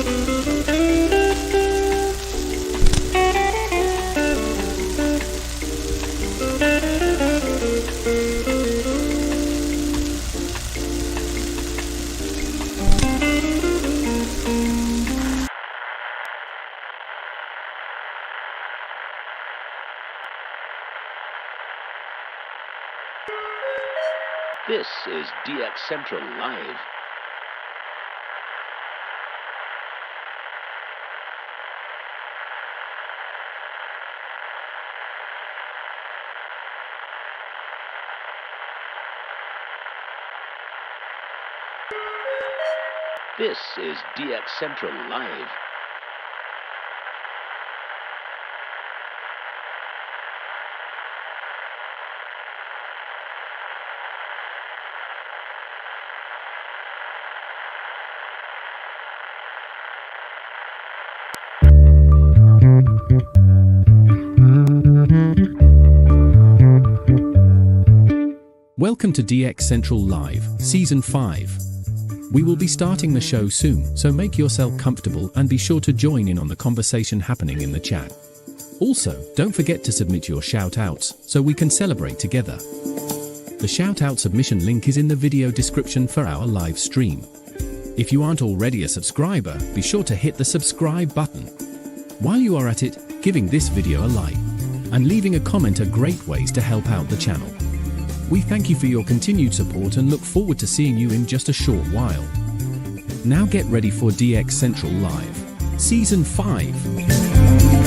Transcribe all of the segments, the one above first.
This is DX Central Live. This is DX Central Live. Welcome to DX Central Live, Season 5. We will be starting the show soon, so make yourself comfortable and be sure to join in on the conversation happening in the chat. Also, don't forget to submit your shoutouts so we can celebrate together. The shoutout submission link is in the video description for our live stream. If you aren't already a subscriber, be sure to hit the subscribe button. While you are at it, giving this video a like and leaving a comment are great ways to help out the channel. We thank you for your continued support and look forward to seeing you in just a short while. Now get ready for DX Central Live, Season 5.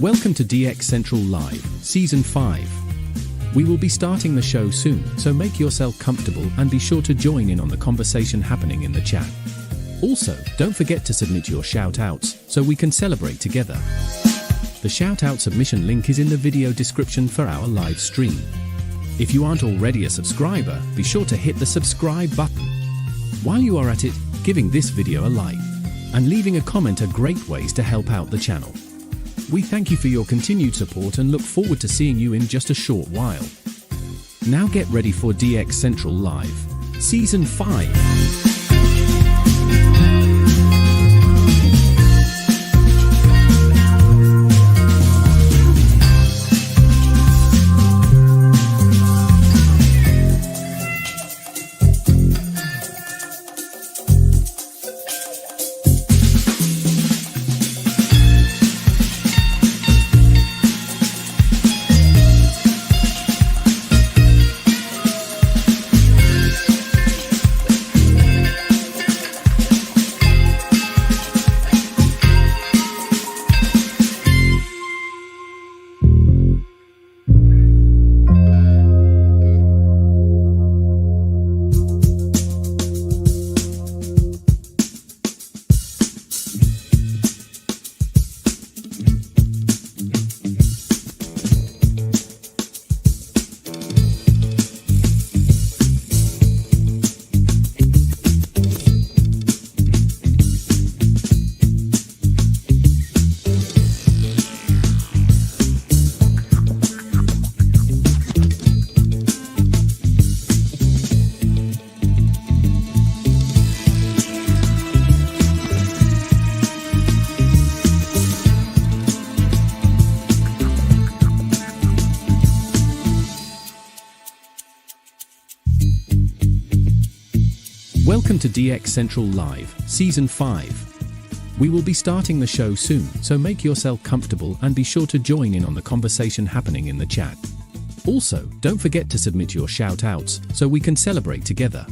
Welcome to DX Central Live, Season 5. We will be starting the show soon, so make yourself comfortable and be sure to join in on the conversation happening in the chat. Also, don't forget to submit your shoutouts so we can celebrate together. The shoutout submission link is in the video description for our live stream. If you aren't already a subscriber, be sure to hit the subscribe button. While you are at it, giving this video a like and leaving a comment are great ways to help out the channel. We thank you for your continued support and look forward to seeing you in just a short while. Now get ready for DX Central Live, Season 5. Welcome to DX Central Live, Season 5. We will be starting the show soon, so make yourself comfortable and be sure to join in on the conversation happening in the chat. Also, don't forget to submit your shout-outs so we can celebrate together.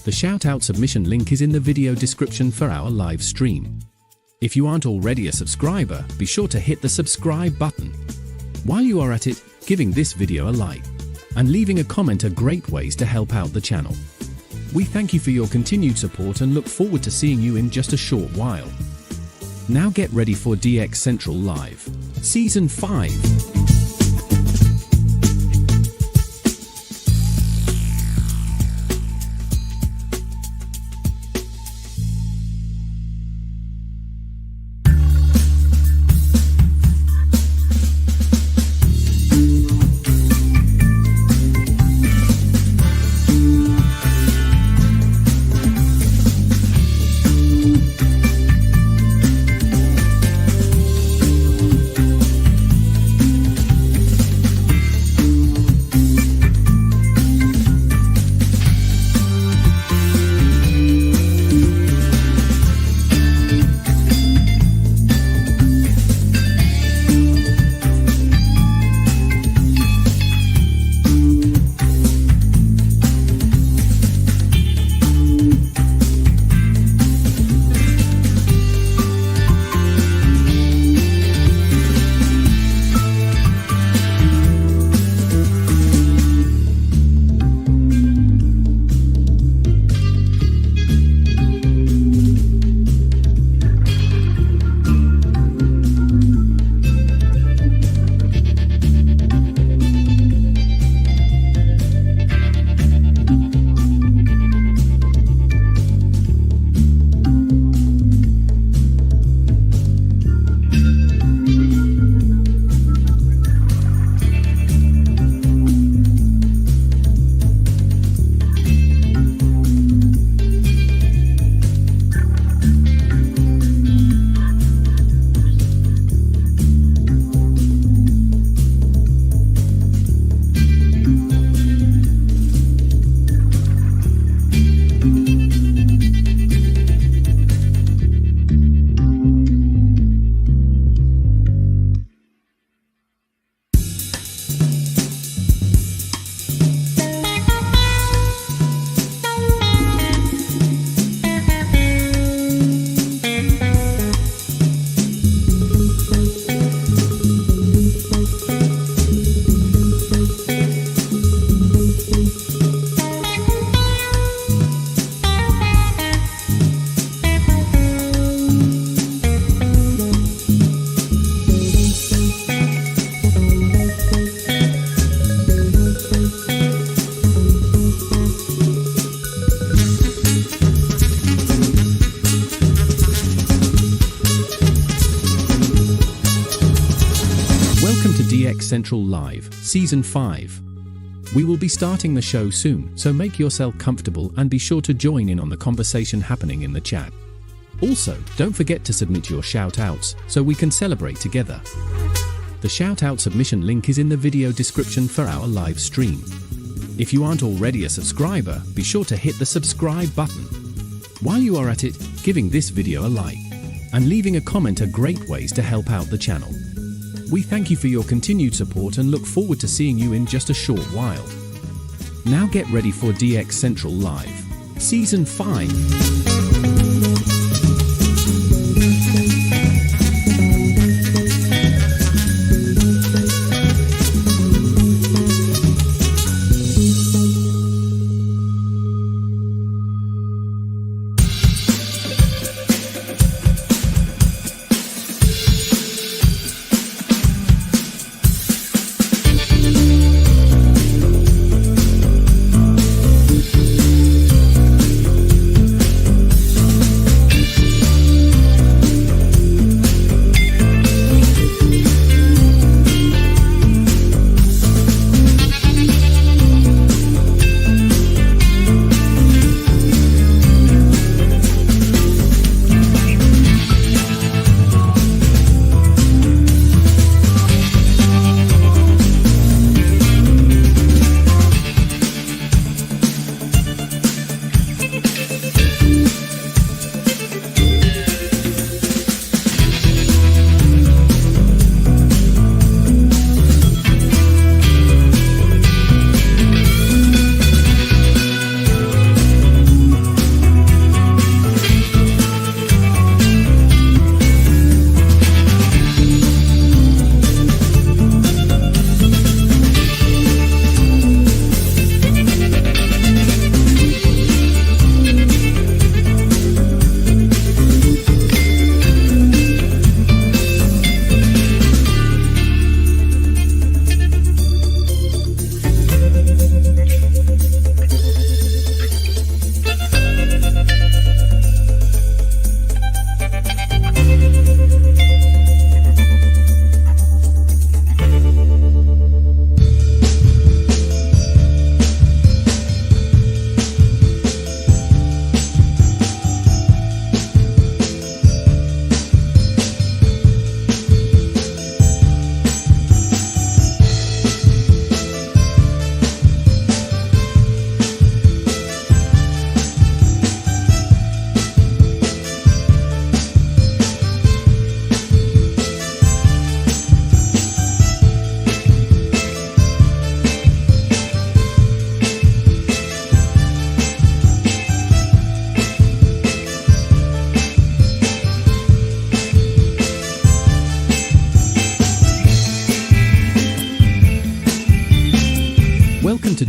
The shout-out submission link is in the video description for our live stream. If you aren't already a subscriber, be sure to hit the subscribe button. While you are at it, giving this video a like and leaving a comment are great ways to help out the channel. We thank you for your continued support and look forward to seeing you in just a short while. Now get ready for DX Central Live, Season 5. DX Central Live, Season 5. We will be starting the show soon, so make yourself comfortable and be sure to join in on the conversation happening in the chat. Also, don't forget to submit your shout-outs so we can celebrate together. The shout-out submission link is in the video description for our live stream. If you aren't already a subscriber, be sure to hit the subscribe button. While you are at it, giving this video a like and leaving a comment are great ways to help out the channel. We thank you for your continued support and look forward to seeing you in just a short while. Now get ready for DX Central Live, Season 5.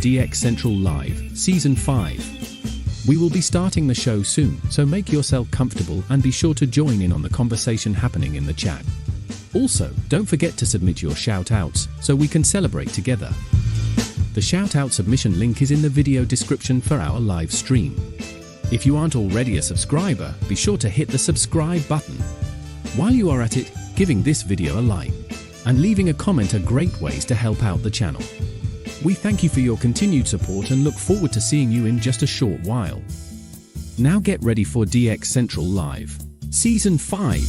DX Central Live, Season 5. We will be starting the show soon, so make yourself comfortable and be sure to join in on the conversation happening in the chat. Also, don't forget to submit your shoutouts so we can celebrate together. The shoutout submission link is in the video description for our live stream. If you aren't already a subscriber, be sure to hit the subscribe button. While you are at it, giving this video a like and leaving a comment are great ways to help out the channel. We thank you for your continued support and look forward to seeing you in just a short while. Now get ready for DX Central Live, Season 5.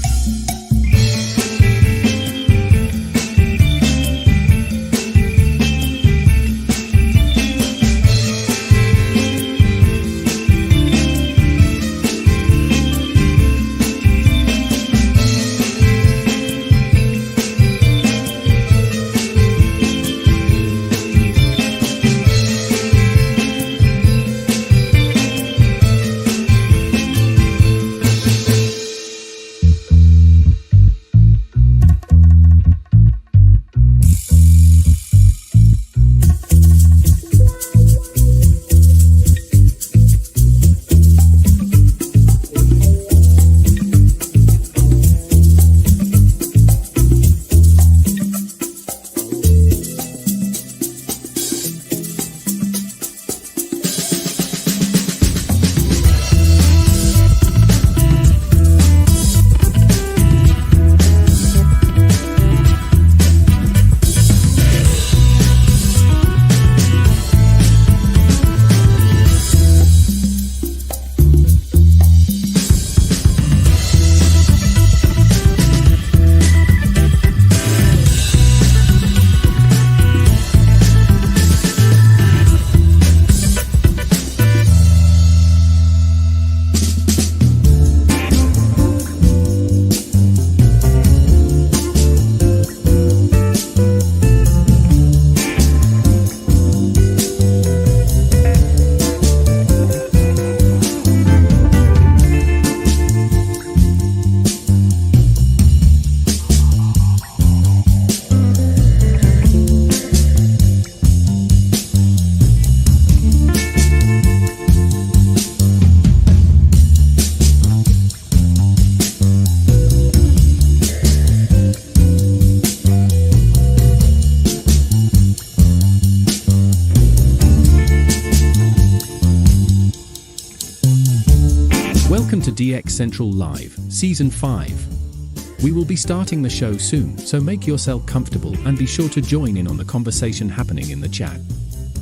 Welcome to DX Central Live, Season 5. We will be starting the show soon, so make yourself comfortable and be sure to join in on the conversation happening in the chat.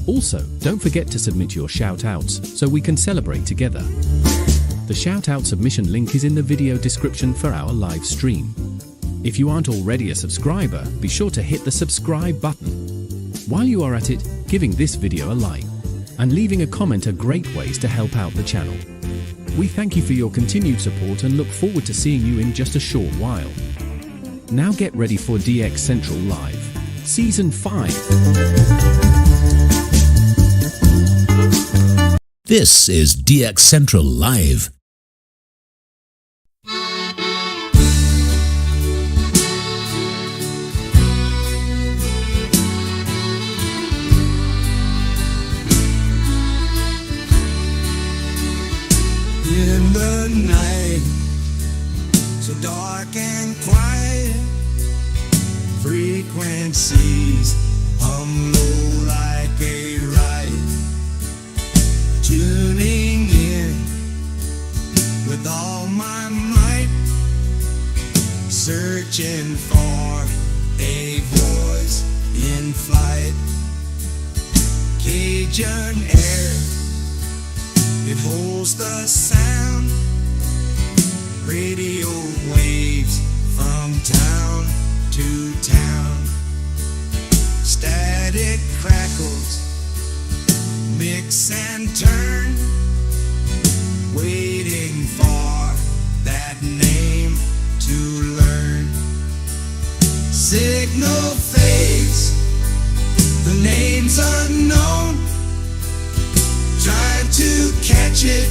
Also, don't forget to submit your shoutouts so we can celebrate together. The shoutout submission link is in the video description for our live stream. If you aren't already a subscriber, be sure to hit the subscribe button. While you are at it, giving this video a like and leaving a comment are great ways to help out the channel. We thank you for your continued support and look forward to seeing you in just a short while. Now get ready for DX Central Live, Season 5. This is DX Central Live. In the night, so dark and quiet, frequencies hum low like a riot, tuning in with all my might, searching for a voice in flight. Cajun air, it holds the sound, radio waves from town to town. Static crackles, mix and turn, waiting for that name to learn. Signal fades, the name's unknown, trying to catch it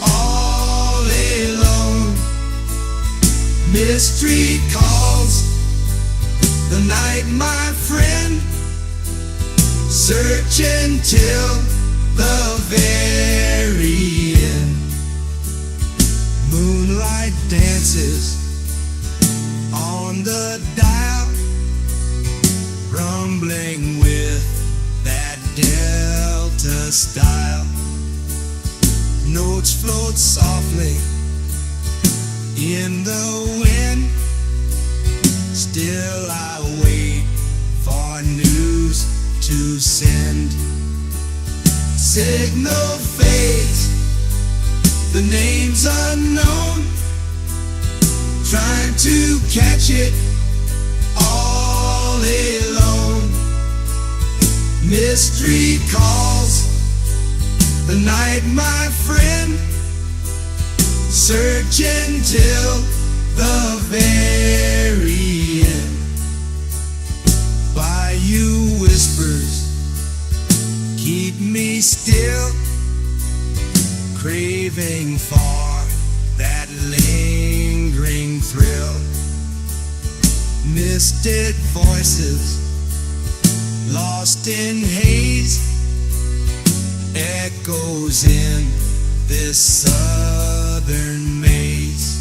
all alone. Mystery calls, the night my friend, searching till the very end. Moonlight dances on the dial, rumbling with that Delta style. Notes float softly in the wind. Still I wait for news to send. Signal fades, the name's unknown. Trying to catch it all alone. Mystery calls the night, my friend. Searching till the very end. Bayou whispers keep me still, craving for that lingering thrill. Misted voices lost in haze, echoes in this southern maze.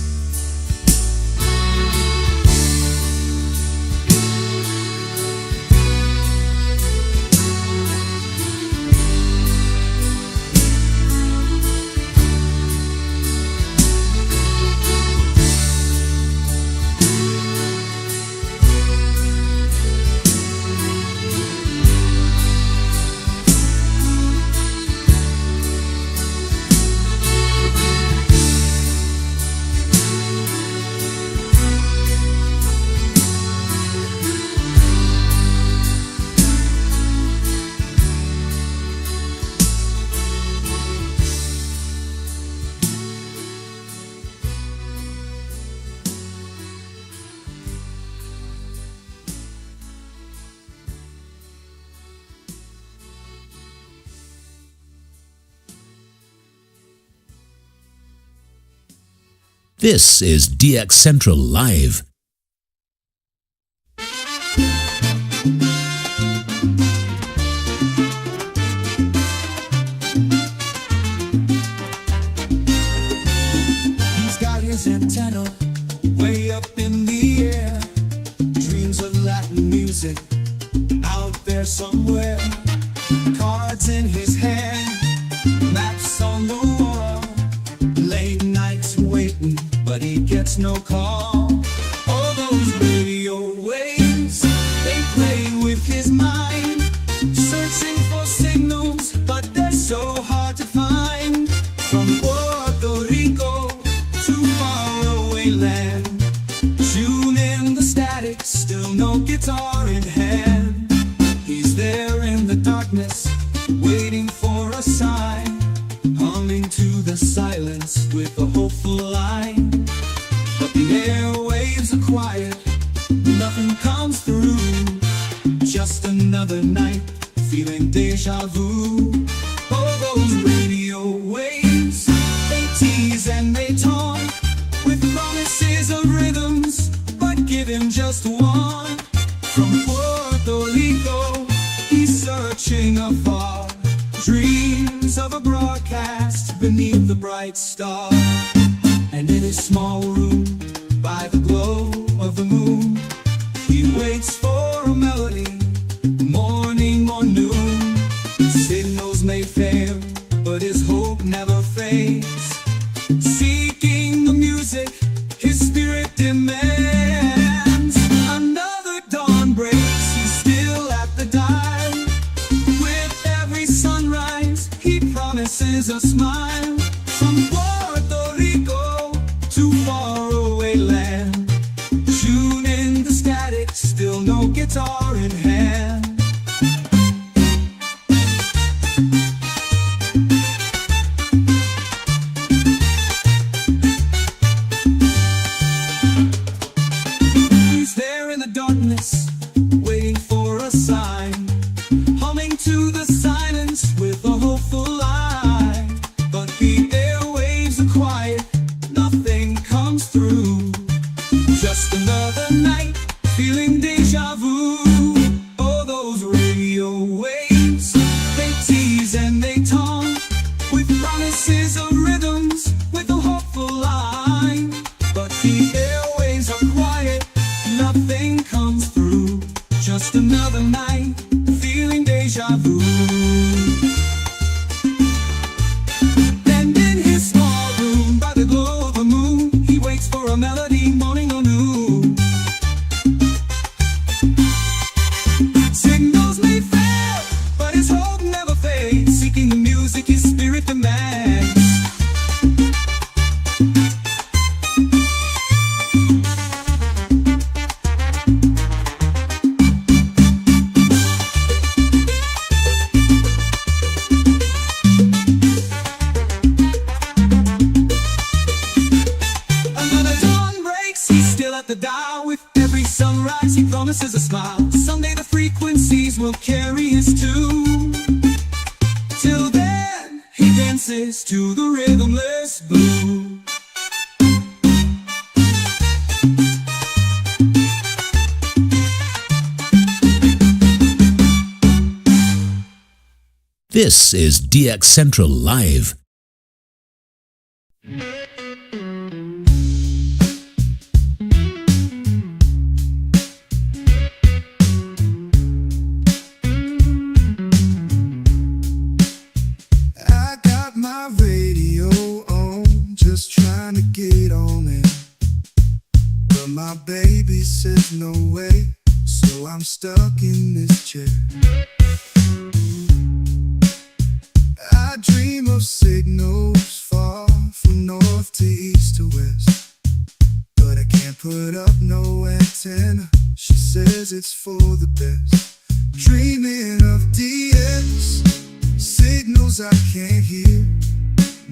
This is DX Central Live. He's got his antenna way up in the air. Dreams of Latin music out there somewhere. Cards in his hand, maps on the wall. Late nights waiting, but he gets no call. All those radio waves, they play with his mind, searching for signals, but they're so hard to find. From Puerto Rico to faraway land, tune in the static, still no guitar in hand. He's there in the darkness, waiting for a sign, humming to the silence with a hopeful line. But the airwaves are quiet, nothing comes through. Just another night, feeling deja vu. Oh, those radio waves, they tease and they taunt with promises of rhythms, but give him just one. From Puerto Rico, he's searching afar, dreams of a broadcast beneath the bright star. And in his small room, by the glow of the moon, he waits for a melody, morning or noon. Signals may fail, but his hope never fades. Seeking the music, his spirit demands. Another dawn breaks, he's still at the dial. With every sunrise, he promises a smile. From Puerto Rico to faraway land, tune in the static, still no guitar in hand. dance to the rhythmless blues. This is DX Central Live. I got my radio on, just trying to get on it. But my baby says no way, so I'm stuck in this chair. I dream of signals far from north to east to west, but I can't put up no antenna. She says it's for the best. Dreaming of DX signals I can't hear.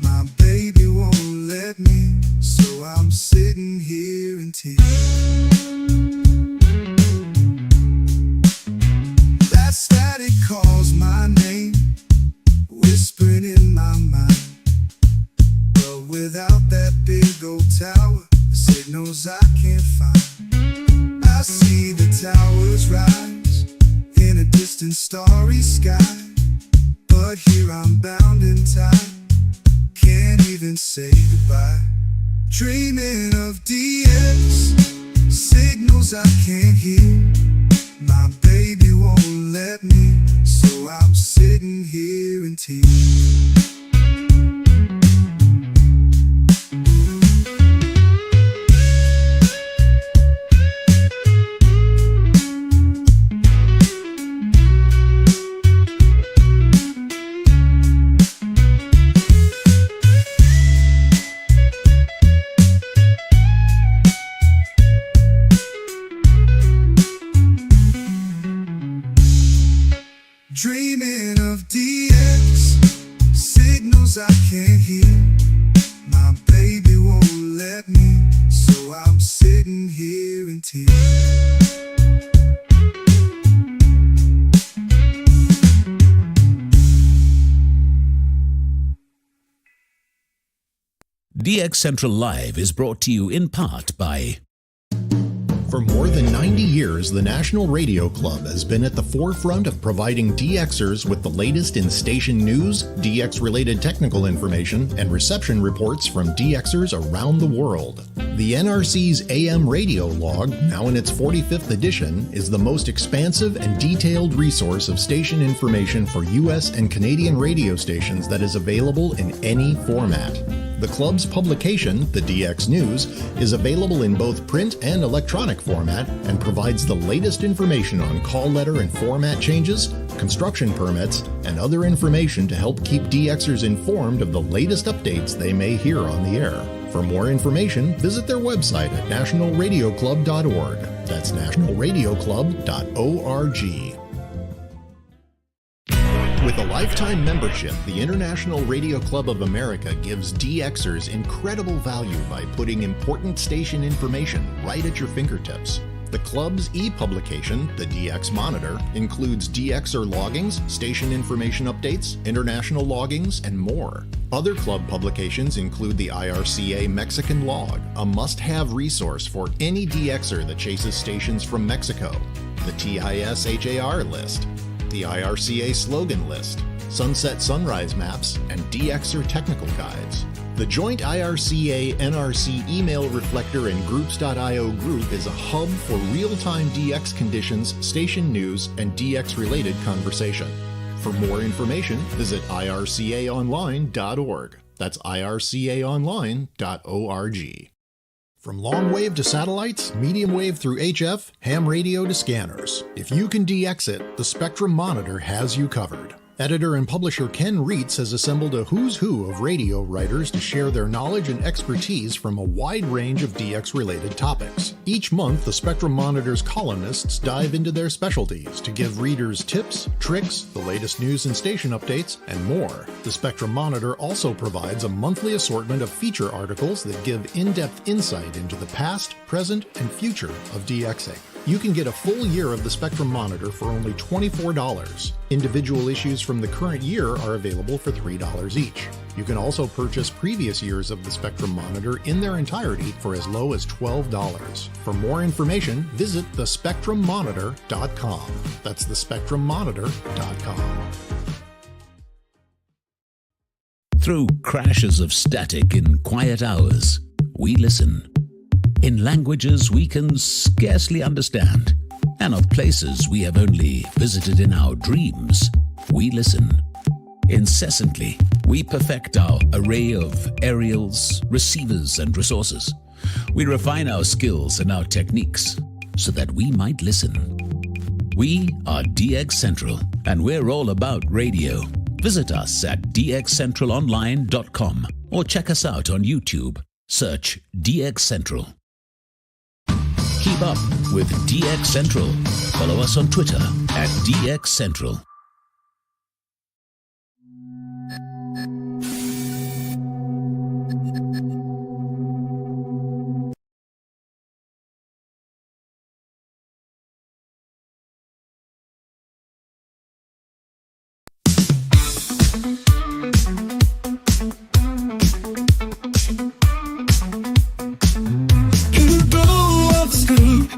My baby won't let me, so I'm sitting here in tears. That static calls my name, whispering in my mind. But without that big old tower, the signals I can't find. I see the towers rise in a distant starry sky, but here I'm bound in time, can't even say goodbye. Dreaming of DX signals I can't hear. My baby won't let me, so I'm sitting here in tears. Dreaming of DX signals I can't hear. My baby won't let me, so I'm sitting here in tears. DX Central Live is brought to you in part by... For more than 90 years, the National Radio Club has been at the forefront of providing DXers with the latest in station news, DX-related technical information, and reception reports from DXers around the world. The NRC's AM radio log, now in its 45th edition, is the most expansive and detailed resource of station information for US and Canadian radio stations that is available in any format. The club's publication, the DX News, is available in both print and electronic format and provides the latest information on call letter and format changes, construction permits, and other information to help keep DXers informed of the latest updates they may hear on the air. For more information, visit their website at nationalradioclub.org. That's nationalradioclub.org. With a lifetime membership, the International Radio Club of America gives DXers incredible value by putting important station information right at your fingertips. The club's e-publication, the DX Monitor, includes DXer loggings, station information updates, international loggings, and more. Other club publications include the IRCA Mexican Log, a must-have resource for any DXer that chases stations from Mexico, the TIS-HAR list, the IRCA slogan list, sunset sunrise maps, and DXer technical guides. The joint IRCA-NRC email reflector and groups.io group is a hub for real-time DX conditions, station news, and DX-related conversation. For more information, visit ircaonline.org. That's ircaonline.org. From long wave to satellites, medium wave through HF, ham radio to scanners. If you can DX it, the Spectrum Monitor has you covered. Editor and publisher Ken Reitz has assembled a who's who of radio writers to share their knowledge and expertise from a wide range of DX-related topics. Each month, the Spectrum Monitor's columnists dive into their specialties to give readers tips, tricks, the latest news and station updates, and more. The Spectrum Monitor also provides a monthly assortment of feature articles that give in-depth insight into the past, present, and future of DXing. You can get a full year of the Spectrum monitor for only $24. Individual issues from the current year are available for $3 each. You can also purchase previous years of the Spectrum monitor in their entirety for as low as $12. For more information, visit thespectrummonitor.com. That's thespectrummonitor.com. Through crashes of static in quiet hours, we listen. In languages we can scarcely understand, and of places we have only visited in our dreams, we listen. Incessantly, we perfect our array of aerials, receivers, and resources. We refine our skills and our techniques so that we might listen. We are DX Central, and we're all about radio. Visit us at dxcentralonline.com or check us out on YouTube. Search DX Central. Keep up with DX Central. Follow us on Twitter at DX Central.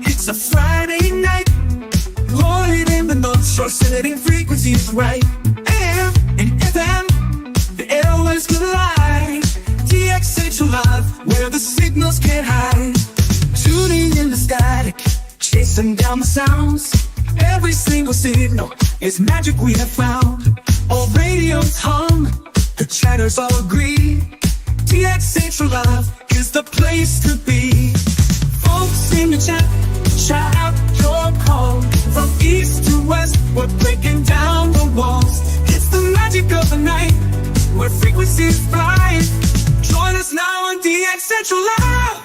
It's a Friday night, Lloyd in the North Shore, setting frequencies right. AM and FM, the airwaves collide. DX Central Live, where the signals can't hide. Tuning in the static, chasing down the sounds. Every single signal is magic we have found. All radios hum, the chatters all agree. DX Central Live is the place to be. Folks in the chat, shout out your call. From east to west, we're breaking down the walls. It's the magic of the night, where frequencies fly. Join us now on DX Central Live.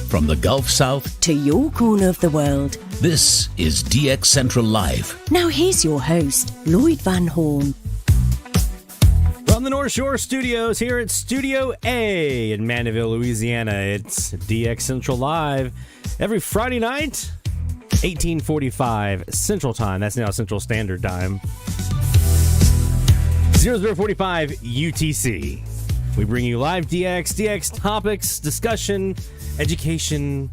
From the Gulf South to your corner of the world, this is DX Central Live. now here's your host, Lloyd Van Horn. From the North Shore Studios here at Studio A in Mandeville, Louisiana, it's DX Central Live every Friday night, 1845 Central Time. That's now Central Standard Time. 0045 UTC. We bring you live DX topics, discussion, education,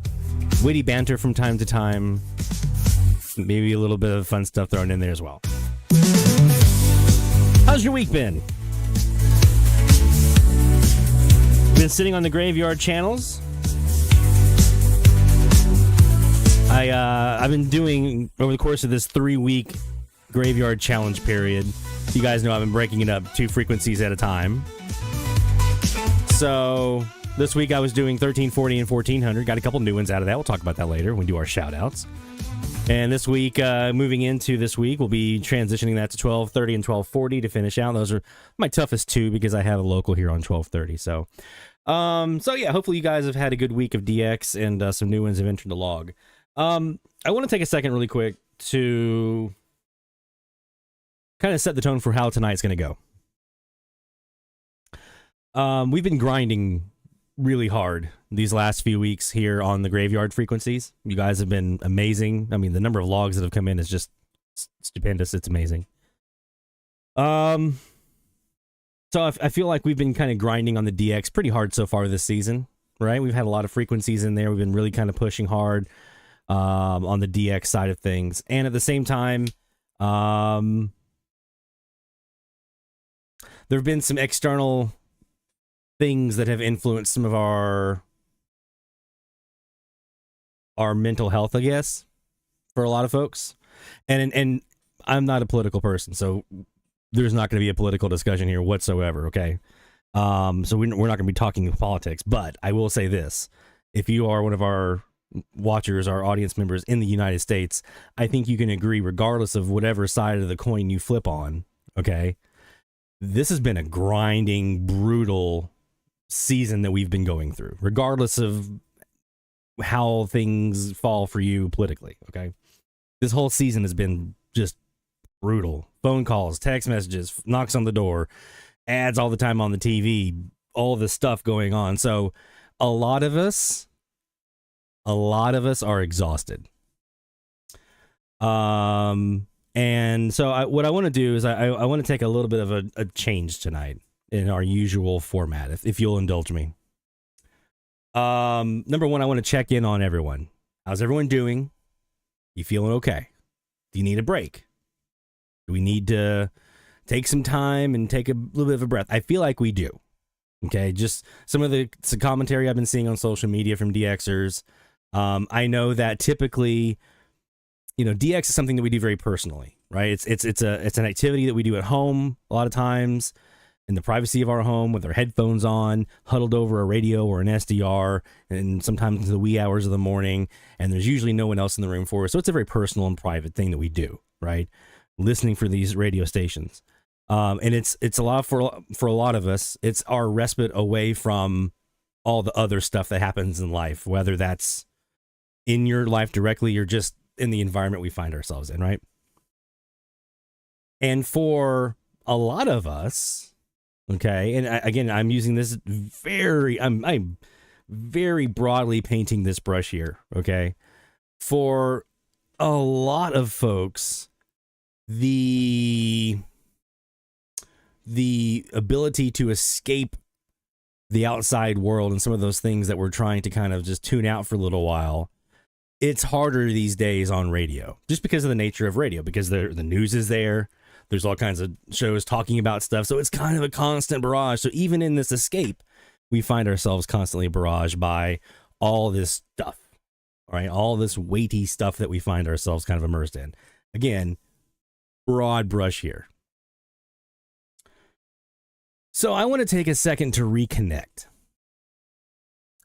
witty banter from time to time. Maybe a little bit of fun stuff thrown in there as well. How's your week been? Been sitting on the graveyard channels. I've been doing, over the course of this 3-week graveyard challenge period, you guys know I've been breaking it up 2 frequencies at a time. So this week I was doing 1340 and 1400. Got a couple new ones out of that. We'll talk about that later when we do our shout-outs. And this week, moving into this week, we'll be transitioning that to 1230 and 1240 to finish out. Those are my toughest 2 because I have a local here on 1230. So yeah, hopefully you guys have had a good week of DX and some new ones have entered the log. I want to take a second really quick to kind of set the tone for how tonight's going to go. We've been grinding really hard these last few weeks here on the graveyard frequencies. You guys have been amazing. I mean, the number of logs that have come in is just stupendous. It's amazing. So I feel like we've been kind of grinding on the DX pretty hard so far this season, right? We've had a lot of frequencies in there. We've been really kind of pushing hard on the DX side of things. And at the same time, there have been some external things that have influenced some of our mental health, I guess, for a lot of folks. And I'm not a political person, so there's not going to be a political discussion here whatsoever, okay? So we're not going to be talking politics, but I will say this. If you are one of our watchers, our audience members in the United States, I think you can agree, regardless of whatever side of the coin you flip on, okay? This has been a grinding, brutal season that we've been going through, regardless of how things fall for you politically, okay? This whole season has been just brutal. Phone calls, text messages, knocks on the door, ads all the time on the TV, all this stuff going on. So a lot of us a lot of us are exhausted. And so what I want to do is I want to take a little bit of a change tonight in our usual format, if you'll indulge me. Number one, I want to check in on everyone. How's everyone doing? You feeling okay? Do you need a break? Do we need to take some time and take a little bit of a breath? I feel like we do. Okay, just some commentary I've been seeing on social media from DXers. I know that typically, DX is something that we do very personally, right? It's an activity that we do at home a lot of times in the privacy of our home with our headphones on, huddled over a radio or an SDR, and sometimes in the wee hours of the morning, and there's usually no one else in the room for us. So it's a very personal and private thing that we do, right? Listening for these radio stations. And it's a lot for a lot of us. It's our respite away from all the other stuff that happens in life, whether that's in your life directly or just in the environment we find ourselves in, right? And for a lot of us, okay, and again, I'm using this I'm very broadly painting this brush here, okay? For a lot of folks, the ability to escape the outside world and some of those things that we're trying to kind of just tune out for a little while, it's harder these days on radio, just because of the nature of radio, because the news is there. There's all kinds of shows talking about stuff. So it's kind of a constant barrage. So even in this escape, we find ourselves constantly barraged by all this stuff, all right? All this weighty stuff that we find ourselves kind of immersed in. Again, broad brush here. So I want to take a second to reconnect.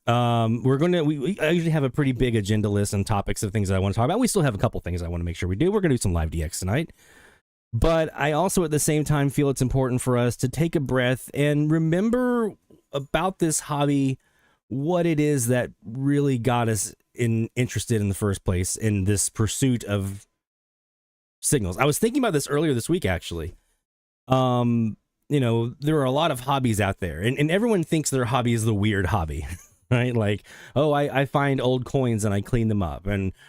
I usually have a pretty big agenda list and topics of things that I want to talk about. We still have a couple things I want to make sure we do. We're going to do some live DX tonight. But I also at the same time feel it's important for us to take a breath and remember about this hobby, what it is that really got us interested in the first place in this pursuit of signals. I was thinking about this earlier this week, actually. There are a lot of hobbies out there, and everyone thinks their hobby is the weird hobby, right? Like, oh, I find old coins and I clean them up,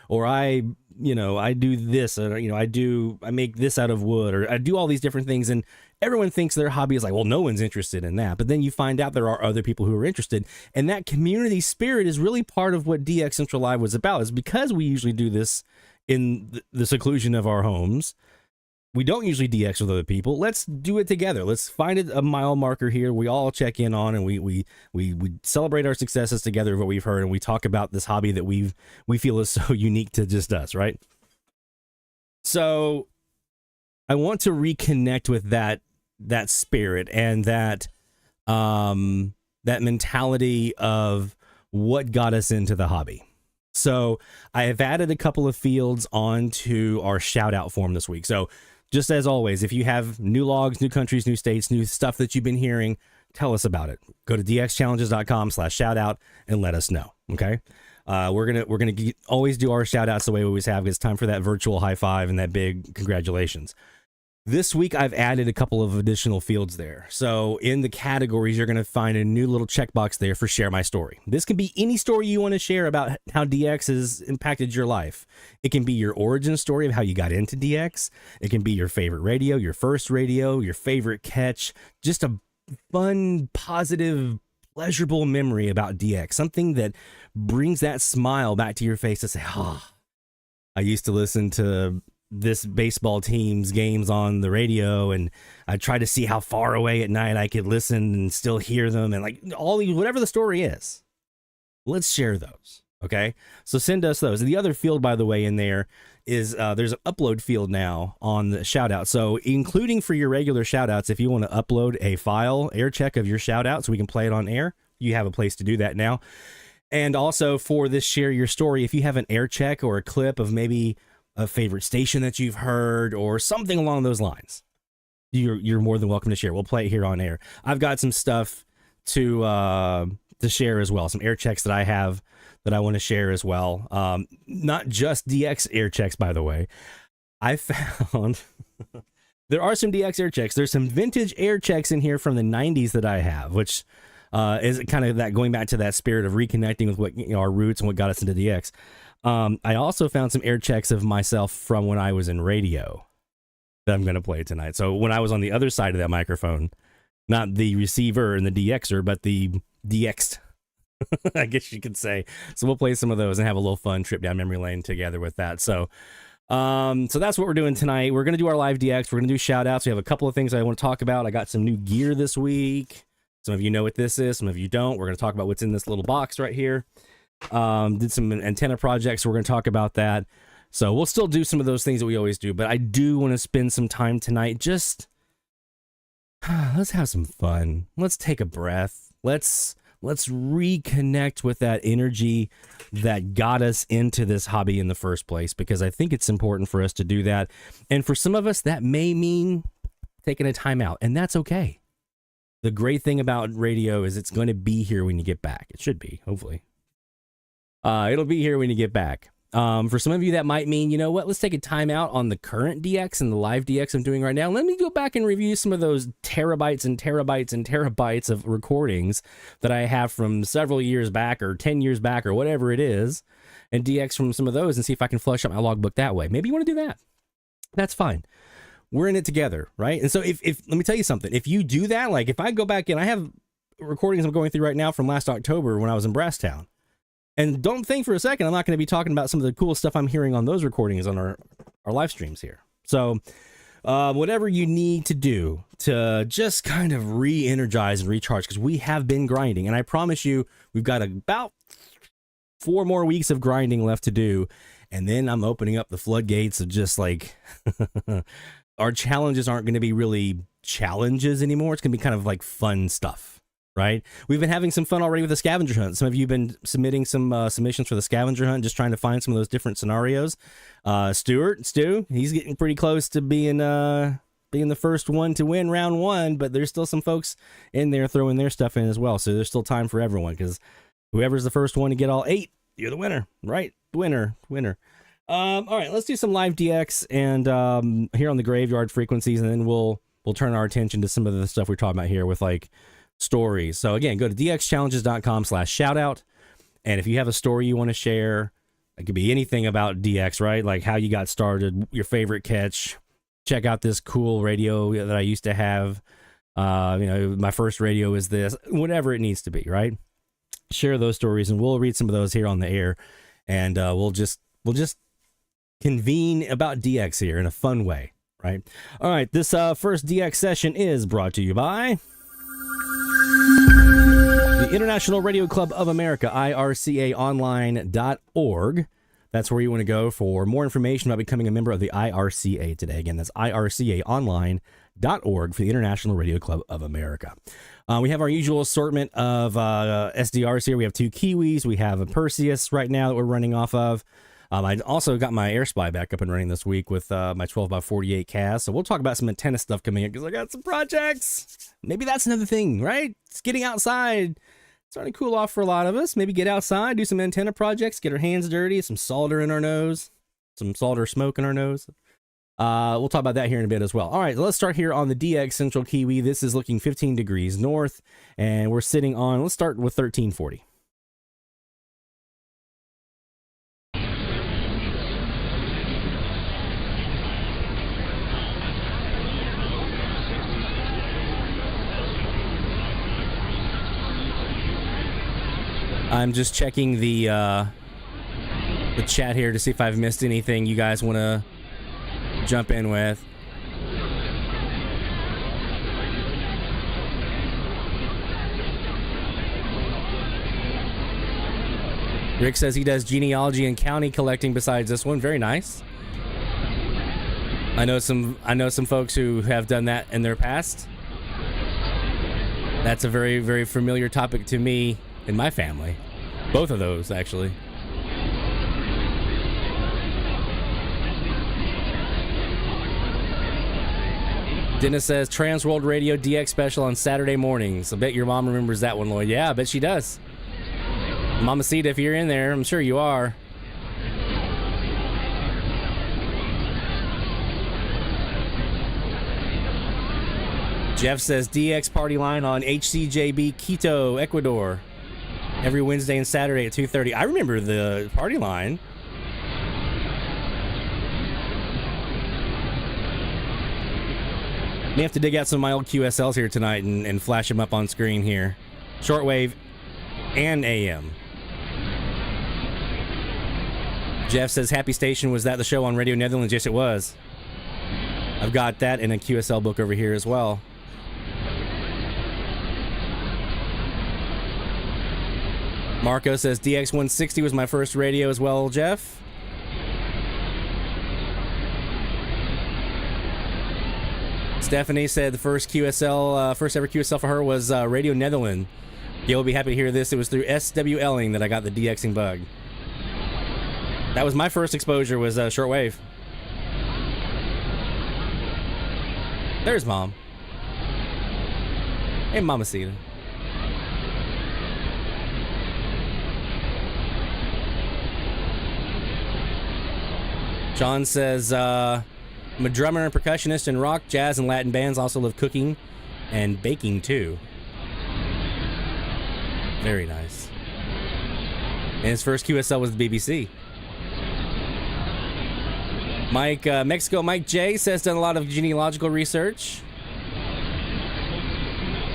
or I do this, or, I make this out of wood, or I do all these different things. And everyone thinks their hobby is like, well, no one's interested in that. But then you find out there are other people who are interested. And that community spirit is really part of what DX Central Live was about, is because we usually do this in the seclusion of our homes. We don't usually DX with other people. Let's do it together. Let's find a mile marker here. We all check in on, and we celebrate our successes together of what we've heard, and we talk about this hobby that we feel is so unique to just us, right? So I want to reconnect with that spirit and that mentality of what got us into the hobby. So I have added a couple of fields onto our shout out form this week. So just as always, if you have new logs, new countries, new states, new stuff that you've been hearing, tell us about it. Go to dxchallenges.com/shoutout and let us know. Okay. We're gonna always do our shout outs the way we always have. It's time for that virtual high five and that big congratulations. This week, I've added a couple of additional fields there. So in the categories, you're going to find a new little checkbox there for Share My Story. This can be any story you want to share about how DX has impacted your life. It can be your origin story of how you got into DX. It can be your favorite radio, your first radio, your favorite catch, just a fun, positive, pleasurable memory about DX, something that brings that smile back to your face to say, I used to listen to this baseball team's games on the radio, and I try to see how far away at night I could listen and still hear them, and like all these, whatever the story is, let's share those. Okay, so send us those. And the other field, by the way, in there is there's an upload field now on the shout out. So including for your regular shout outs, if you want to upload a file air check of your shout out so we can play it on air, you have a place to do that now. And also for this share your story, if you have an air check or a clip of maybe a favorite station that you've heard or something along those lines, you're more than welcome to share. We'll play it here on air. I've got some stuff to share as well, some air checks that I have that I want to share as well. Not just DX air checks, by the way. I found there are some DX air checks. There's some vintage air checks in here from the 90s that I have, which is kind of that going back to that spirit of reconnecting with what, our roots and what got us into DX. I also found some air checks of myself from when I was in radio that I'm going to play tonight. So when I was on the other side of that microphone, not the receiver and the DXer, but the DX'd, I guess you could say. So we'll play some of those and have a little fun trip down memory lane together with that. So that's what we're doing tonight. We're going to do our live DX. We're going to do shout outs. We have a couple of things I want to talk about. I got some new gear this week. Some of you know what this is. Some of you don't. We're going to talk about what's in this little box right here. Did some antenna projects. So we're going to talk about that. So we'll still do some of those things that we always do, but I do want to spend some time tonight. Just let's have some fun. Let's take a breath. Let's reconnect with that energy that got us into this hobby in the first place, because I think it's important for us to do that. And for some of us, that may mean taking a time out, and that's okay. The great thing about radio is it's going to be here when you get back. It should be, hopefully. It'll be here when you get back. For some of you, that might mean, you know what, let's take a time out on the current DX and the live DX I'm doing right now. Let me go back and review some of those terabytes and terabytes and terabytes of recordings that I have from several years back or 10 years back or whatever it is, and DX from some of those and see if I can flush out my logbook that way. Maybe you want to do that. That's fine. We're in it together, right? And so if let me tell you something, if you do that, like if I go back in, I have recordings I'm going through right now from last October when I was in Brasstown. And don't think for a second I'm not going to be talking about some of the cool stuff I'm hearing on those recordings on our live streams here. So whatever you need to do to just kind of re-energize and recharge, because we have been grinding. And I promise you, we've got about 4 more weeks of grinding left to do. And then I'm opening up the floodgates of just like our challenges aren't going to be really challenges anymore. It's going to be kind of like fun stuff. Right? We've been having some fun already with the scavenger hunt. Some of you have been submitting some submissions for the scavenger hunt, just trying to find some of those different scenarios. Stu, he's getting pretty close to being the first one to win round 1, but there's still some folks in there throwing their stuff in as well. So there's still time for everyone, because whoever's the first one to get all 8, you're the winner, right? Winner. All right, let's do some live DX and here on the graveyard frequencies, and then we'll turn our attention to some of the stuff we're talking about here with like stories. So again, go to dxchallenges.com/shoutout. And if you have a story you want to share, it could be anything about DX, right? Like how you got started, your favorite catch, check out this cool radio that I used to have. My first radio is this, whatever it needs to be, right? Share those stories and we'll read some of those here on the air. And we'll just convene about DX here in a fun way, right? All right. This first DX session is brought to you by the International Radio Club of America, ircaonline.org. That's where you want to go for more information about becoming a member of the IRCA today. Again, that's ircaonline.org for the International Radio Club of America. We have our usual assortment of SDRs here. We have 2 Kiwis. We have a Perseus right now that we're running off of. I also got my Airspy back up and running this week with my 12x48 KAZ. So we'll talk about some antenna stuff coming in because I got some projects. Maybe that's another thing, right? It's getting outside. It's starting to cool off for a lot of us. Maybe get outside, do some antenna projects, get our hands dirty, some solder in our nose, some solder smoke in our nose. We'll talk about that here in a bit as well. All right, so let's start here on the DX Central Kiwi. This is looking 15 degrees north, and we're sitting on, let's start with 1340. I'm just checking the chat here to see if I've missed anything you guys want to jump in with. Rick says he does genealogy and county collecting besides this one. Very nice. I know some folks who have done that in their past. That's a very, very familiar topic to me in my family. Both of those, actually. Dennis says, Trans World Radio DX special on Saturday mornings. I bet your mom remembers that one, Lloyd. Yeah, I bet she does. Mama Cita, if you're in there, I'm sure you are. Jeff says DX party line on HCJB Quito, Ecuador. Every Wednesday and Saturday at 2:30. I remember the party line. May have to dig out some of my old QSLs here tonight and flash them up on screen here. Shortwave and AM. Jeff says, Happy Station, was that the show on Radio Netherlands? Yes, it was. I've got that in a QSL book over here as well. Marco says, DX160 was my first radio as well, Jeff. Stephanie said the first ever QSL for her was Radio Netherlands. Gail will be happy to hear this. It was through SWLing that I got the DXing bug. That was my first exposure, was shortwave. There's Mom. Hey, Mamacita. John says, I'm a drummer and percussionist in rock, jazz, and Latin bands. Also love cooking and baking, too. Very nice. And his first QSL was the BBC. Mexico Mike J says done a lot of genealogical research.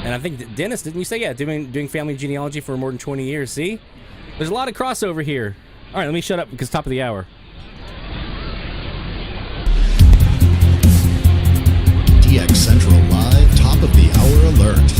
And I think Dennis, didn't you say? Yeah, doing family genealogy for more than 20 years. See? There's a lot of crossover here. All right, let me shut up because top of the hour. DX Central Live top of the hour alert.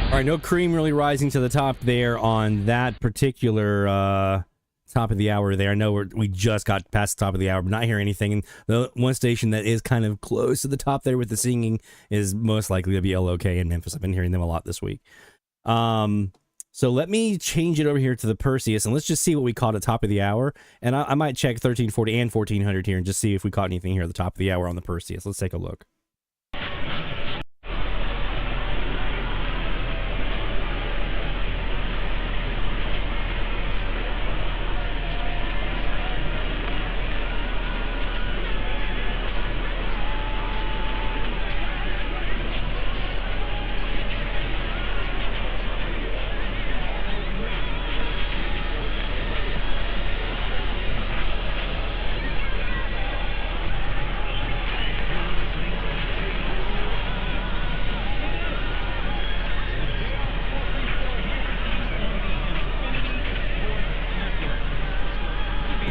All right, no cream really rising to the top there on that particular top of the hour there. I know we just got past the top of the hour, but not hearing anything. And the one station that is kind of close to the top there with the singing is most likely to be LOK in Memphis. I've been hearing them a lot this week. So let me change it over here to the Perseus, and let's just see what we caught at the top of the hour. And I might check 1340 and 1400 here and just see if we caught anything here at the top of the hour on the Perseus. Let's take a look.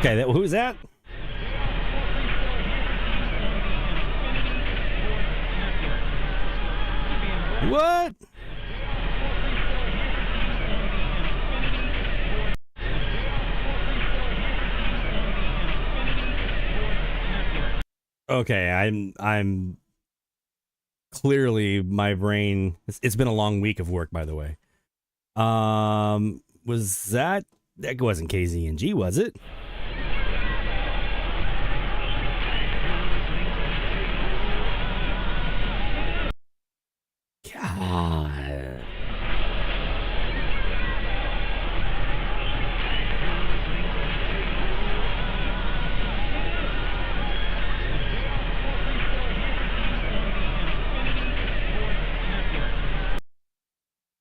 Okay, who's that? What? Okay, I'm clearly my brain. It's been a long week of work, by the way. Was that wasn't KZNG, was it? God.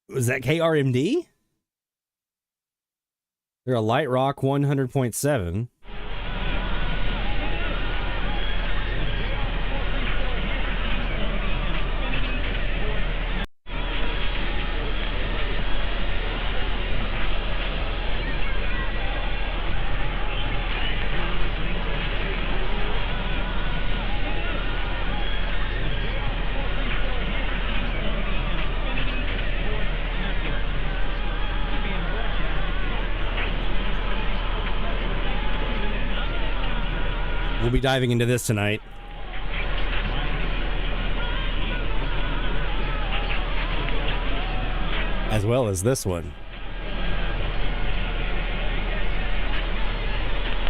Was that KRMD? They're a Light Rock 100.7. We'll be diving into this tonight. As well as this one.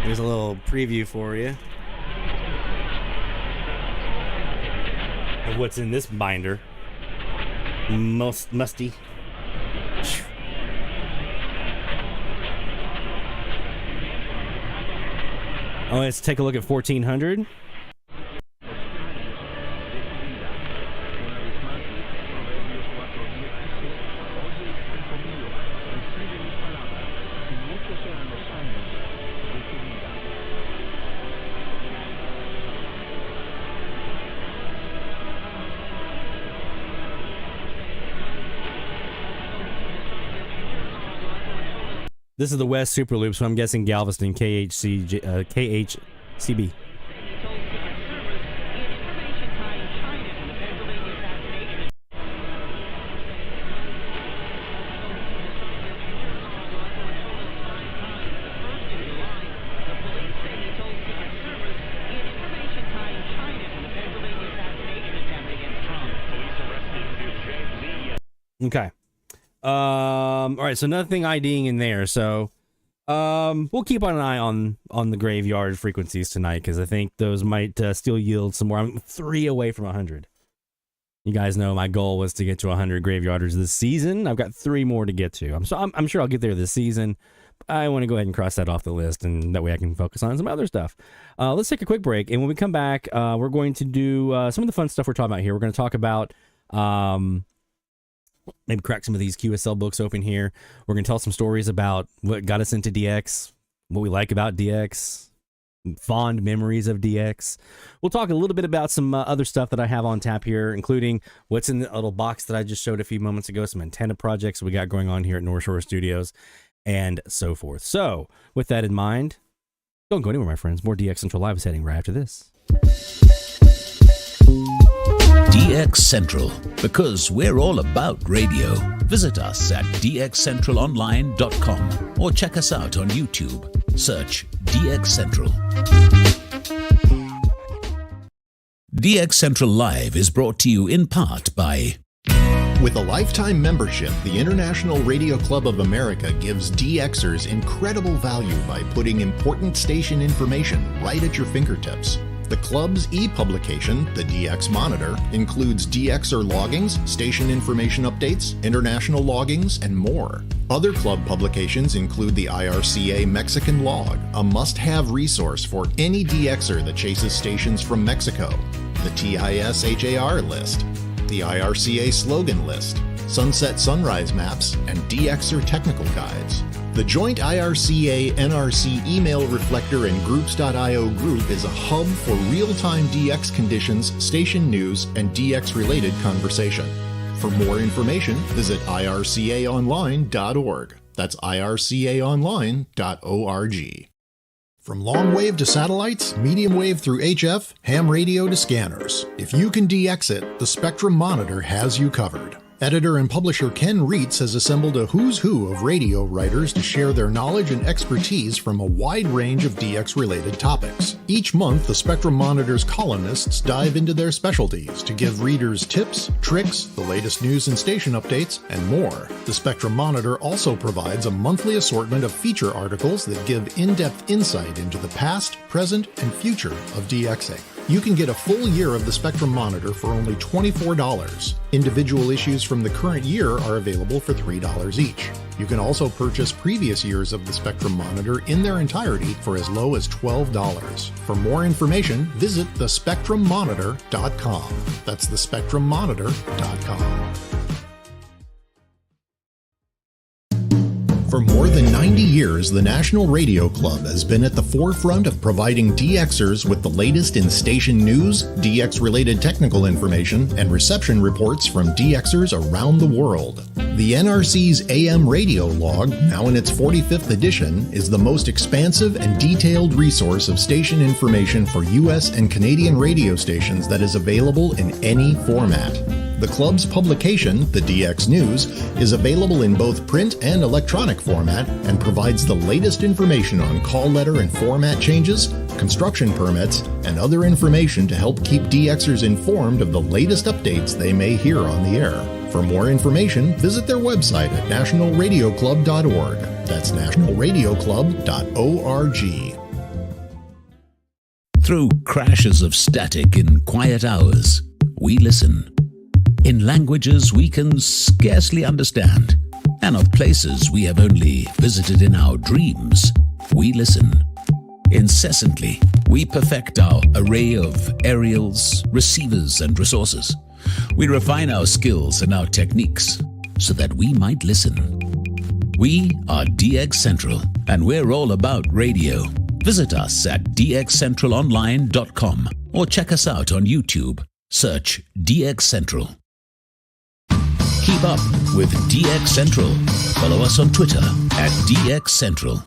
Here's a little preview for you of what's in this binder. Musty. Oh, let's take a look at 1400. This is the West SuperLoop, so I'm guessing Galveston KHCB. Okay. All right, so nothing IDing in there. So we'll keep an eye on the graveyard frequencies tonight, because I think those might still yield some more. I'm 3 away from 100. You guys know my goal was to get to 100 graveyarders this season. I've got 3 more to get to. I'm sure I'll get there this season. I want to go ahead and cross that off the list, and that way I can focus on some other stuff. Let's take a quick break, and when we come back, we're going to do some of the fun stuff we're talking about here. We're going to talk about maybe crack some of these QSL books open here. We're going to tell some stories about what got us into DX, what we like about DX, fond memories of DX. We'll talk a little bit about some other stuff that I have on tap here, including what's in the little box that I just showed a few moments ago, some antenna projects we got going on here at North Shore Studios, and so forth. So, with that in mind, don't go anywhere, my friends. More DX Central Live is heading right after this. DX Central, because we're all about radio. Visit us at dxcentralonline.com or check us out on YouTube. Search DX Central. DX Central Live is brought to you in part by... With a lifetime membership, the International Radio Club of America gives DXers incredible value by putting important station information right at your fingertips. The club's e-publication, the DX Monitor, includes DXer loggings, station information updates, international loggings, and more. Other club publications include the IRCA Mexican Log, a must-have resource for any DXer that chases stations from Mexico, the TIS-HAR list, the IRCA slogan list, sunset sunrise maps, and DXer technical guides. The joint IRCA-NRC email reflector and groups.io group is a hub for real-time DX conditions, station news, and DX-related conversation. For more information, visit ircaonline.org. That's ircaonline.org. From long wave to satellites, medium wave through HF, ham radio to scanners. If you can DX it, the Spectrum Monitor has you covered. Editor and publisher Ken Reitz has assembled a who's who of radio writers to share their knowledge and expertise from a wide range of DX-related topics. Each month, the Spectrum Monitor's columnists dive into their specialties to give readers tips, tricks, the latest news and station updates, and more. The Spectrum Monitor also provides a monthly assortment of feature articles that give in-depth insight into the past, present, and future of DXing. You can get a full year of the Spectrum Monitor for only $24. Individual issues from the current year are available for $3 each. You can also purchase previous years of the Spectrum Monitor in their entirety for as low as $12. For more information, visit thespectrummonitor.com. That's thespectrummonitor.com. For more than 90 90 years, the National Radio Club has been at the forefront of providing DXers with the latest in station news, DX-related technical information, and reception reports from DXers around the world. The NRC's AM radio log, now in its 45th edition, is the most expansive and detailed resource of station information for U.S. and Canadian radio stations that is available in any format. The club's publication, the DX News, is available in both print and electronic format and provides the latest information on call letter and format changes, construction permits, and other information to help keep DXers informed of the latest updates they may hear on the air. For more information, visit their website at nationalradioclub.org. That's nationalradioclub.org. Through crashes of static in quiet hours, we listen. In languages we can scarcely understand, and of places we have only visited in our dreams, we listen. Incessantly, we perfect our array of aerials, receivers, and resources. We refine our skills and our techniques so that we might listen. We are DX Central, and we're all about radio. Visit us at dxcentralonline.com or check us out on YouTube. Search DX Central. Keep up with DX Central. Follow us on Twitter at DX Central.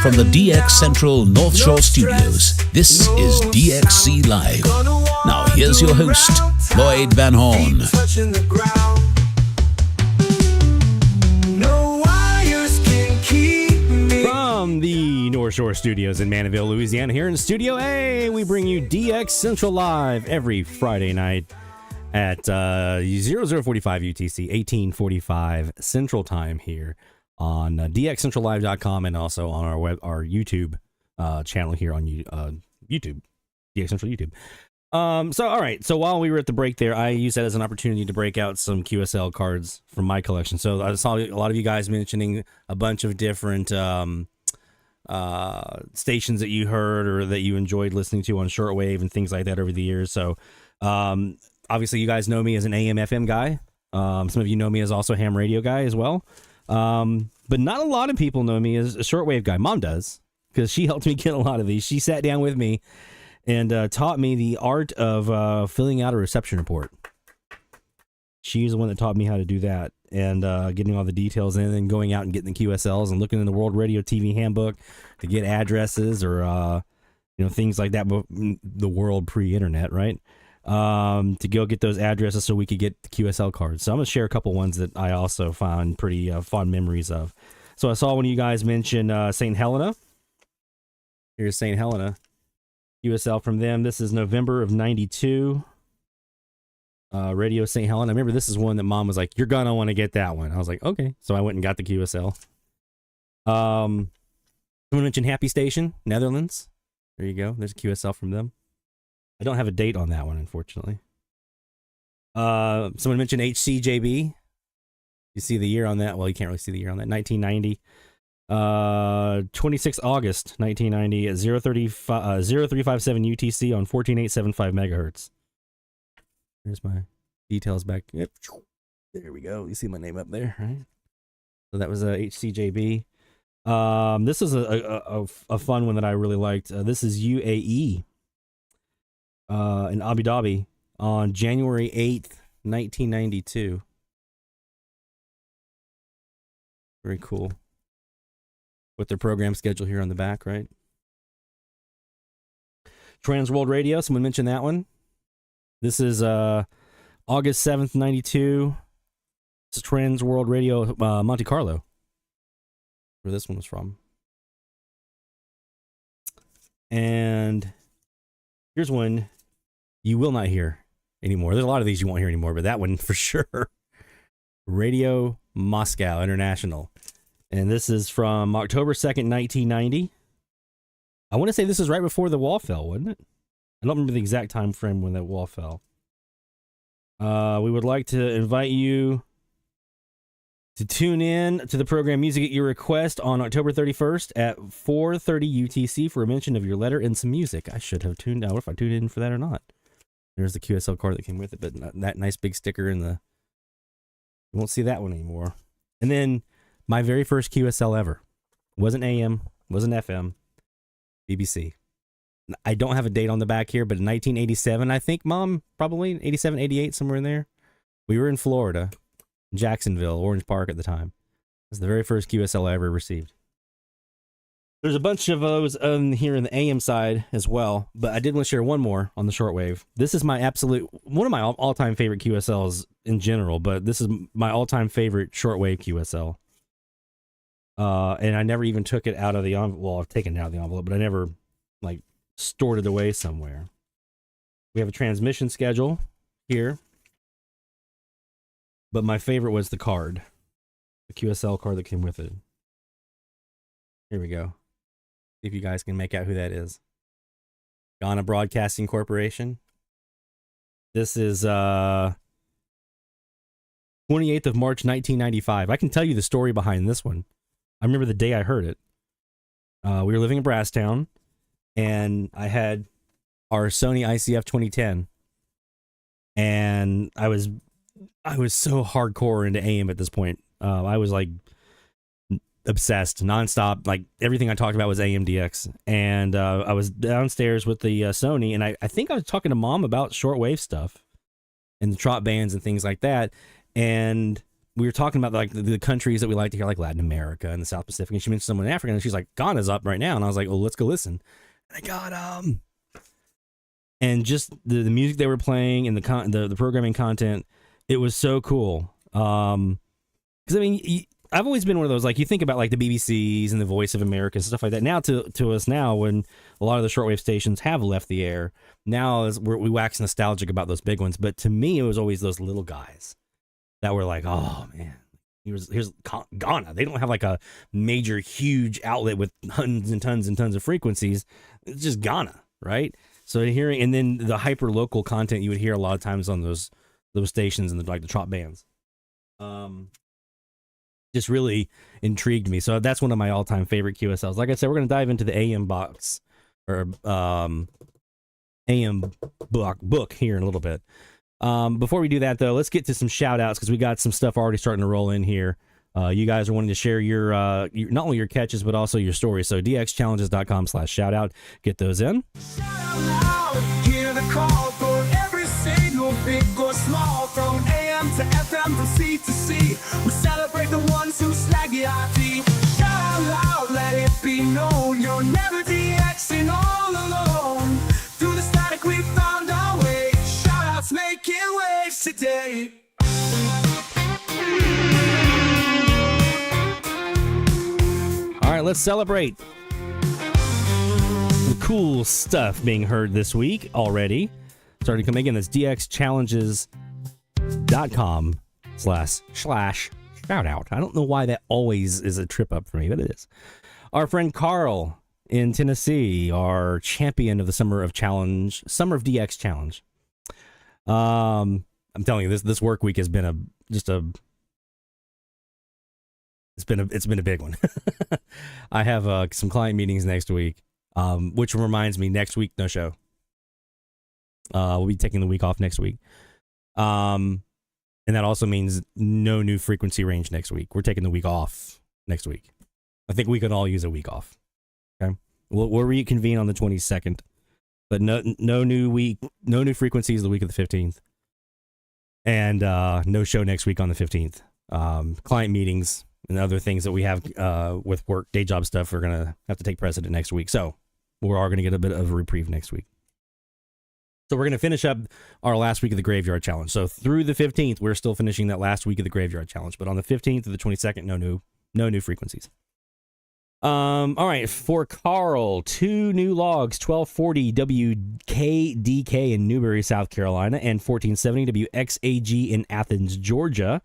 From the DX Central North Shore Studios, this is DXC Live. Now here's your host, Lloyd Van Horn. From the North Shore Studios in Mandeville, Louisiana, here in Studio A, we bring you DX Central Live every Friday night at 0045 UTC, 1845 Central Time here on dxcentrallive.com and also on our YouTube channel here on YouTube, DX Central YouTube. So all right, so while we were at the break there, I used that as an opportunity to break out some QSL cards from my collection. So I saw a lot of you guys mentioning a bunch of different stations that you heard or that you enjoyed listening to on shortwave and things like that over the years. So obviously you guys know me as an AM/FM guy. Some of you know me as also ham radio guy as well. But not a lot of people know me as a shortwave guy. Mom does, because she helped me get a lot of these. She sat down with me and taught me the art of filling out a reception report. She's the one that taught me how to do that and getting all the details in and going out and getting the QSLs and looking in the World Radio TV Handbook to get addresses or things like that. The world pre-internet, right? To go get those addresses so we could get the QSL cards. So I'm going to share a couple ones that I also found pretty fond memories of. So I saw one of you guys mention St. Helena. Here's St. Helena. QSL from them. This is November of 92. Radio St. Helena. I remember this is one that Mom was like, you're going to want to get that one. I was like, okay. So I went and got the QSL. Someone mentioned Happy Station, Netherlands. There you go. There's a QSL from them. I don't have a date on that one, unfortunately. Someone mentioned HCJB. You see the year on that? Well, you can't really see the year on that. 1990. 26 August 1990 at 0357 UTC on 14875 megahertz. There's my details back. Yep. There we go. You see my name up there, right? So that was a HCJB. This is a fun one that I really liked. This is UAE in Abu Dhabi on January 8th, 1992. Very cool. With their program schedule here on the back, right? Trans World Radio, someone mentioned that one. This is August 7th, 92. This is Trans World Radio Monte Carlo, where this one was from. And here's one you will not hear anymore. There's a lot of these you won't hear anymore, but that one for sure. Radio Moscow International. And this is from October 2nd, 1990. I want to say this is right before the wall fell, wasn't it? I don't remember the exact time frame when that wall fell. We would like to invite you to tune in to the program Music at Your Request on October 31st at 4:30 UTC for a mention of your letter and some music. I should have tuned out. What if I tuned in for that or not? There's the QSL card that came with it, but that nice big sticker in the... You won't see that one anymore. And then my very first QSL ever. Wasn't AM, wasn't FM, BBC. I don't have a date on the back here, but in 1987, I think, Mom, probably 87, 88, somewhere in there. We were in Florida, Jacksonville, Orange Park at the time. It was the very first QSL I ever received. There's a bunch of those here in the AM side as well, but I did want to share one more on the shortwave. This is my one of my all-time favorite QSLs in general, but this is my all-time favorite shortwave QSL. And I never even took it out of the envelope. Well, I've taken it out of the envelope, but I never stored it away somewhere. We have a transmission schedule here, but my favorite was the card, the QSL card that came with it. Here we go. See if you guys can make out who that is. Ghana Broadcasting Corporation. This is 28th of March 1995. I can tell you the story behind this one. I remember the day I heard it. We were living in Brasstown, and I had our Sony ICF 2010, and I was so hardcore into AM at this point. I was obsessed nonstop. Everything I talked about was AMDX, and I was downstairs with the Sony, and I think I was talking to Mom about shortwave stuff and the trot bands and things like that, and we were talking about the countries that we like to hear, like Latin America and the South Pacific, and she mentioned someone in Africa, and she's like, Ghana's up right now, and I was like, well, let's go listen. And I got and just the music they were playing and the programming content, it was so cool. Because I mean, I've always been one of those, you think about the BBCs and the Voice of America and stuff like that. Now to us now, when a lot of the shortwave stations have left the air, now we wax nostalgic about those big ones. But to me, it was always those little guys that were like, oh man, here's Ghana. They don't have a major, huge outlet with tons and tons and tons of frequencies. It's just Ghana, right? So hearing, and then the hyper local content you would hear a lot of times on those stations and the trot bands. Just really intrigued me. So that's one of my all-time favorite QSLs. Like I said, we're going to dive into the AM box or AM book here in a little bit. Before we do that, though, let's get to some shout-outs because we got some stuff already starting to roll in here. You guys are wanting to share your not only your catches, but also your stories. So dxchallenges.com/shoutout. Get those in. Shout out loud, hear the call for every single big or small, from AM to FM, from C to C. We celebrate the ones who slag the IP. Shout out loud, let it be known, you're never DXing all alone. Through the static we found our way. Shout outs making waves today. All right, let's celebrate the cool stuff being heard this week already. Starting to come again, that's dxchallenges.com/shoutout. I don't know why that always is a trip up for me, but it is. Our friend Carl in Tennessee, our champion of the Summer of DX Challenge. I'm telling you, this work week has been it's been a big one. I have some client meetings next week, which reminds me, next week no show. We'll be taking the week off next week. And that also means no new frequency range next week. We're taking the week off next week. I think we could all use a week off. Okay. We'll reconvene on the 22nd, but no new frequencies the week of the 15th. And no show next week on the 15th. Client meetings and other things that we have with work, day job stuff are going to have to take precedent next week. So we're all going to get a bit of a reprieve next week. So we're going to finish up our last week of the Graveyard Challenge. So through the 15th, we're still finishing that last week of the Graveyard Challenge. But on the 15th to the 22nd, no new frequencies. All right, for Carl, 2 new logs, 1240 WKDK in Newberry, South Carolina, and 1470 WXAG in Athens, Georgia.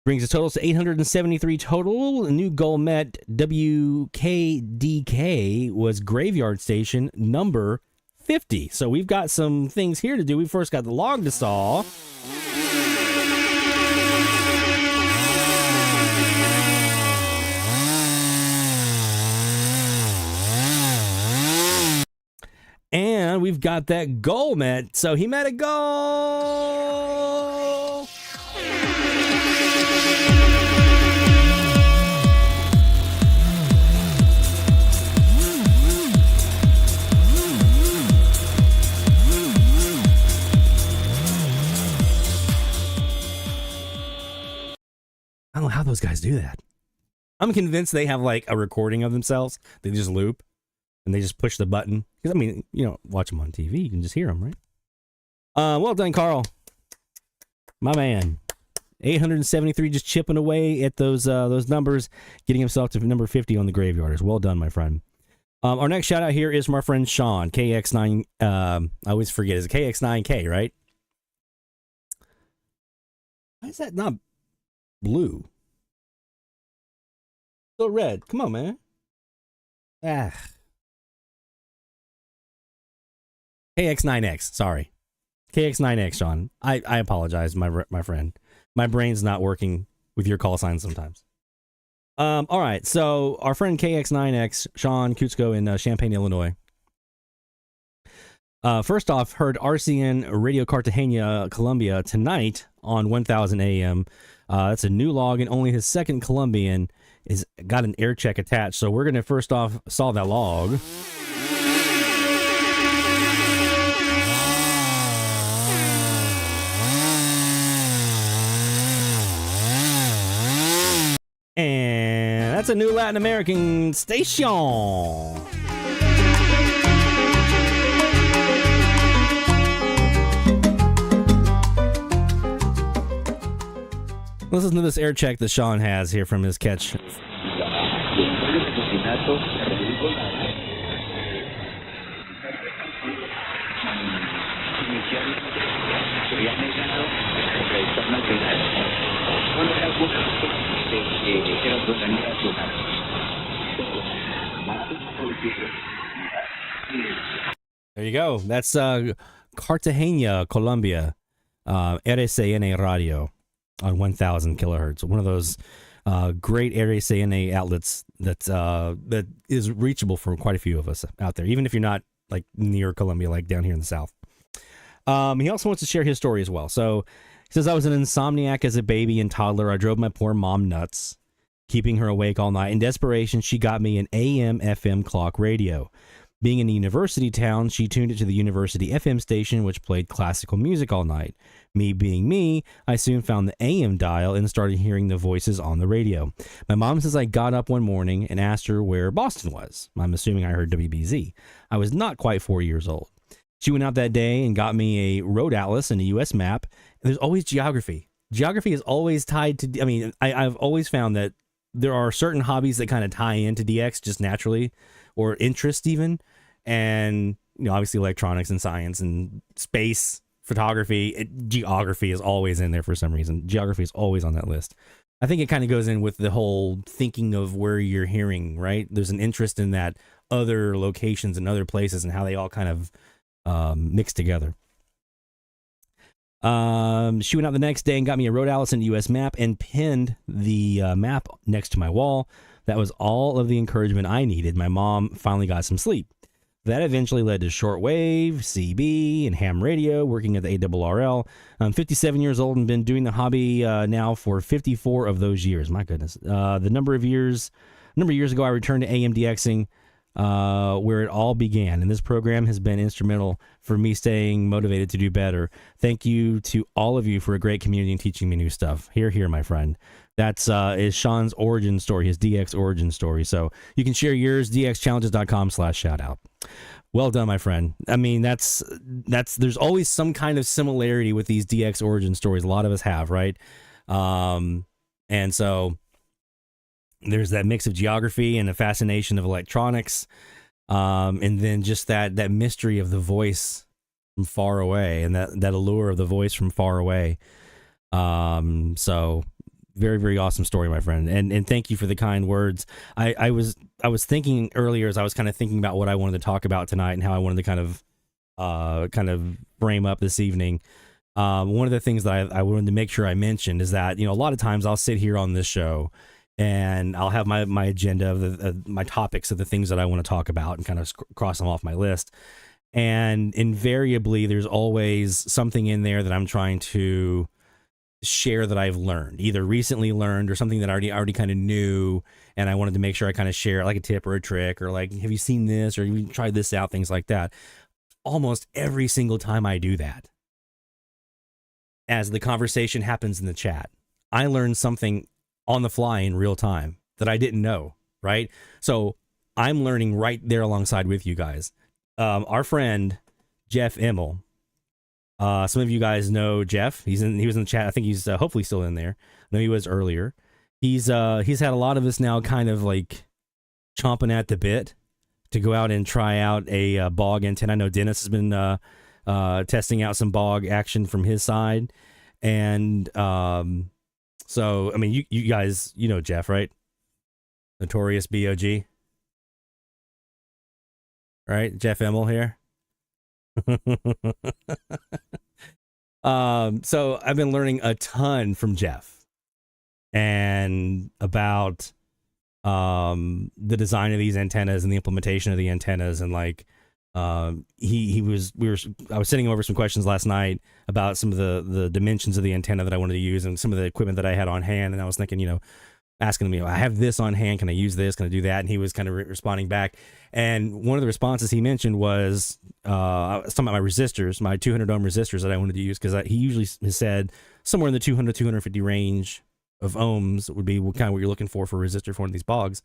Brings the totals to 873 total. New goal met. WKDK was Graveyard Station number 50. So we've got some things here to do. We first got the log to saw. And we've got that goal met. So he met a goal. I don't know how those guys do that. I'm convinced they have like a recording of themselves. They just loop and they just push the button. Because I mean, you know, watch them on TV. You can just hear them, right? Well done, Carl. My man. 873 just chipping away at those numbers, getting himself to number 50 on the Graveyarders. Well done, my friend. Our next shout out here is from our friend Sean, KX9. I always forget. Is it KX9K, right? Why is that not blue? Still red. Come on, man. KX9X. Sorry. KX9X, Sean. I apologize, my friend. My brain's not working with your call signs sometimes. All right. So our friend KX9X, Sean Kutzko in Champaign, Illinois. First off, heard RCN Radio Cartagena, Colombia tonight on 1000 AM. That's a new log, and only his second Colombian is got an air check attached. So we're going to first off solve that log. And that's a new Latin American station. Listen to this air check that Sean has here from his catch. There you go. That's Cartagena, Colombia. RCN Radio on 1000 kilohertz. One of those great RCN outlets that is reachable for quite a few of us out there, even if you're not like near Colombia, like down here in the South. He also wants to share his story as well. So he says, I was an insomniac as a baby and toddler. I drove my poor mom nuts, keeping her awake all night. In desperation, she got me an AM FM clock radio. Being in a university town, she tuned it to the university FM station, which played classical music all night. Me being me, I soon found the AM dial and started hearing the voices on the radio. My mom says I got up one morning and asked her where Boston was. I'm assuming I heard WBZ. I was not quite 4 years old. She went out that day and got me a road atlas and a U.S. map. And there's always geography. Geography is always tied to, I mean, I've always found that there are certain hobbies that kind of tie into DX just naturally, or interest even. And, you know, obviously electronics and science and space, photography, geography is always in there for some reason. Geography is always on that list. I think it kind of goes in with the whole thinking of where you're hearing, right? There's an interest in that other locations and other places and how they all kind of mix together. She went out the next day and got me a road atlas and a US map and pinned the map next to my wall. That was all of the encouragement I needed. My mom finally got some sleep. That eventually led to shortwave, CB, and ham radio, working at the ARRL. I'm 57 years old and been doing the hobby now for 54 of those years. My goodness. A number of years ago, I returned to AMDXing, where it all began. And this program has been instrumental for me staying motivated to do better. Thank you to all of you for a great community and teaching me new stuff. Here, my friend. That's is Sean's origin story, his DX origin story. So you can share yours, dxchallenges.com/shoutout. Well done, my friend. I mean, that's there's always some kind of similarity with these DX origin stories. A lot of us have, right? And so there's that mix of geography and the fascination of electronics, and then just that mystery of the voice from far away, and that allure of the voice from far away. So very, very awesome story, my friend, and thank you for the kind words. I was thinking earlier, as I was kind of thinking about what I wanted to talk about tonight and how I wanted to kind of frame up this evening. One of the things that I wanted to make sure I mentioned is that, a lot of times I'll sit here on this show and I'll have my agenda of my topics of the things that I want to talk about and kind of cross them off my list. And invariably, there's always something in there that I'm trying to share that I've learned, either recently learned or something that I already kind of knew, and I wanted to make sure I kind of share, like a tip or a trick, or like, have you seen this, or you tried this out, things like that. Almost every single time I do that, as the conversation happens in the chat, I learn something on the fly in real time that I didn't know, right? So I'm learning right there alongside with you guys. Our friend Jeff Immel, some of you guys know Jeff. He was in the chat. I think he's hopefully still in there. I know he was earlier. He's had a lot of us now kind of like chomping at the bit to go out and try out a bog antenna. I know Dennis has been testing out some bog action from his side, and so I mean, you guys, Jeff, right? Notorious BOG, right? Jeff Immel here. So I've been learning a ton from Jeff and about the design of these antennas and the implementation of the antennas, and like I was sending over some questions last night about some of the dimensions of the antenna that I wanted to use and some of the equipment that I had on hand, and I was thinking, asking him, I have this on hand, can I use this, can I do that? And he was kind of responding back, and one of the responses he mentioned was I was talking about my resistors, my 200 ohm resistors that I wanted to use, because he usually has said somewhere in the 200 250 range of ohms would be kind of what you're looking for a resistor for one of these bogs.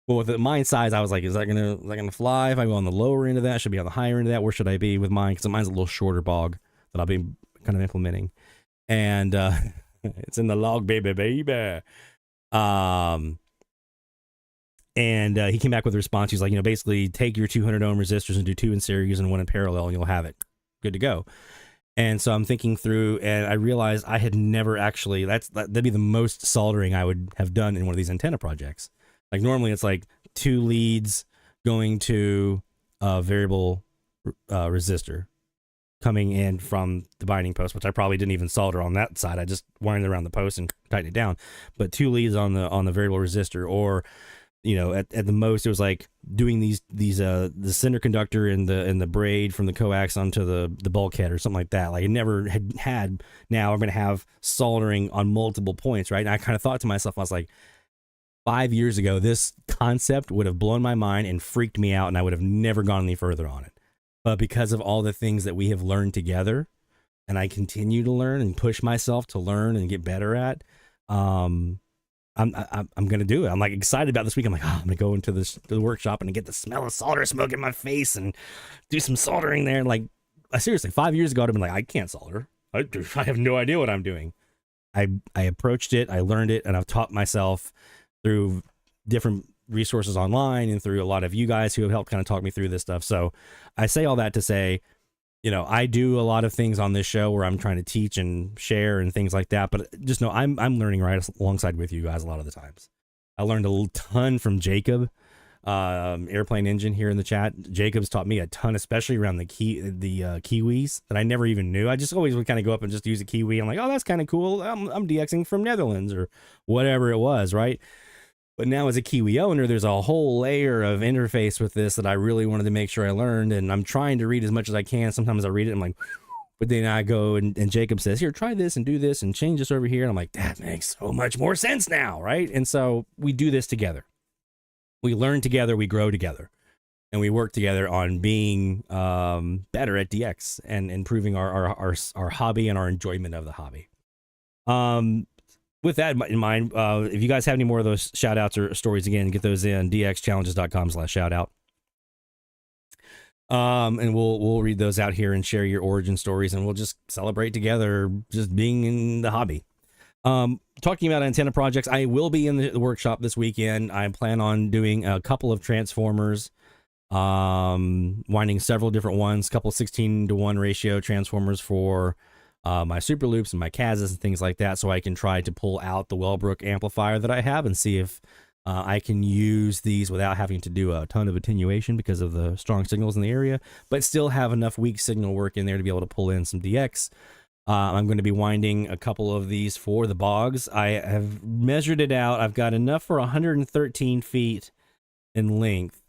Well, with the mine size, I was like, is that gonna fly? If I go on the lower end of that, should I be on the higher end of that? Where should I be with mine? Because mine's a little shorter bog that I'll be kind of implementing, and it's in the log, baby. And he came back with a response. He's like, basically take your 200 ohm resistors and do 2 in series and 1 in parallel, and you'll have it good to go. And so I'm thinking through, and I realized I had never actually, that'd be the most soldering I would have done in one of these antenna projects. Like normally it's like 2 leads going to a variable resistor coming in from the binding post, which I probably didn't even solder on that side. I just wired around the post and tightened it down. But 2 leads on the variable resistor, or at the most it was like doing these the center conductor and the braid from the coax onto the bulkhead or something like that. Like I never had. Now I'm going to have soldering on multiple points, right? And I kind of thought to myself, I was like, 5 years ago, this concept would have blown my mind and freaked me out, and I would have never gone any further on it. But because of all the things that we have learned together, and I continue to learn and push myself to learn and get better at, I'm going to do it. I'm like excited about this week. I'm like, I'm going to go into the workshop and get the smell of solder smoke in my face and do some soldering there. And like, seriously, 5 years ago, I'd have been like, I can't solder. I have no idea what I'm doing. I approached it, I learned it, and I've taught myself through different resources online and through a lot of you guys who have helped kind of talk me through this stuff. So I say all that to say, I do a lot of things on this show where I'm trying to teach and share and things like that, but just know I'm learning right alongside with you guys a lot of the times. I learned a ton from Jacob, Airplane Engine here in the chat. Jacob's taught me a ton, especially around the Kiwis that I never even knew. I just always would kind of go up and just use a Kiwi. I'm like, oh, that's kind of cool. I'm DXing from Netherlands or whatever it was, right? But now as a Kiwi owner, there's a whole layer of interface with this that I really wanted to make sure I learned. And I'm trying to read as much as I can. Sometimes I read it, I'm like, but then I go and Jacob says, here, try this and do this and change this over here. And I'm like, that makes so much more sense now, right? And so we do this together. We learn together, we grow together, and we work together on being better at DX and improving our hobby and our enjoyment of the hobby. With that in mind, if you guys have any more of those shout outs or stories, again, get those in dxchallenges.com/shoutout. And we'll read those out here and share your origin stories, and we'll just celebrate together just being in the hobby. Talking about antenna projects, I will be in the workshop this weekend. I plan on doing a couple of transformers, winding several different ones, a couple 16:1 ratio transformers for my SuperLoops and my KAZs and things like that, so I can try to pull out the Wellbrook amplifier that I have and see if I can use these without having to do a ton of attenuation because of the strong signals in the area, but still have enough weak signal work in there to be able to pull in some DX. I'm going to be winding a couple of these for the bogs. I have measured it out. I've got enough for 113 feet in length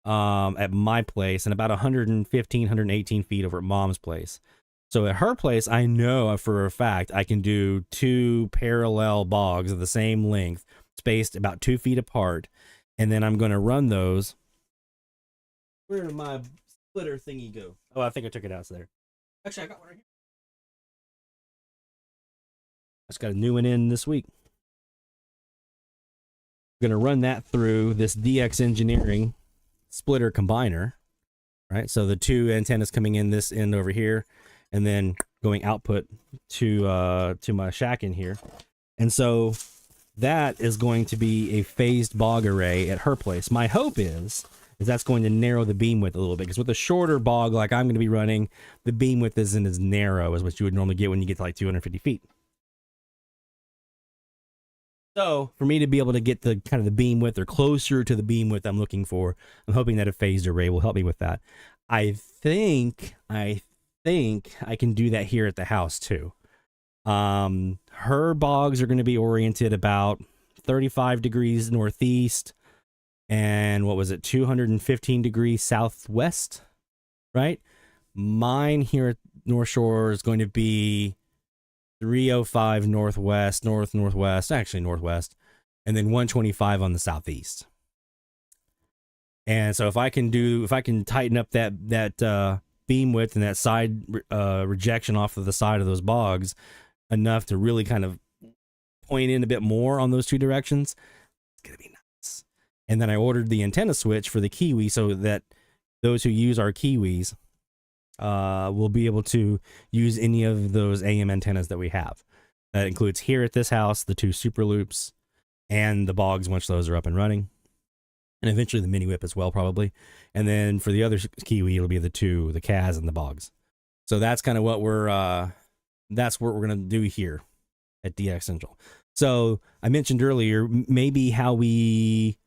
at my place and about 115, 118 feet over at Mom's place. So at her place, I know for a fact I can do 2 parallel bogs of the same length, spaced about 2 feet apart, and then I'm going to run those. Where did my splitter thingy go? Oh, I think I took it out there. Actually, I got one right here. I just got a new one in this week. I'm going to run that through this DX Engineering splitter combiner, right? So the 2 antennas coming in this end over here, and then going output to my shack in here. And so that is going to be a phased bog array at her place. My hope is that's going to narrow the beam width a little bit, because with a shorter bog like I'm going to be running, the beam width isn't as narrow as what you would normally get when you get to like 250 feet. So for me to be able to get the kind of the beam width or closer to the beam width I'm looking for, I'm hoping that a phased array will help me with that. I think I can do that here at the house too. Her bogs are going to be oriented about 35 degrees northeast and 215 degrees southwest, right? Mine here at North Shore is going to be 305 northwest, northwest, and then 125 on the southeast. And so if I can tighten up that beam width and that side rejection off of the side of those bogs enough to really kind of point in a bit more on those 2 directions, it's gonna be nice. And then I ordered the antenna switch for the Kiwi so that those who use our Kiwis will be able to use any of those AM antennas that we have. That includes here at this house, the 2 SuperLoops and the bogs once those are up and running. And eventually the mini whip as well, probably. And then for the other Kiwi, it'll be the KAZ and the bogs. So that's kind of what we're going to do here at DX Central. So I mentioned earlier, maybe how we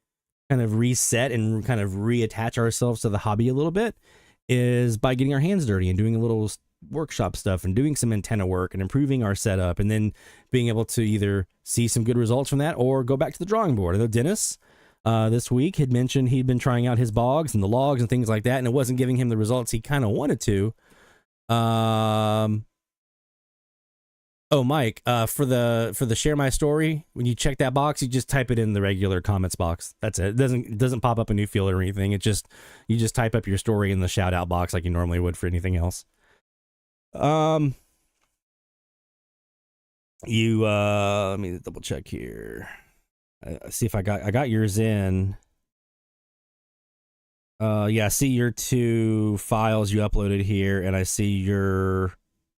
kind of reset and kind of reattach ourselves to the hobby a little bit is by getting our hands dirty and doing a little workshop stuff and doing some antenna work and improving our setup, and then being able to either see some good results from that or go back to the drawing board. I know Dennis this week had mentioned he'd been trying out his bogs and the logs and things like that, and it wasn't giving him the results he kind of wanted to. Mike, for the share my story, when you check that box, you just type it in the regular comments box. That's it. It doesn't pop up a new field or anything. You just type up your story in the shout out box like you normally would for anything else. Let me double check here. See if I got yours in. Yeah, I see your 2 files you uploaded here, and I see your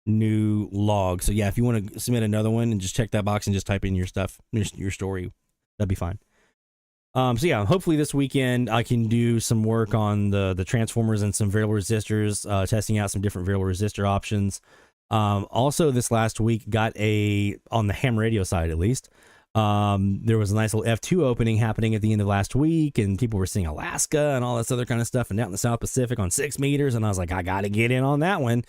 new log. So yeah, if you want to submit another one and just check that box and just type in your stuff, your story, that'd be fine. So yeah, hopefully this weekend I can do some work on the transformers and some variable resistors, testing out some different variable resistor options. Also this last week got on the ham radio side at least, there was a nice little F2 opening happening at the end of last week, and people were seeing Alaska and all this other kind of stuff, and out in the South Pacific on 6 meters, and I was like, I gotta get in on that one.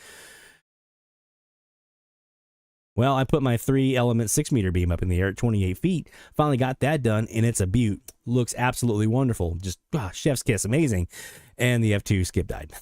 Well, I put my 3-element 6-meter beam up in the air at 28 feet. Finally got that done, and it's a beaut. Looks absolutely wonderful. Just chef's kiss, amazing. And the F2 skip died.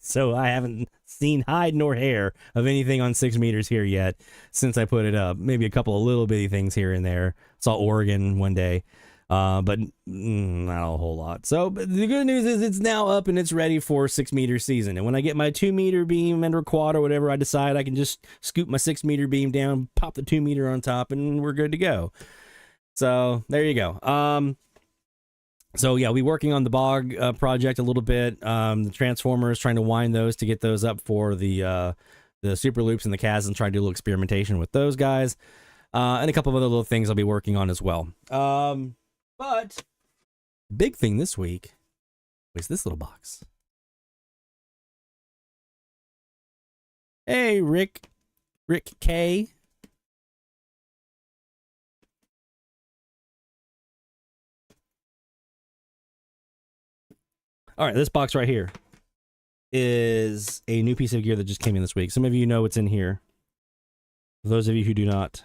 So I haven't seen hide nor hair of anything on 6 meters here yet since I put it up. Maybe a couple of little bitty things here and there. Saw Oregon one day. But not a whole lot. So but the good news is it's now up and it's ready for 6-meter season. And when I get my 2-meter beam and quad or whatever I decide, I can just scoop my 6-meter beam down, pop the 2-meter on top, and we're good to go. So there you go. So yeah, we working on the bog project a little bit. The transformers, trying to wind those to get those up for the SuperLoops and the KAZ, and trying to do a little experimentation with those guys. And a couple of other little things I'll be working on as well. But big thing this week was this little box. Hey, Rick K. All right, this box right here is a new piece of gear that just came in this week. Some of you know what's in here. For those of you who do not,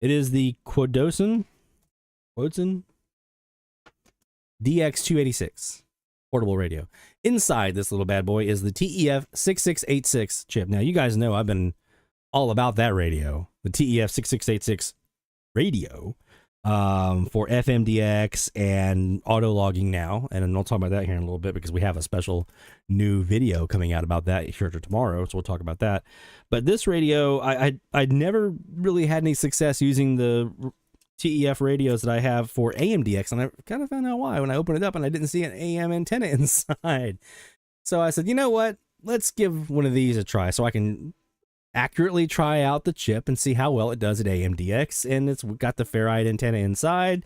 it is the Quodson DX286 portable radio. Inside this little bad boy is the TEF6686 chip. Now, you guys know I've been all about that radio, the TEF6686 radio, for FMDX and auto logging now. And I'll talk about that here in a little bit because we have a special new video coming out about that here tomorrow. So we'll talk about that. But this radio, I'd never really had any success using the TEF radios that I have for AMDX. And I kind of found out why when I opened it up and I didn't see an AM antenna inside. So I said, you know what? Let's give one of these a try so I can accurately try out the chip and see how well it does at AMDX. And it's got the ferrite antenna inside,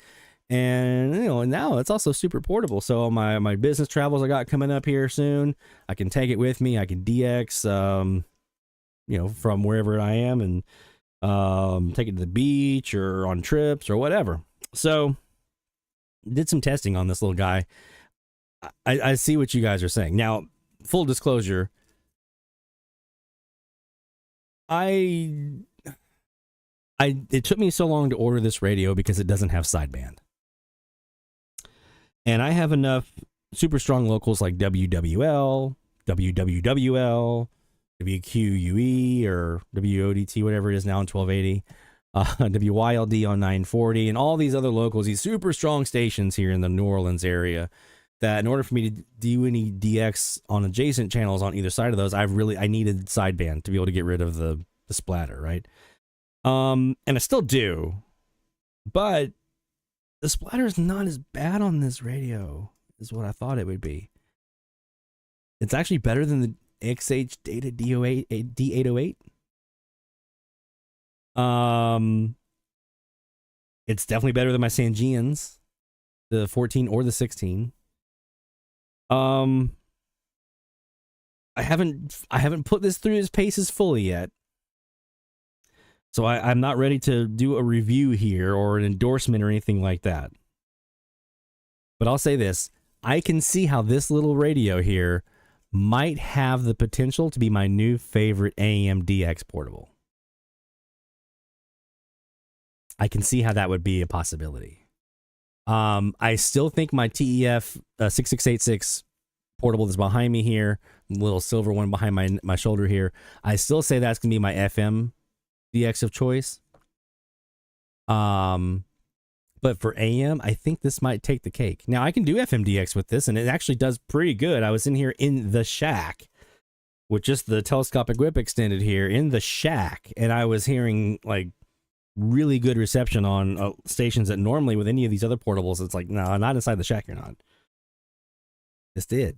and you know, now it's also super portable. So my business travels I got coming up here soon, I can take it with me. I can DX you know, from wherever I am, and take it to the beach or on trips or whatever. So did some testing on this little guy. I see what you guys are saying. Now, full disclosure, it took me so long to order this radio because it doesn't have sideband. And I have enough super strong locals like WWL, WWWL, WQUE, or WODT, whatever it is now on 1280, WYLD on 940, and all these other locals, these super strong stations here in the New Orleans area, that in order for me to do any DX on adjacent channels on either side of those, I needed sideband to be able to get rid of the splatter, right? And I still do, but the splatter is not as bad on this radio as what I thought it would be. It's actually better than the XH Data D808. It's definitely better than my Sangeans, the 14 or the 16. I haven't put this through its paces fully yet, so I'm not ready to do a review here or an endorsement or anything like that. But I'll say this: I can see how this little radio here might have the potential to be my new favorite AMDX portable. I can see how that would be a possibility. I still think my TEF 6686 portable that's behind me here, little silver one behind my shoulder here, I still say that's going to be my FM DX of choice. But for AM, I think this might take the cake. Now, I can do FMDX with this, and it actually does pretty good. I was in here in the shack with just the telescopic whip extended here in the shack, and I was hearing like really good reception on stations that normally with any of these other portables, it's like, no, not inside the shack, you're not. This did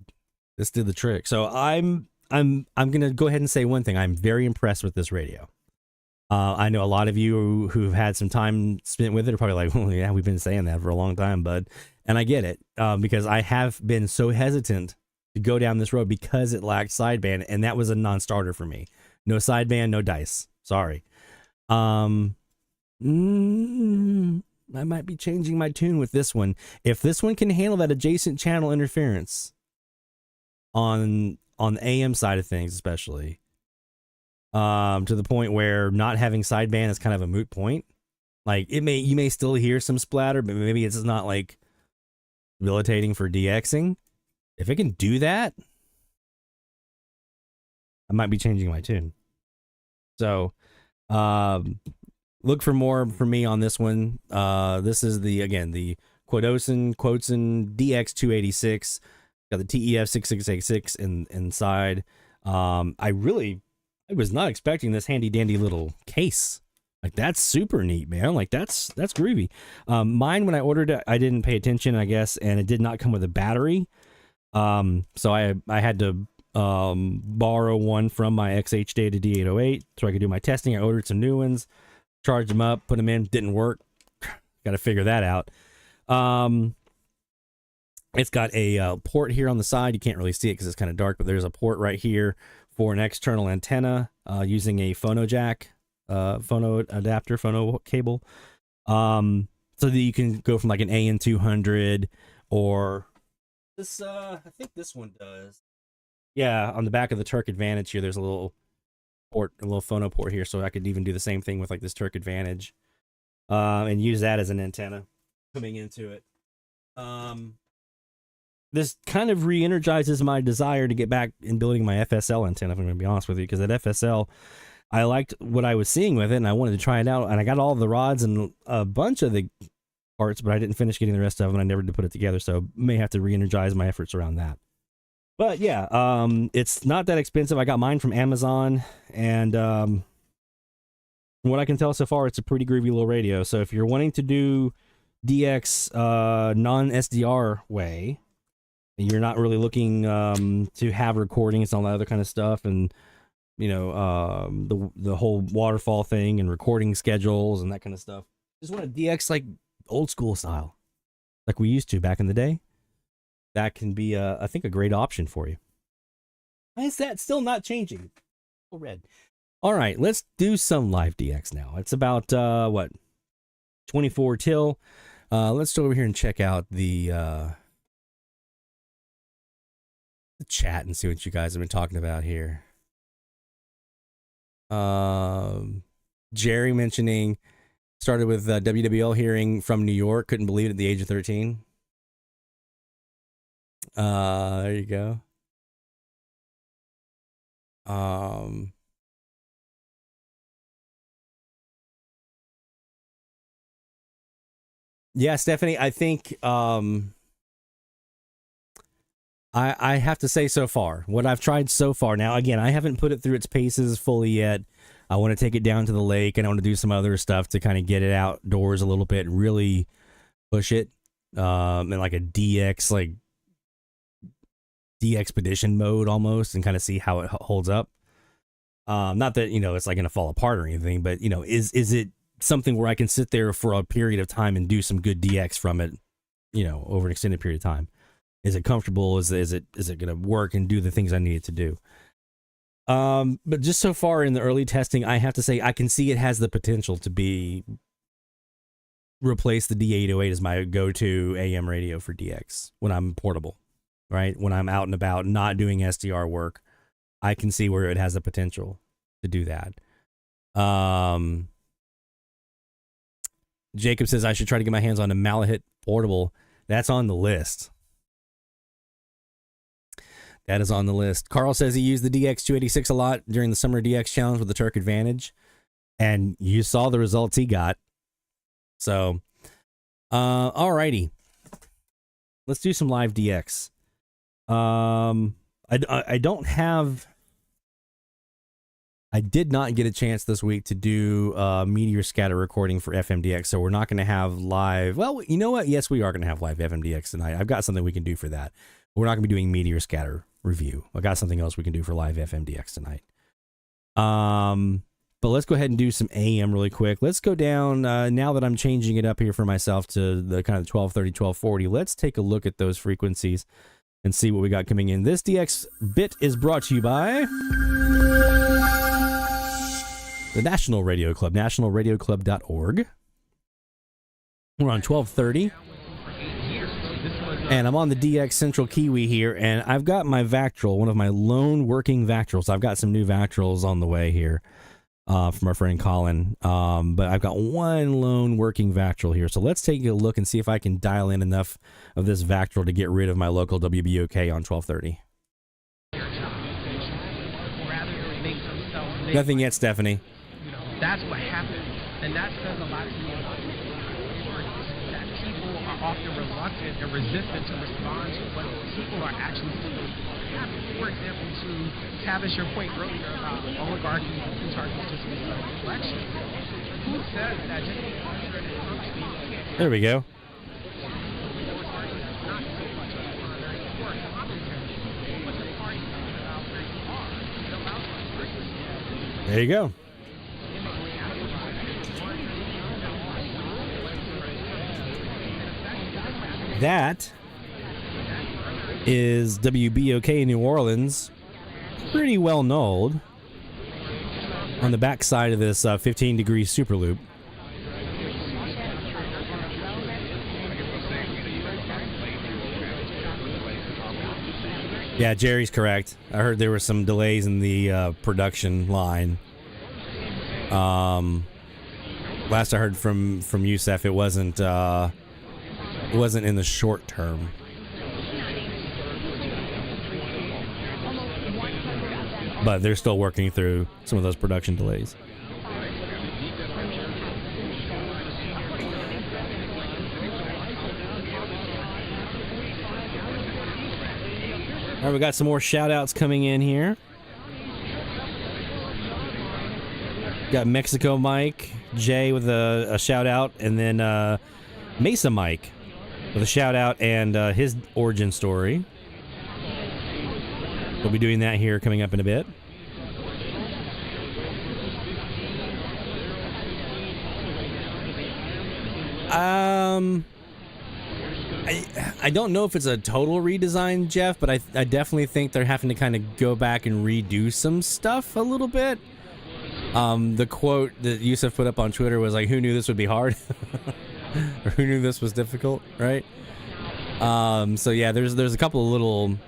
the trick. So I'm gonna go ahead and say one thing. I'm very impressed with this radio. I know a lot of you who've had some time spent with it are probably like, well, yeah, we've been saying that for a long time, bud. And I get it, because I have been so hesitant to go down this road because it lacked sideband, and that was a non-starter for me. No sideband, no dice. Sorry. I might be changing my tune with this one. If this one can handle that adjacent channel interference on the AM side of things, especially, to the point where not having sideband is kind of a moot point. Like you may still hear some splatter, but maybe it's not like debilitating for DXing. If it can do that, I might be changing my tune. So, look for more from me on this one. This is the Quoteson DX286. Got the TEF6686 inside. I was not expecting this handy dandy little case. Like, that's super neat, man. Like, that's groovy. Mine, when I ordered it, I didn't pay attention, I guess, and it did not come with a battery. So I had to borrow one from my XH Data D808 so I could do my testing. I ordered some new ones, charged them up, put them in, didn't work. Got to figure that out. It's got a port here on the side. You can't really see it because it's kind of dark, but there's a port right here for an external antenna using a phono jack, phono adapter, phono cable, so that you can go from like an AN200 or this. I think this one does. Yeah, on the back of the Turk Advantage here, there's a little port, a little phono port here, so I could even do the same thing with like this Turk Advantage, and use that as an antenna coming into it. This kind of re-energizes my desire to get back in building my FSL antenna, if I'm going to be honest with you, because that FSL, I liked what I was seeing with it, and I wanted to try it out, and I got all the rods and a bunch of the parts, but I didn't finish getting the rest of them, and I never did put it together, so may have to re-energize my efforts around that. But yeah, it's not that expensive. I got mine from Amazon, and from what I can tell so far, it's a pretty groovy little radio, so if you're wanting to do DX non-SDR way, you're not really looking to have recordings and all that other kind of stuff, and you know, the whole waterfall thing and recording schedules and that kind of stuff. Just want a DX like old school style, like we used to back in the day. That can be, I think, a great option for you. Why is that still not changing? Oh, red. All right, let's do some live DX now. It's about what, 24 till. Let's go over here and check out the chat and see what you guys have been talking about here. Jerry mentioning started with WWL hearing from New York, couldn't believe it at the age of 13. There you go. Yeah, Stephanie, I think I have to say so far, what I've tried so far, now again, I haven't put it through its paces fully yet. I want to take it down to the lake, and I want to do some other stuff to kind of get it outdoors a little bit and really push it in like a DX, like de-expedition mode almost, and kind of see how it holds up. Not that, you know, it's like going to fall apart or anything, but, you know, is it something where I can sit there for a period of time and do some good DX from it, you know, over an extended period of time? Is it comfortable? Is it going to work and do the things I need it to do? But just so far in the early testing, I have to say I can see it has the potential to be replace the D808 as my go-to AM radio for DX when I'm portable, right? When I'm out and about, not doing SDR work, I can see where it has the potential to do that. Jacob says I should try to get my hands on a Malahit portable. That's on the list. That is on the list. Carl says he used the DX286 a lot during the summer DX challenge with the Turk Advantage, and you saw the results he got. So, alrighty, let's do some live DX. I did not get a chance this week to do meteor scatter recording for FMDX, so we're not going to have live. Well, you know what? Yes, we are going to have live FMDX tonight. I've got something we can do for that. We're not going to be doing meteor scatter review. I got something else we can do for live FMDX tonight. But let's go ahead and do some AM really quick. Let's go down, now that I'm changing it up here for myself to the kind of 1230, 1240, let's take a look at those frequencies and see what we got coming in. This DX bit is brought to you by the National Radio Club, nationalradioclub.org. We're on 1230. And I'm on the DX Central Kiwi here, and I've got my vactrol, one of my lone working vactrols. I've got some new vactrols on the way here from our friend Colin. But I've got one lone working vactrol here. So let's take a look and see if I can dial in enough of this vactrol to get rid of my local WBOK on 1230. Nothing yet, Stephanie. That's what happens, and that says a lot to me about that people are often reluctant and resistant to respond to what people are actually seeing happen. For example, to establish your point earlier about oligarchies and plutarchies just being a reflection. Who says that just because you're in a country, you can't... There we go. There you go. That is WBOK New Orleans, pretty well nulled on the back side of this 15-degree SuperLoop. Yeah, Jerry's correct. I heard there were some delays in the production line. Last I heard from Youssef, it wasn't in the short term. But they're still working through some of those production delays. All right, we got some more shout outs coming in here. Got Mexico Mike, Jay with a shout out, and then Mesa Mike with a shout out and his origin story. We'll be doing that here coming up in a bit. I don't know if it's a total redesign, Jeff, but I definitely think they're having to kind of go back and redo some stuff a little bit. The quote that Yusuf put up on Twitter was like, "Who knew this would be hard?" Or "Who knew this was difficult?" Right? So yeah, there's a couple of little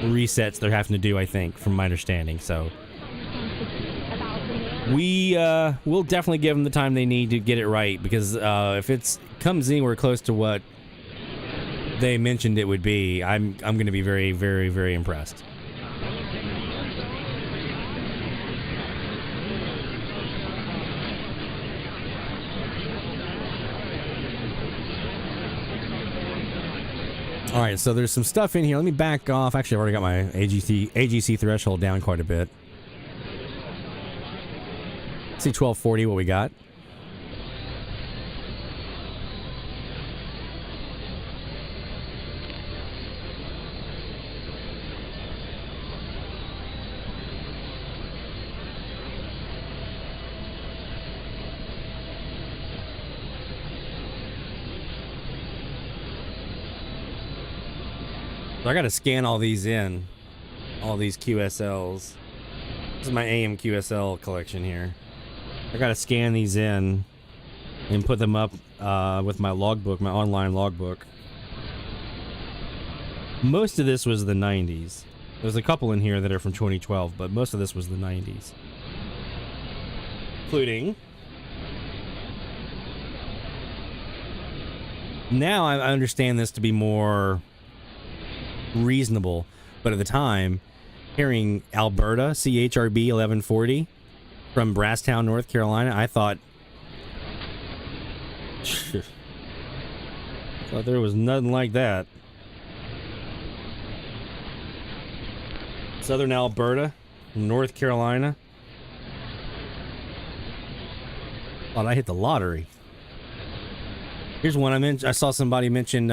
resets they're having to do, I think, from my understanding. So we'll definitely give them the time they need to get it right, because if it comes anywhere close to what they mentioned it would be, I'm going to be very, very, very impressed. All right, so there's some stuff in here. Let me back off. Actually, I've already got my AGC threshold down quite a bit. Let's see 1240 what we got. So I got to scan all these in, all these QSLs. This is my AM QSL collection here. I got to scan these in and put them up with my logbook, my online logbook. Most of this was the 90s. There's a couple in here that are from 2012, but most of this was the 90s. Including... Now I understand this to be more reasonable, but at the time, hearing Alberta CHRB 1140 from Brasstown, North Carolina, I thought there was nothing like that. Southern Alberta, North Carolina. Thought I hit the lottery. Here's one I saw somebody mention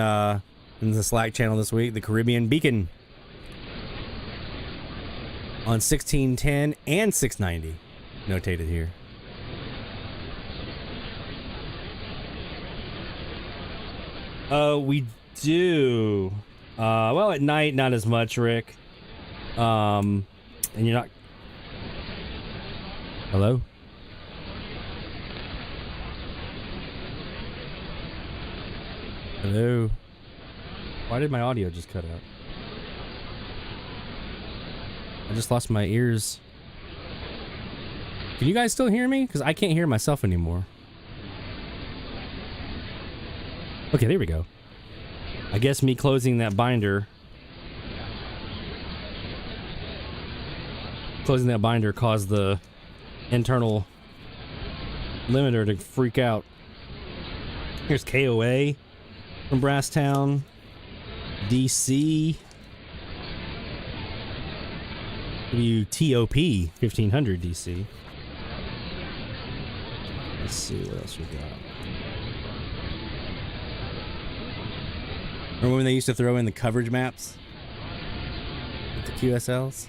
in the Slack channel this week, the Caribbean Beacon on 1610 and 690, notated here. We do. Well, at night, not as much, Rick. And you're not... Hello? Hello. Why did my audio just cut out? I just lost my ears. Can you guys still hear me? Because I can't hear myself anymore. Okay, there we go. I guess me closing that binder... caused the internal limiter to freak out. Here's KOA from Brasstown. DC. WTOP 1500 DC. Let's see what else we got. Remember when they used to throw in the coverage maps with the QSLs?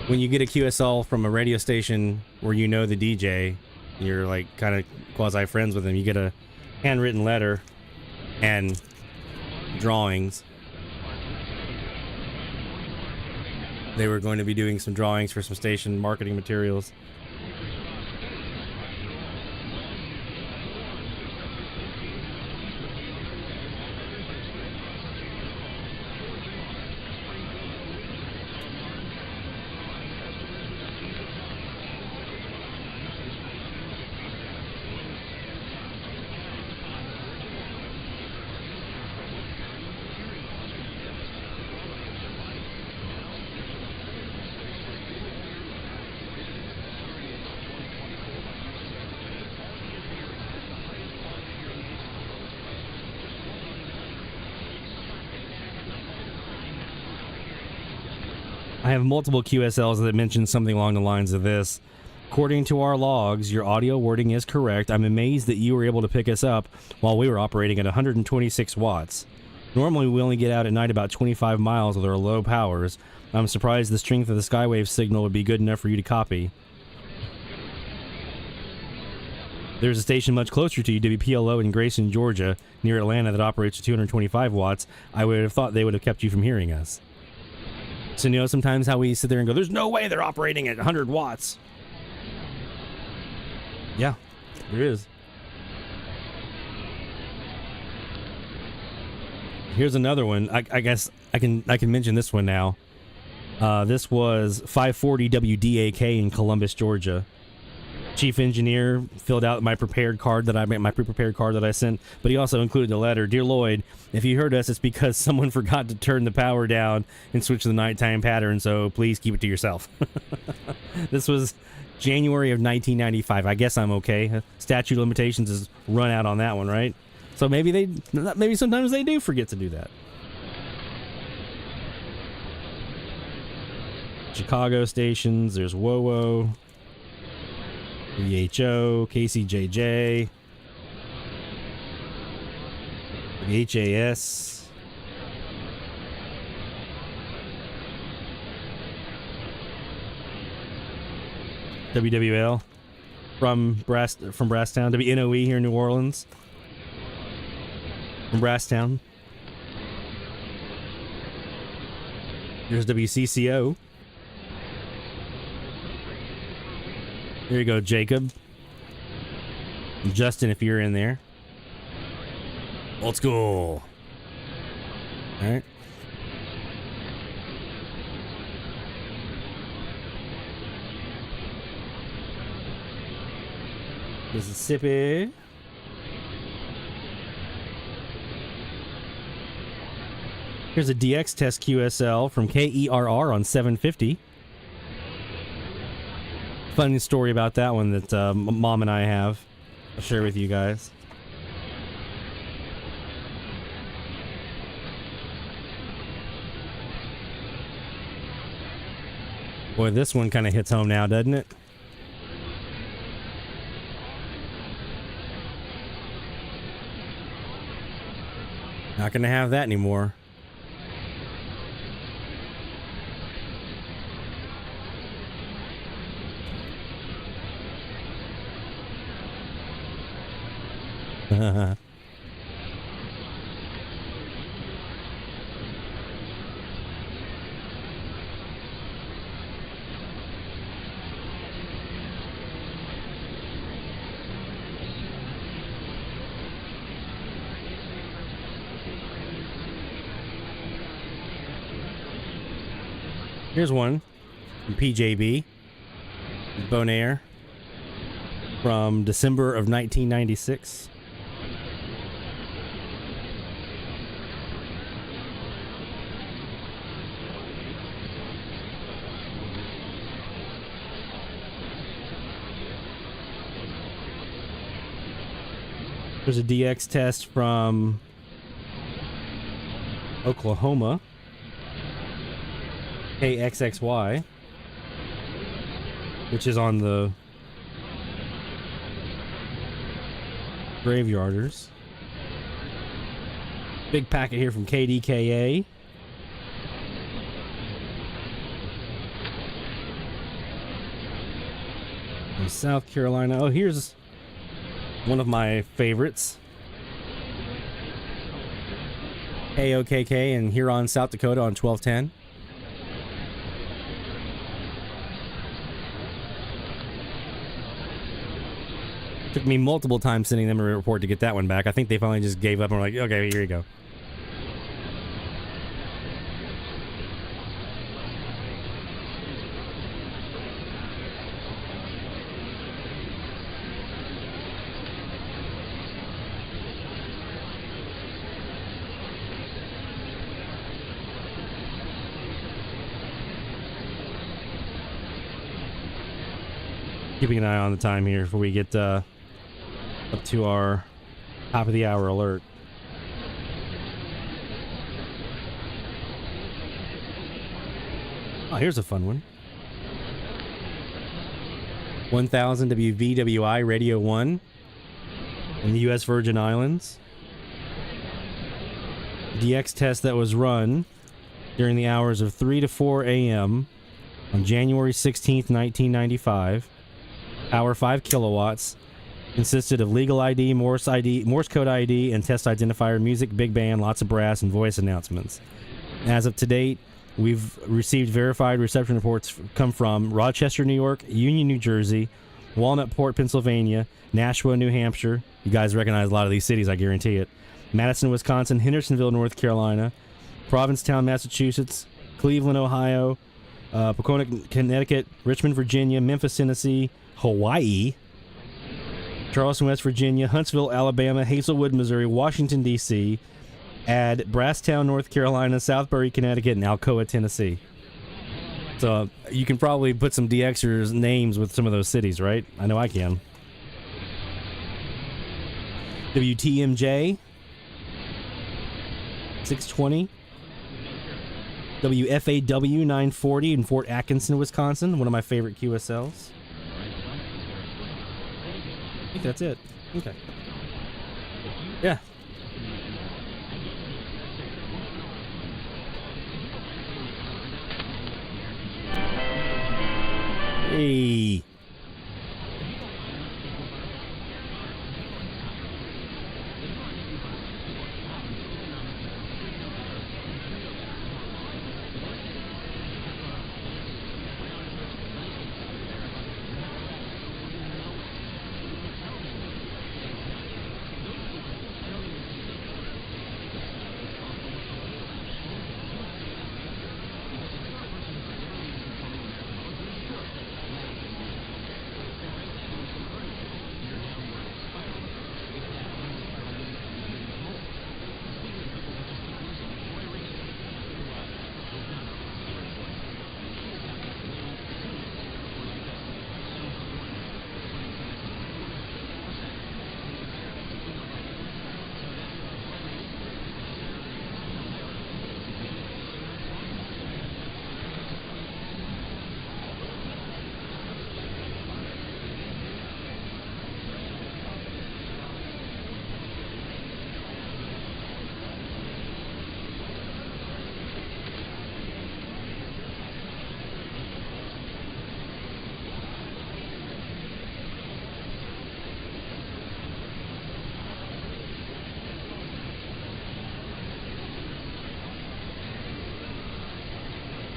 When you get a QSL from a radio station where you know the DJ, you're like kind of quasi friends with them, you get a handwritten letter and drawings. They were going to be doing some drawings for some station marketing materials. I have multiple QSLs that mention something along the lines of this. According to our logs, your audio wording is correct. I'm amazed that you were able to pick us up while we were operating at 126 watts. Normally, we only get out at night about 25 miles with our low powers. I'm surprised the strength of the Skywave signal would be good enough for you to copy. There's a station much closer to you, WPLO in Grayson, Georgia, near Atlanta, that operates at 225 watts. I would have thought they would have kept you from hearing us. So, you know, sometimes how we sit there and go, there's no way they're operating at 100 watts. Yeah, there is. Here's another one. I guess I can mention this one now. This was 540 WDAK in Columbus, Georgia. Chief engineer filled out my pre-prepared card that I sent, but he also included a letter. Dear Lloyd, if you heard us, it's because someone forgot to turn the power down and switch to the nighttime pattern, so please keep it to yourself. This was January of 1995. I guess I'm okay. Statute of limitations is run out on that one, right? So maybe sometimes they do forget to do that. Chicago stations, there's WOWO. VHO, KCJJ, HAS, WWL from Brasstown, WNOE here in New Orleans, from Brasstown. Here's WCCO. Here you go, Jacob. And Justin, if you're in there. Old school. All right. Mississippi. Here's a DX test QSL from KERR on 750. Funny story about that one that Mom and I have. I'll share with you guys. Boy, this one kind of hits home now, doesn't it? Not gonna have that anymore. Here's one from PJB, Bonaire, from December of 1996. There's a DX test from Oklahoma, KXXY, which is on the Graveyarders. Big packet here from KDKA. From South Carolina. Oh, here's one of my favorites. KOKK in Huron, South Dakota on 1210. Took me multiple times sending them a report to get that one back. I think they finally just gave up and were like, okay, here you go. Keeping an eye on the time here before we get up to our top of the hour alert. Oh, here's a fun one. 1000 WVWI Radio 1 in the U.S. Virgin Islands. DX test that was run during the hours of 3 to 4 a.m. on January 16th, 1995. Power 5 kilowatts, consisted of legal ID, Morse code ID, and test identifier, music, big band, lots of brass, and voice announcements. As of to date, we've received verified reception reports come from Rochester, New York, Union, New Jersey, Walnut Port, Pennsylvania, Nashua, New Hampshire. You guys recognize a lot of these cities, I guarantee it. Madison, Wisconsin, Hendersonville, North Carolina, Provincetown, Massachusetts, Cleveland, Ohio, Pocona, Connecticut, Richmond, Virginia, Memphis, Tennessee, Hawaii, Charleston, West Virginia, Huntsville, Alabama, Hazelwood, Missouri, Washington, D.C., add Brasstown, North Carolina, Southbury, Connecticut, and Alcoa, Tennessee. So you can probably put some DXers names with some of those cities, right? I know I can. WTMJ 620. WFAW 940 in Fort Atkinson, Wisconsin, one of my favorite QSLs. I think that's it. Okay. Yeah. Hey.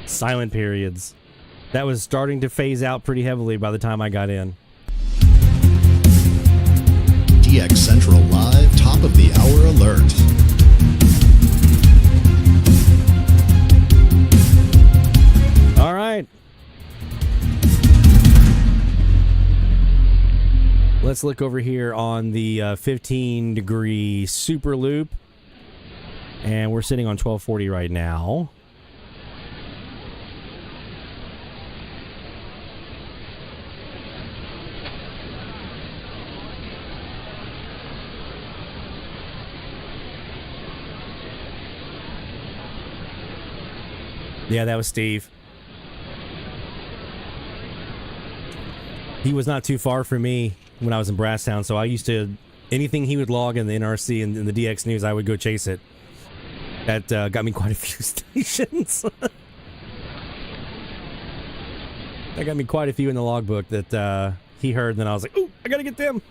Silent periods. That was starting to phase out pretty heavily by the time I got in. DX Central Live Top of the Hour Alert. All Let's look over here on the 15-degree SuperLoop. And we're sitting on 1240 right now. Yeah, that was Steve. He was not too far from me when I was in Brasstown, so I used to, anything he would log in the NRC and in the DX News, I would go chase it. That got me quite a few stations. That got me quite a few in the logbook that he heard, and then I was like, ooh, I gotta get them.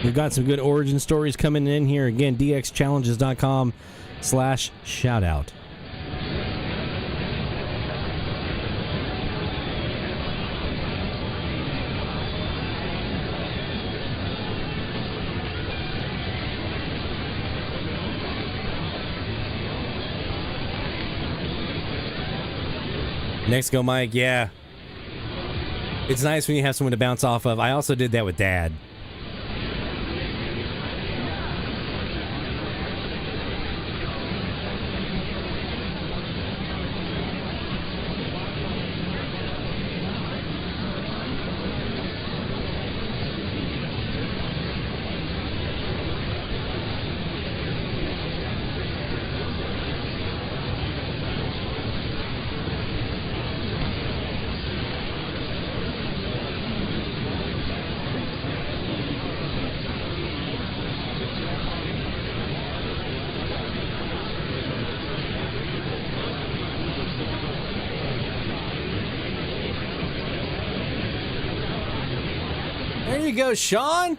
We've got some good origin stories coming in here. Again, dxchallenges.com/shoutout. Next go, Mike. Yeah. It's nice when you have someone to bounce off of. I also did that with Dad. There you go, Sean.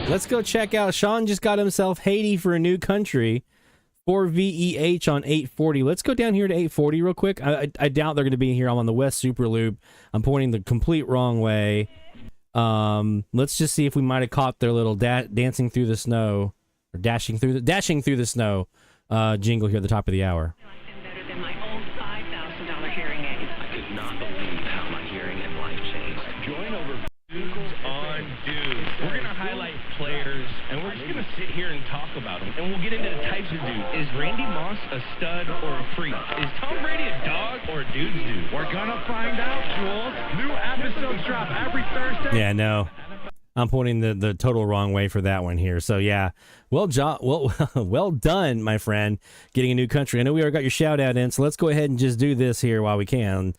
Let's go check out. Sean just got himself Haiti for a new country. 4 VEH on 840. Let's go down here to 840 real quick. I doubt they're going to be here. I'm on the West SuperLoop. I'm pointing the complete wrong way. Let's just see if we might have caught their little dancing through the snow, or dashing through the snow jingle here at the top of the hour. Better than my old $5,000 hearing aid. I could not believe how my hearing and life changed. Join over on dudes. We're going to highlight players, and we're just going to sit here and talk about them. And we'll get into the types of dudes. Is Randy Moss a stud or a freak? Is Tom Brady a dog or a dude's dude? We're going to find out, Jules. New episodes drop every Thursday. Yeah, no. I'm pointing the total wrong way for that one here. So yeah, well done, my friend, getting a new country. I know we already got your shout out in, so let's go ahead and just do this here while we can.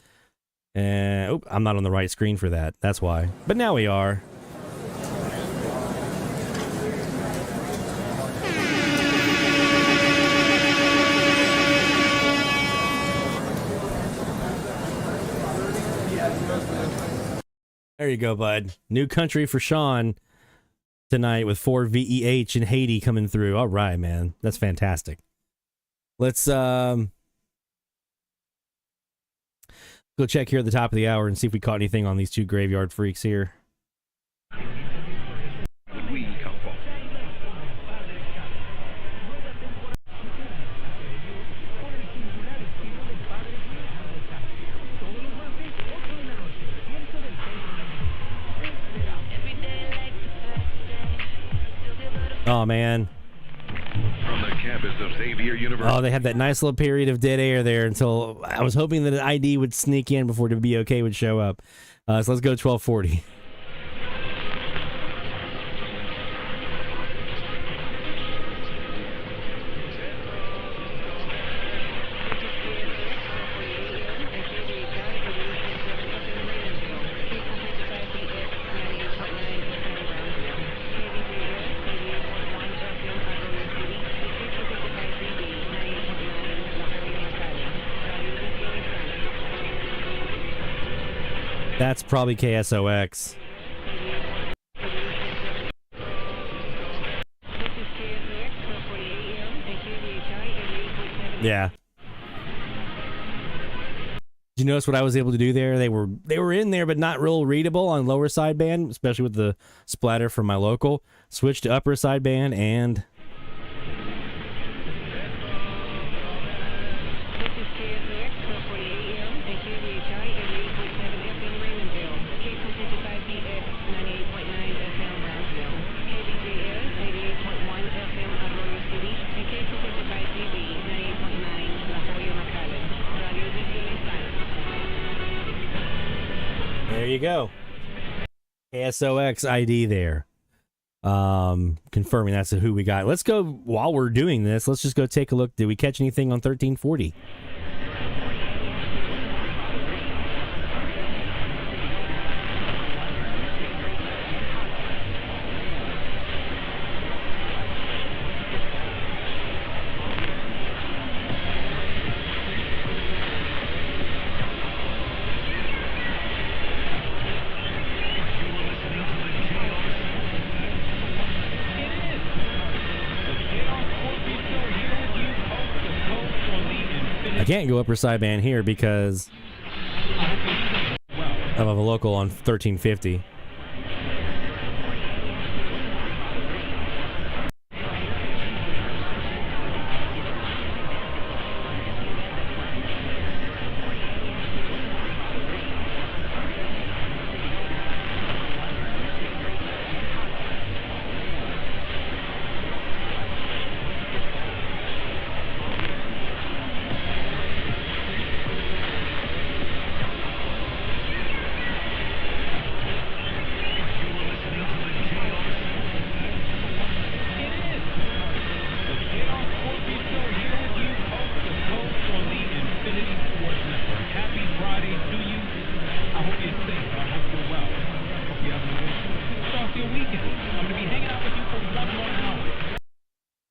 And I'm not on the right screen for that. That's why. But now we are. There you go, bud. New country for Sean tonight with 4 VEH and Haiti coming through. All right, man. That's fantastic. Let's go check here at the top of the hour and see if we caught anything on these two graveyard freaks here. Oh, man. From the campus of Xavier University. Oh, they had that nice little period of dead air there until I was hoping that an ID would sneak in before the Be Okay would show up. So let's go 1240. That's probably KSOX. Yeah. Did you notice what I was able to do there? They were in there, but not real readable on lower sideband, especially with the splatter from my local. Switched to upper sideband and... There you go. KSOX ID there. Confirming that's who we got. Let's go, while we're doing this, let's just go take a look. Did we catch anything on 1340? I can't go upper sideband here because of a local on 1350.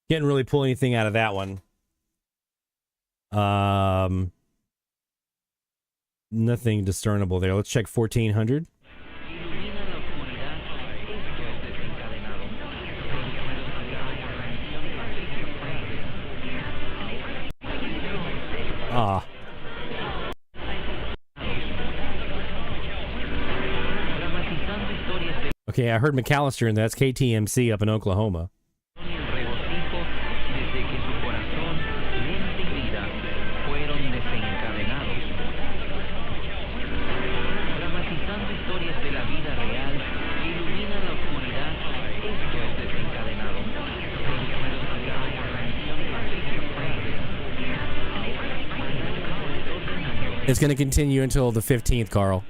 Didn't really pull anything out of that one. Nothing discernible there. Let's check 1400. Ah. Okay, I heard McAllister, and that's KTMC up in Oklahoma. It's going to continue until the 15th, Carl.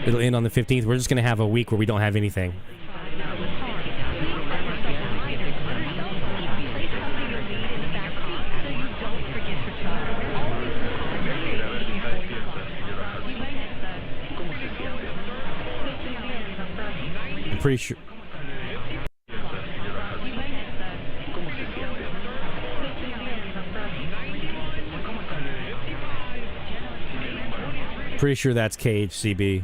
It'll end on the 15th. We're just going to have a week where we don't have anything. I'm pretty sure... Pretty sure that's KHCB.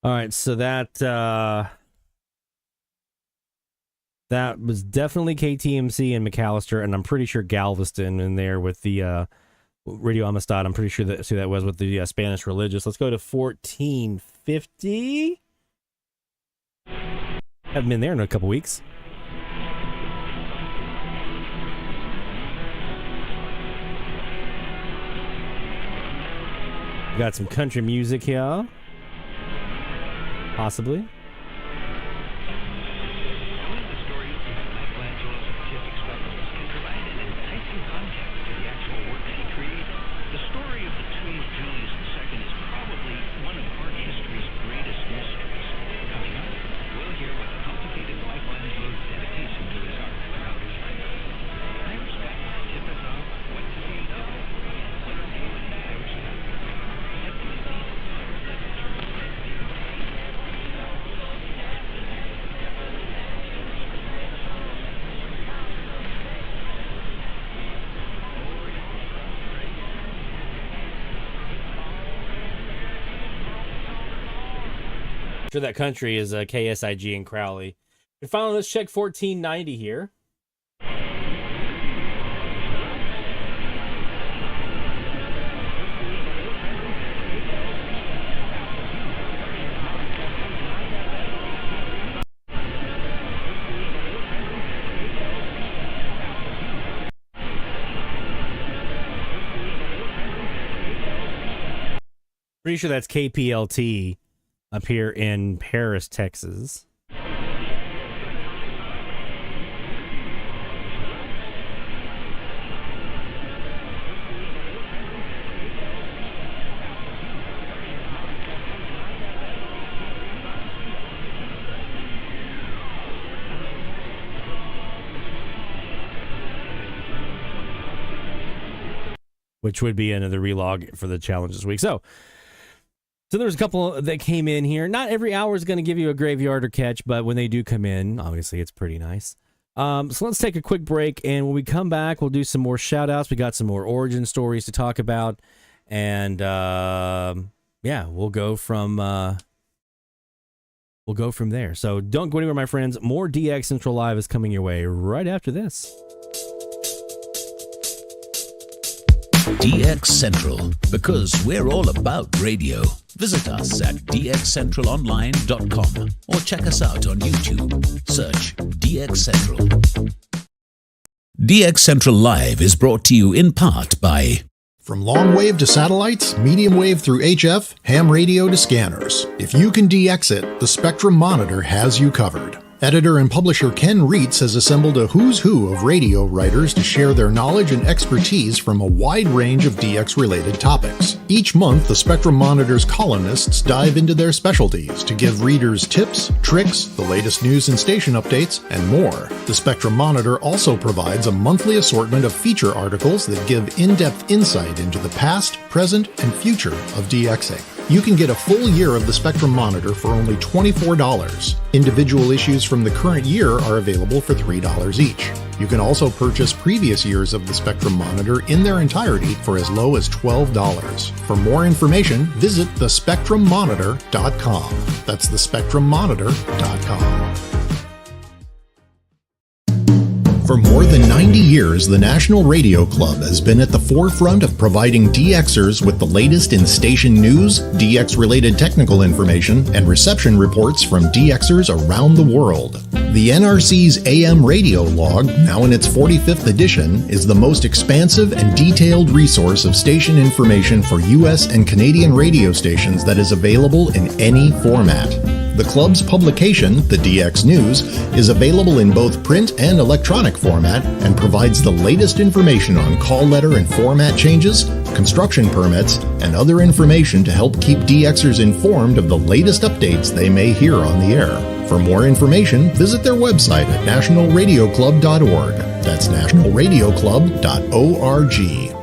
All right, so that was definitely KTMC and McAllister, and I'm pretty sure Galveston in there with the Radio Amistad. I'm pretty sure that's who that was with the Spanish Religious. Let's go to 1450. Haven't been there in a couple weeks. Got some country music here. Possibly. Sure, that country is KSIG in Crowley. And finally, let's check 1490 here. Pretty sure that's KPLT. Up here in Paris, Texas. Which would be another relog for the challenge this week. So there's a couple that came in here. Not every hour is going to give you a graveyard or catch, but when they do come in, obviously it's pretty nice. So let's take a quick break, and when we come back, we'll do some more shout-outs. We got some more origin stories to talk about, and yeah, we'll go from there. So don't go anywhere, my friends. More DX Central Live is coming your way right after this. DX Central, because we're all about radio. Visit us at dxcentralonline.com or check us out on YouTube. Search DX Central. DX Central Live is brought to you in part by... From long wave to satellites, medium wave through HF, ham radio to scanners. If you can DX it, the Spectrum Monitor has you covered. Editor and publisher Ken Reitz has assembled a who's who of radio writers to share their knowledge and expertise from a wide range of DX-related topics. Each month, the Spectrum Monitor's columnists dive into their specialties to give readers tips, tricks, the latest news and station updates, and more. The Spectrum Monitor also provides a monthly assortment of feature articles that give in-depth insight into the past, present, and future of DXing. You can get a full year of the Spectrum Monitor for only $24. Individual issues from the current year are available for $3 each. You can also purchase previous years of the Spectrum Monitor in their entirety for as low as $12. For more information, visit thespectrummonitor.com. That's thespectrummonitor.com. For more than 90 years, the National Radio Club has been at the forefront of providing DXers with the latest in station news, DX-related technical information, and reception reports from DXers around the world. The NRC's AM radio log, now in its 45th edition, is the most expansive and detailed resource of station information for U.S. and Canadian radio stations that is available in any format. The club's publication, the DX News, is available in both print and electronic format and provides the latest information on call letter and format changes, construction permits, and other information to help keep DXers informed of the latest updates they may hear on the air. For more information, visit their website at nationalradioclub.org. That's nationalradioclub.org.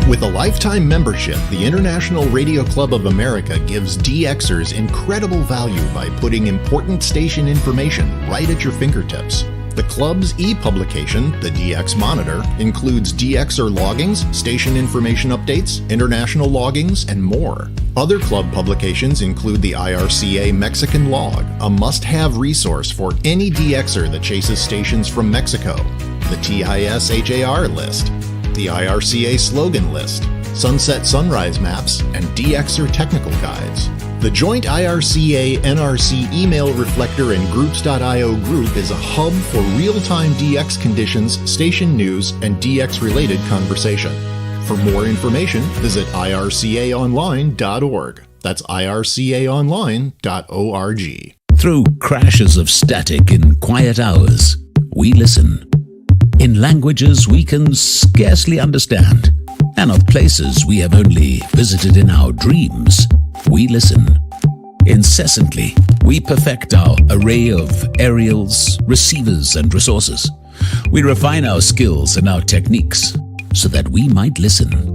With a lifetime membership, the International Radio Club of America gives DXers incredible value by putting important station information right at your fingertips. The club's e-publication, the DX Monitor, includes DXer loggings, station information updates, international loggings, and more. Other club publications include the IRCA Mexican Log, a must-have resource for any DXer that chases stations from Mexico, the TIS HAR list, the IRCA slogan list, sunset sunrise maps, and DXer technical guides. The joint IRCA-NRC email reflector and groups.io group is a hub for real-time DX conditions, station news, and DX-related conversation. For more information, visit ircaonline.org. That's ircaonline.org. Through crashes of static in quiet hours, we listen. In languages we can scarcely understand, and of places we have only visited in our dreams, we listen. Incessantly, we perfect our array of aerials, receivers, and resources. We refine our skills and our techniques so that we might listen.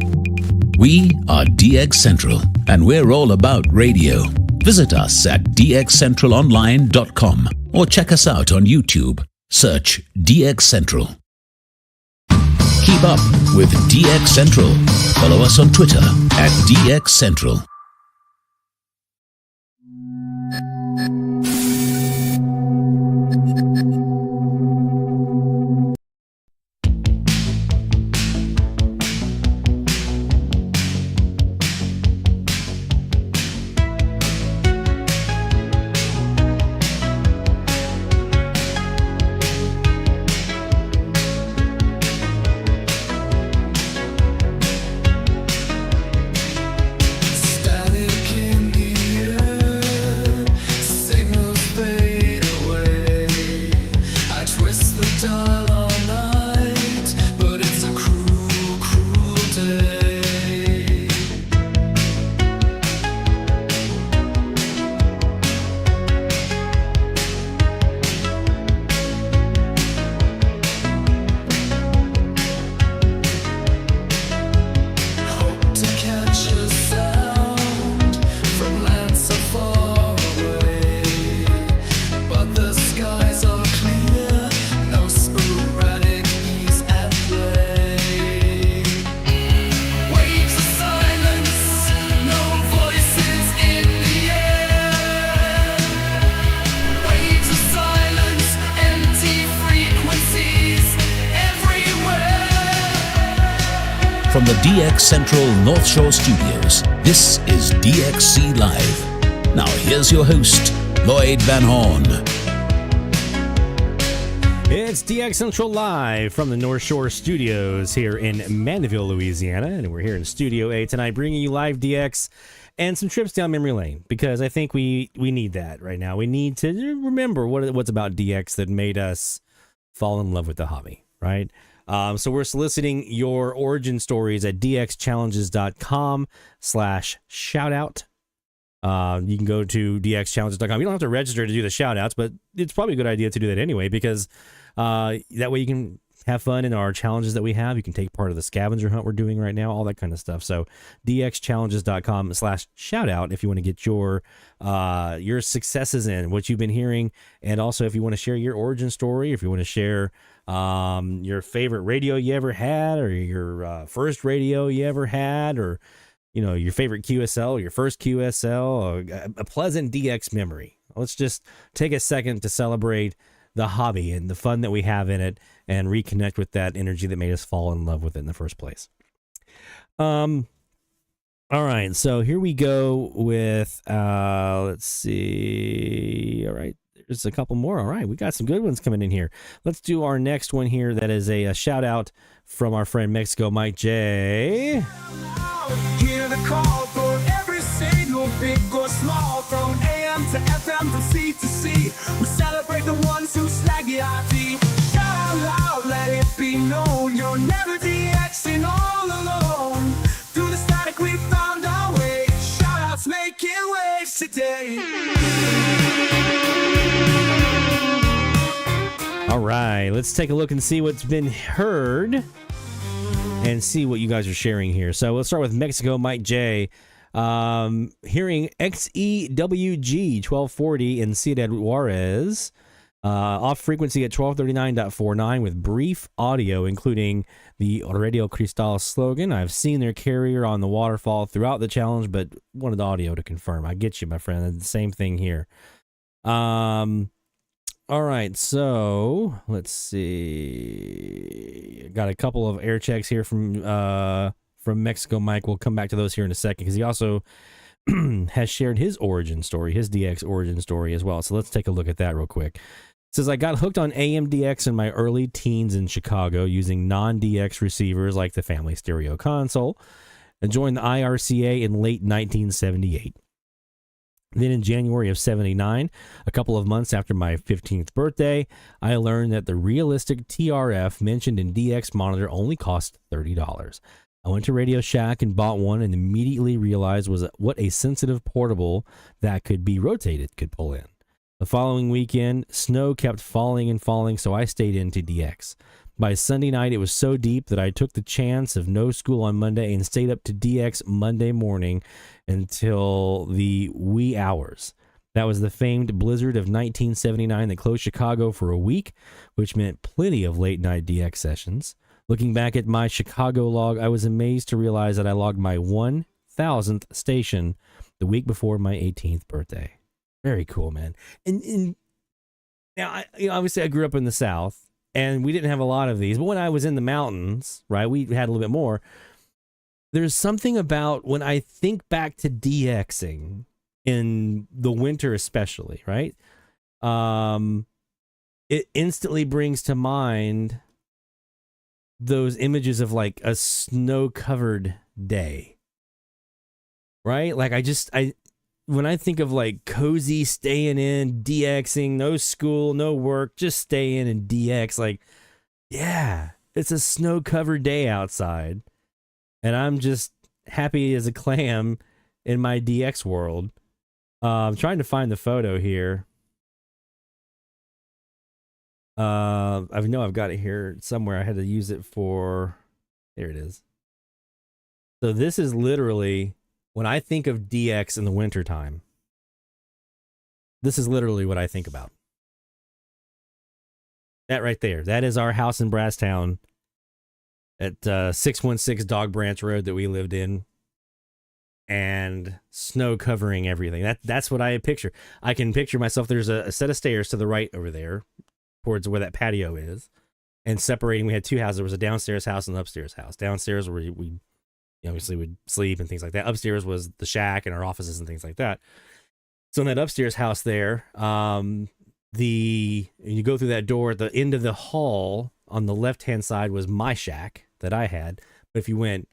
We are DX Central, and we're all about radio. Visit us at dxcentralonline.com or check us out on YouTube. Search DX Central. Keep up with DX Central. Follow us on Twitter at DX Central. From the DX Central North Shore Studios, this is DXC Live. Now here's your host, Lloyd Van Horn. It's DX Central Live from the North Shore Studios here in Mandeville, Louisiana. And we're here in Studio A tonight bringing you live DX and some trips down memory lane, because I think we need that right now. We need to remember what's about DX that made us fall in love with the hobby, right? So we're soliciting your origin stories at dxchallenges.com/shoutout. You can go to dxchallenges.com. You don't have to register to do the shout-outs, but it's probably a good idea to do that anyway, because that way you can have fun in our challenges that we have. You can take part of the scavenger hunt we're doing right now, all that kind of stuff. So dxchallenges.com/shoutout if you want to get your successes in, what you've been hearing, and also if you want to share your origin story, if you want to share your favorite radio you ever had, or your first radio you ever had, or your favorite QSL, your first QSL, or a pleasant DX memory. Let's just take a second to celebrate the hobby and the fun that we have in it, and reconnect with that energy that made us fall in love with it in the first place. All right, so here we go with, let's see. All right, there's a couple more. All right, we got some good ones coming in here. Let's do our next one here. That is a shout out from our friend Mexico Mike J. Hear the call for every signal, big or small, from AM to FM, from C to C. We celebrate the ones who snag the IT. Shout out loud, let it be known, you're never DXing all alone. Through the static we found our way. Shout outs making waves today. All right, let's take a look and see what's been heard and see what you guys are sharing here. So let's start with Mexico Mike J. Hearing XEWG 1240 in Ciudad Juarez. Off frequency at 1239.49 with brief audio, including the Radio Cristal slogan. I've seen their carrier on the waterfall throughout the challenge, but wanted audio to confirm. I get you, my friend. It's the same thing here. All right, so let's see. Got a couple of air checks here from Mexico Mike. We'll come back to those here in a second because he also has shared his origin story, his DX origin story as well. So let's take a look at that real quick. It says, I got hooked on AM-DX in my early teens in Chicago using non-DX receivers like the family stereo console and joined the IRCA in late 1978. Then in January of 79, a couple of months after my 15th birthday, I learned that the realistic TRF mentioned in DX monitor only cost $30. I went to Radio Shack and bought one and immediately realized what a sensitive portable that could be rotated could pull in. The following weekend, snow kept falling and falling, so I stayed into DX. By Sunday night, it was so deep that I took the chance of no school on Monday and stayed up to DX Monday morning until the wee hours. That was the famed blizzard of 1979 that closed Chicago for a week, which meant plenty of late-night DX sessions. Looking back at my Chicago log, I was amazed to realize that I logged my 1,000th station the week before my 18th birthday. Very cool, man. And now, obviously, I grew up in the South. And we didn't have a lot of these. But when I was in the mountains, right, we had a little bit more. There's something about when I think back to DXing in the winter especially, right? It instantly brings to mind those images of like a snow-covered day, right? Like when I think of like cozy staying in, DXing, no school, no work, just stay in and DX, like, yeah, it's a snow-covered day outside. And I'm just happy as a clam in my DX world. I'm trying to find the photo here. I know I've got it here somewhere. I had to use it for, there it is. So this is literally, when I think of DX in the wintertime, this is literally what I think about. That right there. That is our house in Brasstown at 616 Dog Branch Road that we lived in. And snow covering everything. That's what I picture. I can picture myself. There's a set of stairs to the right over there towards where that patio is. And separating, we had two houses. There was a downstairs house and an upstairs house. Downstairs where we obviously would sleep and things like that. Upstairs was the shack and our offices and things like that. So in that upstairs house there, you go through that door at the end of the hall on the left-hand side was my shack that I had. But if you went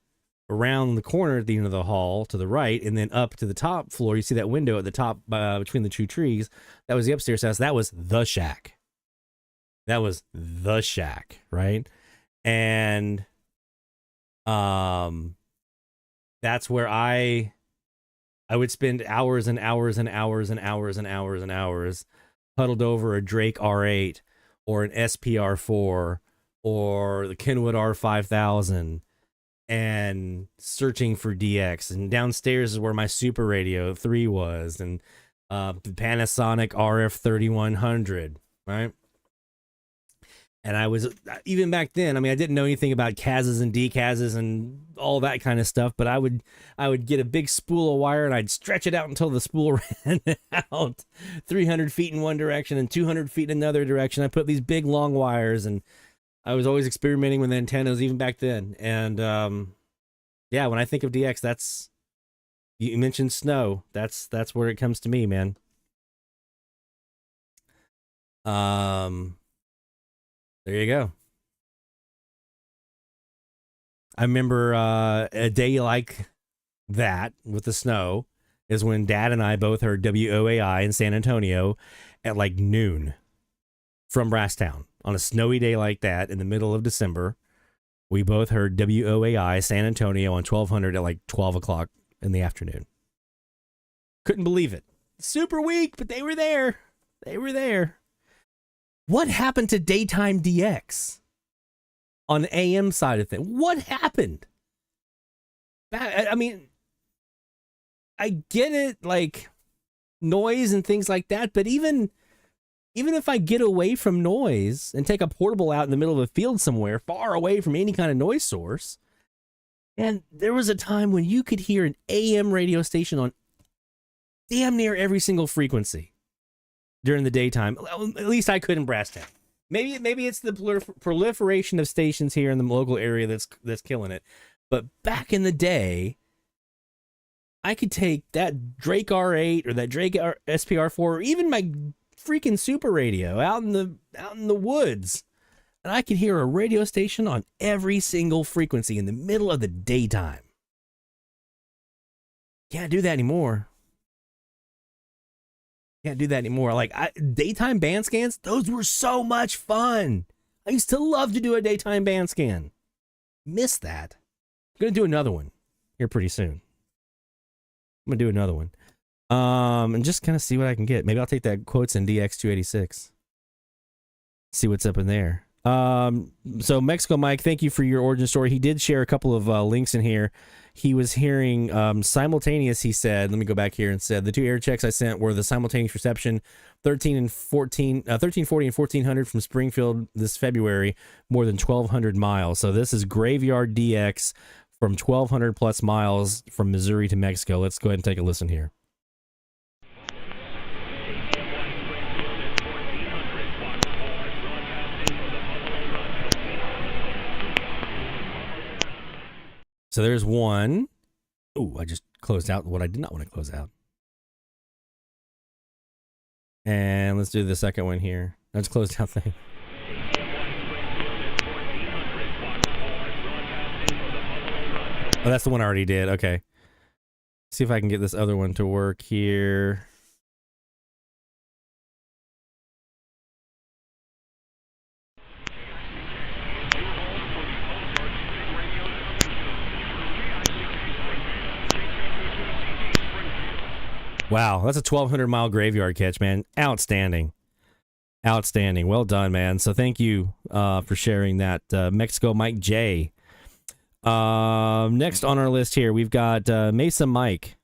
around the corner at the end of the hall to the right and then up to the top floor, you see that window at the top between the two trees. That was the upstairs house. That was the shack. That was the shack, right? And that's where I would spend hours and hours and hours and hours and hours and hours huddled over a Drake R8 or an SPR4 or the Kenwood R5000 and searching for DX. And downstairs is where my Super Radio 3 was, and the Panasonic RF3100, right? And I was, even back then, I mean, I didn't know anything about KAZs and DKAZs and all that kind of stuff, but I would get a big spool of wire and I'd stretch it out until the spool ran out 300 feet in one direction and 200 feet in another direction. I put these big long wires, and I was always experimenting with antennas even back then. And yeah, when I think of DX, that's, you mentioned snow. That's where it comes to me, man. There you go. I remember a day like that with the snow is when Dad and I both heard WOAI in San Antonio at like noon from Brasstown. On a snowy day like that in the middle of December, we both heard WOAI San Antonio on 1200 at like 12 o'clock in the afternoon. Couldn't believe it. Super weak, but they were there. They were there. What happened to daytime DX on the AM side of things? What happened? I mean, I get it, like noise and things like that, but even even if I get away from noise and take a portable out in the middle of a field somewhere, far away from any kind of noise source, and there was a time when you could hear an AM radio station on damn near every single frequency during the daytime. At least I could in Brasstown. Maybe it's the proliferation of stations here in the local area that's killing it. But back in the day, I could take that Drake R8 or that Drake SPR4 or even my freaking super radio out in the woods, and I could hear a radio station on every single frequency in the middle of the daytime. Can't do that anymore. Can't do that anymore. Like, daytime band scans, those were so much fun. I used to love to do a daytime band scan. Miss that. I'm going to do another one here pretty soon. I'm going to do another one. And just kind of see what I can get. Maybe I'll take that Quotes in DX286. See what's up in there. So Mexico Mike, thank you for your origin story. He did share a couple of links in here. He was hearing simultaneous, he said, let me go back here and said, the two air checks I sent were the simultaneous reception 1340 and 1400 from Springfield this February, more than 1,200 miles. So this is Graveyard DX from 1,200 plus miles from Missouri to Mexico. Let's go ahead and take a listen here. So there's one. Oh, I just closed out what I did not want to close out. And let's do the second one here. I just closed out thing. Oh, that's the one I already did. Okay. See if I can get this other one to work here. Wow, that's a 1,200 mile graveyard catch, man. Outstanding. Outstanding. Well done, man. So thank you for sharing that. Mexico Mike J. Next on our list here, we've got Mesa Mike.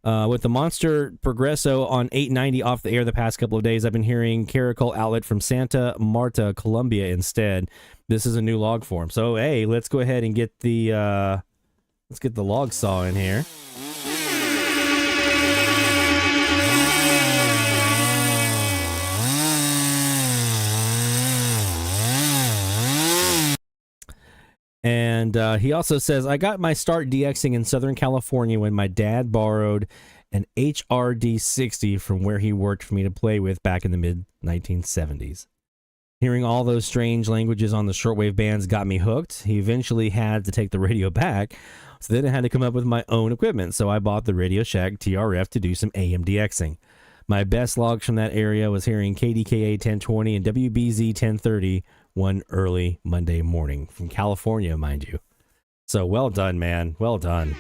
With the Monster Progresso on 890 off the air the past couple of days, I've been hearing Caracol Outlet from Santa Marta, Colombia instead. This is a new log form. So, hey, let's go ahead and get the log saw in here. And he also says, I got my start DXing in Southern California when my dad borrowed an HRD60 from where he worked for me to play with back in the mid-1970s. Hearing all those strange languages on the shortwave bands got me hooked. He eventually had to take the radio back, so then I had to come up with my own equipment. So I bought the Radio Shack TRF to do some AM DXing. My best logs from that area was hearing KDKA 1020 and WBZ 1030 one early Monday morning from California, mind you. So well done, man. Well done.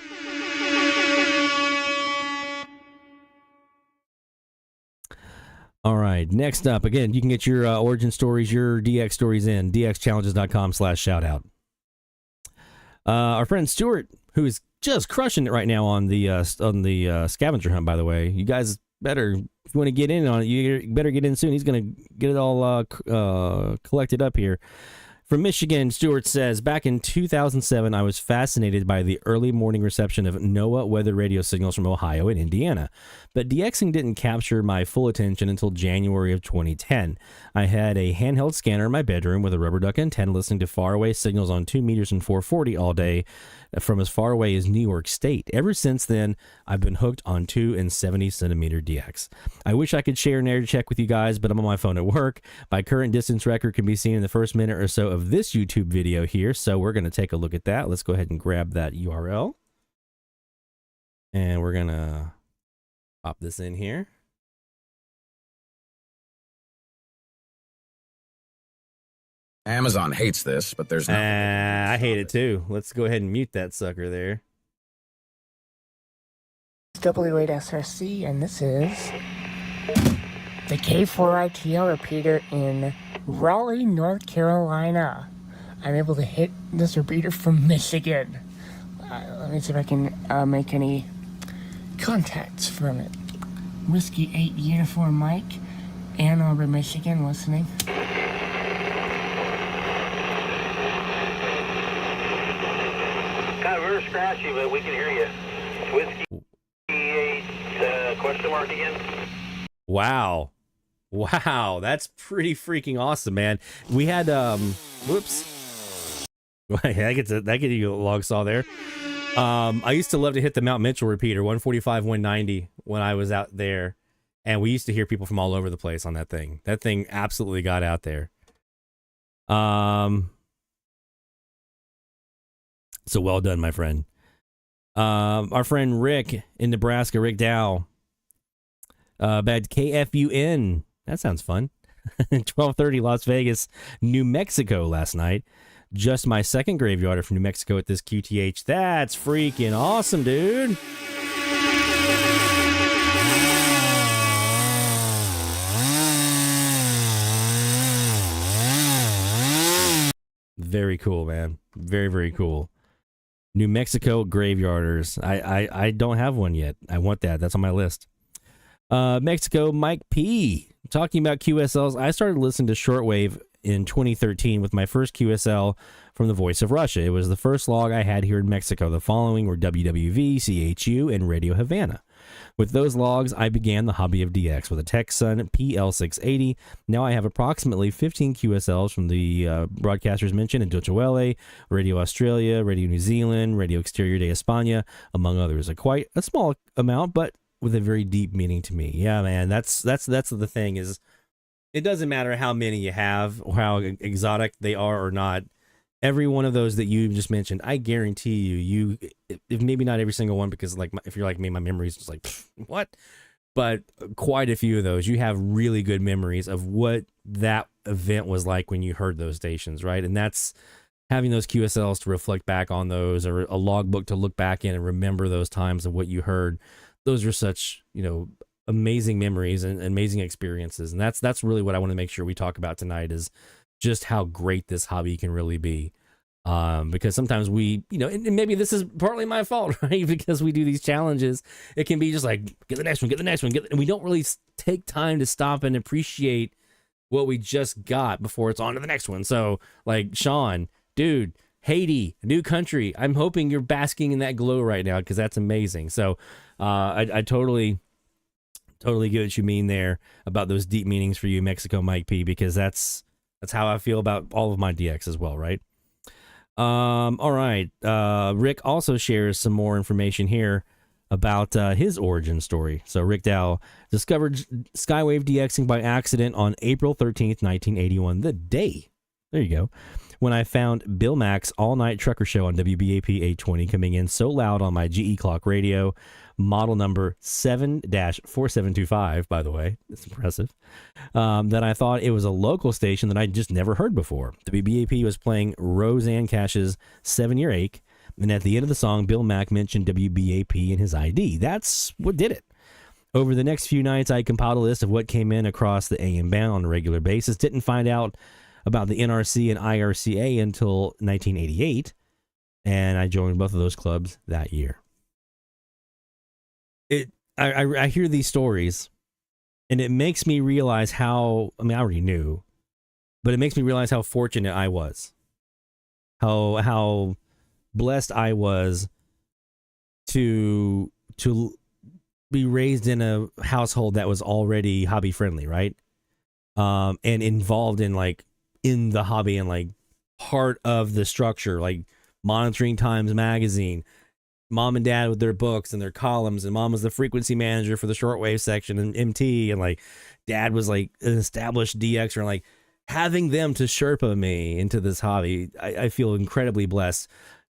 All right. Next up, again, you can get your origin stories, your DX stories in dxchallenges.com/shoutout. Our friend Stuart, who is just crushing it right now on the scavenger hunt, by the way. You guys better, if you want to get in on it, you better get in soon. He's going to get it all collected up here. From Michigan, Stuart says, back in 2007, I was fascinated by the early morning reception of NOAA weather radio signals from Ohio and Indiana. But DXing didn't capture my full attention until January of 2010. I had a handheld scanner in my bedroom with a rubber duck antenna listening to faraway signals on 2 meters and 440 all day from as far away as New York State. Ever since then, I've been hooked on 2 and 70 centimeter DX. I wish I could share an air check with you guys, but I'm on my phone at work. My current distance record can be seen in the first minute or so of this YouTube video here, so we're going to take a look at that. Let's go ahead and grab that URL. And we're going to pop this in here. Amazon hates this, but there's no. I hate it too. Let's go ahead and mute that sucker there. W8SRC, and this is the K4ITL repeater in Raleigh, North Carolina. I'm able to hit this repeater from Michigan. Let me see if I can make any contacts from it. Whiskey 8 Uniform Mike, Ann Arbor, Michigan, listening. Kind of very scratchy, but we can hear you. Whiskey 8, question mark again? Wow. Wow, that's pretty freaking awesome, man. We had whoops. I get you a log saw there. I used to love to hit the Mount Mitchell repeater, 145, 190, when I was out there. And we used to hear people from all over the place on that thing. That thing absolutely got out there. So well done, my friend. Our friend Rick in Nebraska, Rick Dow. Bad KFUN. That sounds fun. 12:30 Las Vegas, New Mexico last night. Just my second graveyarder from New Mexico at this QTH. That's freaking awesome, dude. Very cool, man. Very, very cool. New Mexico graveyarders. I don't have one yet. I want that. That's on my list. Mexico, Mike P. Talking about QSLs, I started listening to shortwave in 2013 with my first QSL from the Voice of Russia. It was the first log I had here in Mexico. The following were WWV, CHU, and Radio Havana. With those logs, I began the hobby of DX with a Texan PL680. Now I have approximately 15 QSLs from the broadcasters mentioned in Deutsche Welle, Radio Australia, Radio New Zealand, Radio Exterior de España, among others. Quite a small amount, but with a very deep meaning to me. Yeah, man, that's the thing is, it doesn't matter how many you have or how exotic they are or not. Every one of those that you just mentioned, I guarantee you, if maybe not every single one, because like if you're like me, my memory is just like, what? But quite a few of those, you have really good memories of what that event was like when you heard those stations, right? And that's having those QSLs to reflect back on those, or a logbook to look back in and remember those times of what you heard. Those are such, amazing memories and amazing experiences. And that's really what I want to make sure we talk about tonight, is just how great this hobby can really be. Because sometimes we, and maybe this is partly my fault, right? Because we do these challenges, it can be just like, get the next one, and we don't really take time to stop and appreciate what we just got before it's on to the next one. So like Sean, dude, Haiti, new country. I'm hoping you're basking in that glow right now, because that's amazing. So I totally get what you mean there about those deep meanings for you, Mexico Mike P, because that's how I feel about all of my DX as well, right? All right. Rick also shares some more information here about his origin story. So Rick Dow discovered Skywave DXing by accident on April 13th, 1981, the day, there you go, when I found Bill Mack's all-night trucker show on WBAP 820 coming in so loud on my GE clock radio, model number 7-4725, by the way, it's impressive, that I thought it was a local station that I'd just never heard before. WBAP was playing Roseanne Cash's 7-Year Ache, and at the end of the song, Bill Mack mentioned WBAP in his ID. That's what did it. Over the next few nights, I compiled a list of what came in across the AM band on a regular basis. Didn't find out about the NRC and IRCA until 1988, and I joined both of those clubs that year. I hear these stories, and it makes me realize how, I already knew, but it makes me realize how fortunate I was, how blessed I was to be raised in a household that was already hobby friendly, right? And involved in in the hobby and part of the structure, like Monitoring Times magazine, mom and dad with their books and their columns, and mom was the frequency manager for the shortwave section and MT, and dad was an established DXer, and having them to Sherpa me into this hobby, I feel incredibly blessed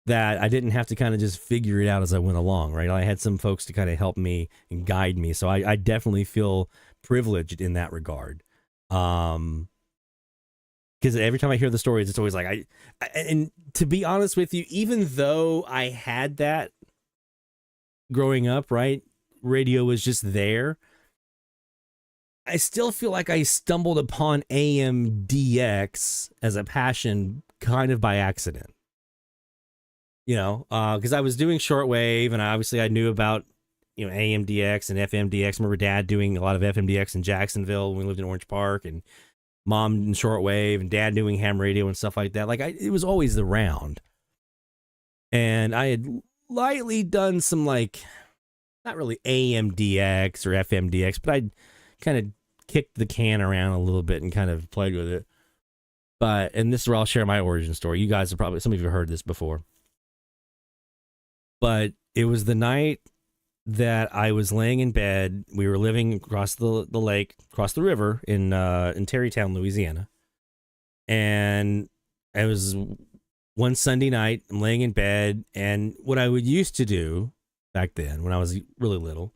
that I didn't have to kind of just figure it out as I went along, right? I had some folks to kind of help me and guide me, so I definitely feel privileged in that regard. Because every time I hear the stories, it's always and to be honest with you, even though I had that growing up, right? Radio was just there. I still feel like I stumbled upon AMDX as a passion kind of by accident. Because I was doing shortwave, and I knew about AMDX and FMDX. I remember Dad doing a lot of FMDX in Jacksonville when we lived in Orange Park, and Mom in shortwave, and Dad doing ham radio and stuff like that. Like it was always around. And I had lightly done some not really AMDX or FMDX, but I'd kind of kicked the can around a little bit and kind of played with it. And this is where I'll share my origin story. You guys have some of you have heard this before. But it was the night that I was laying in bed. We were living across the lake, across the river in Terrytown, Louisiana. And it was one Sunday night. I'm laying in bed, and what I would used to do back then, when I was really little,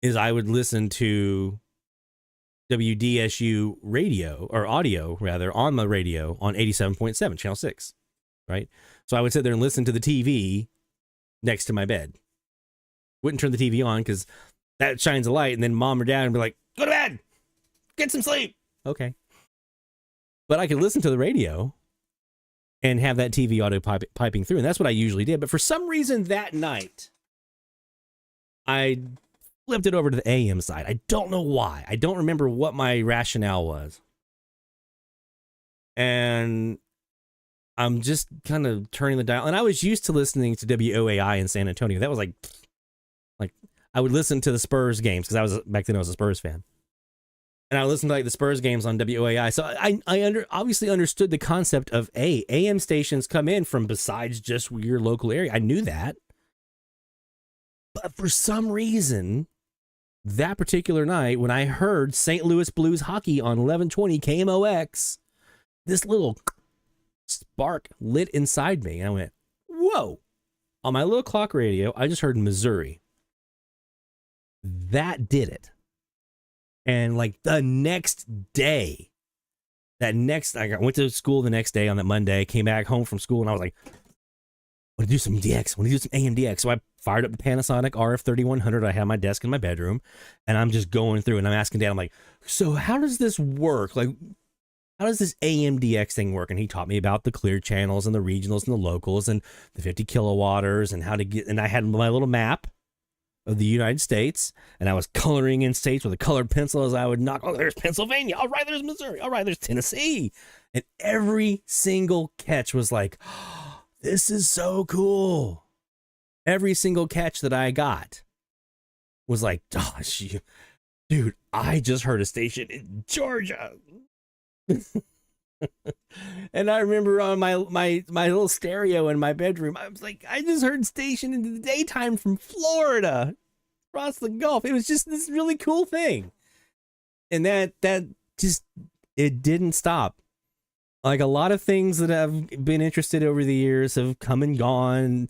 is I would listen to WDSU radio, or audio rather, on the radio on 87.7, channel 6, right? So I would sit there and listen to the TV next to my bed. Wouldn't turn the TV on because that shines a light, and then Mom or Dad would be like, go to bed, get some sleep. Okay. But I could listen to the radio and have that TV audio piping through, and that's what I usually did. But for some reason that night, I flipped it over to the AM side. I don't know why. I don't remember what my rationale was. And I'm just kind of turning the dial. And I was used to listening to WOAI in San Antonio. That was like I would listen to the Spurs games because back then I was a Spurs fan. And I listened to the Spurs games on WOAI. So I obviously understood the concept of AM stations come in from besides just your local area. I knew that. But for some reason, that particular night, when I heard St. Louis Blues hockey on 1120 KMOX, this little spark lit inside me. And I went, whoa. On my little clock radio, I just heard Missouri. That did it. And the next day, I went to school the next day on that Monday, came back home from school, and I was like, I want to do some DX. I want to do some AMDX. So I fired up the Panasonic RF3100 I had on my desk in my bedroom, and I'm just going through, and I'm asking Dad, I'm like, so how does this work? How does this AMDX thing work? And he taught me about the clear channels and the regionals and the locals and the 50 kilowatters and how to get, and I had my little map of the United States, and I was coloring in states with a colored pencil as I would knock. Oh, there's Pennsylvania. All right, there's Missouri. All right, there's Tennessee. And every single catch was like, oh, this is so cool. Every single catch that I got was like, gosh, dude, I just heard a station in Georgia. And I remember on my little stereo in my bedroom, I was like, I just heard station in the daytime from Florida across the Gulf. It was just this really cool thing. And that just, it didn't stop. Like a lot of things that I've been interested over the years have come and gone,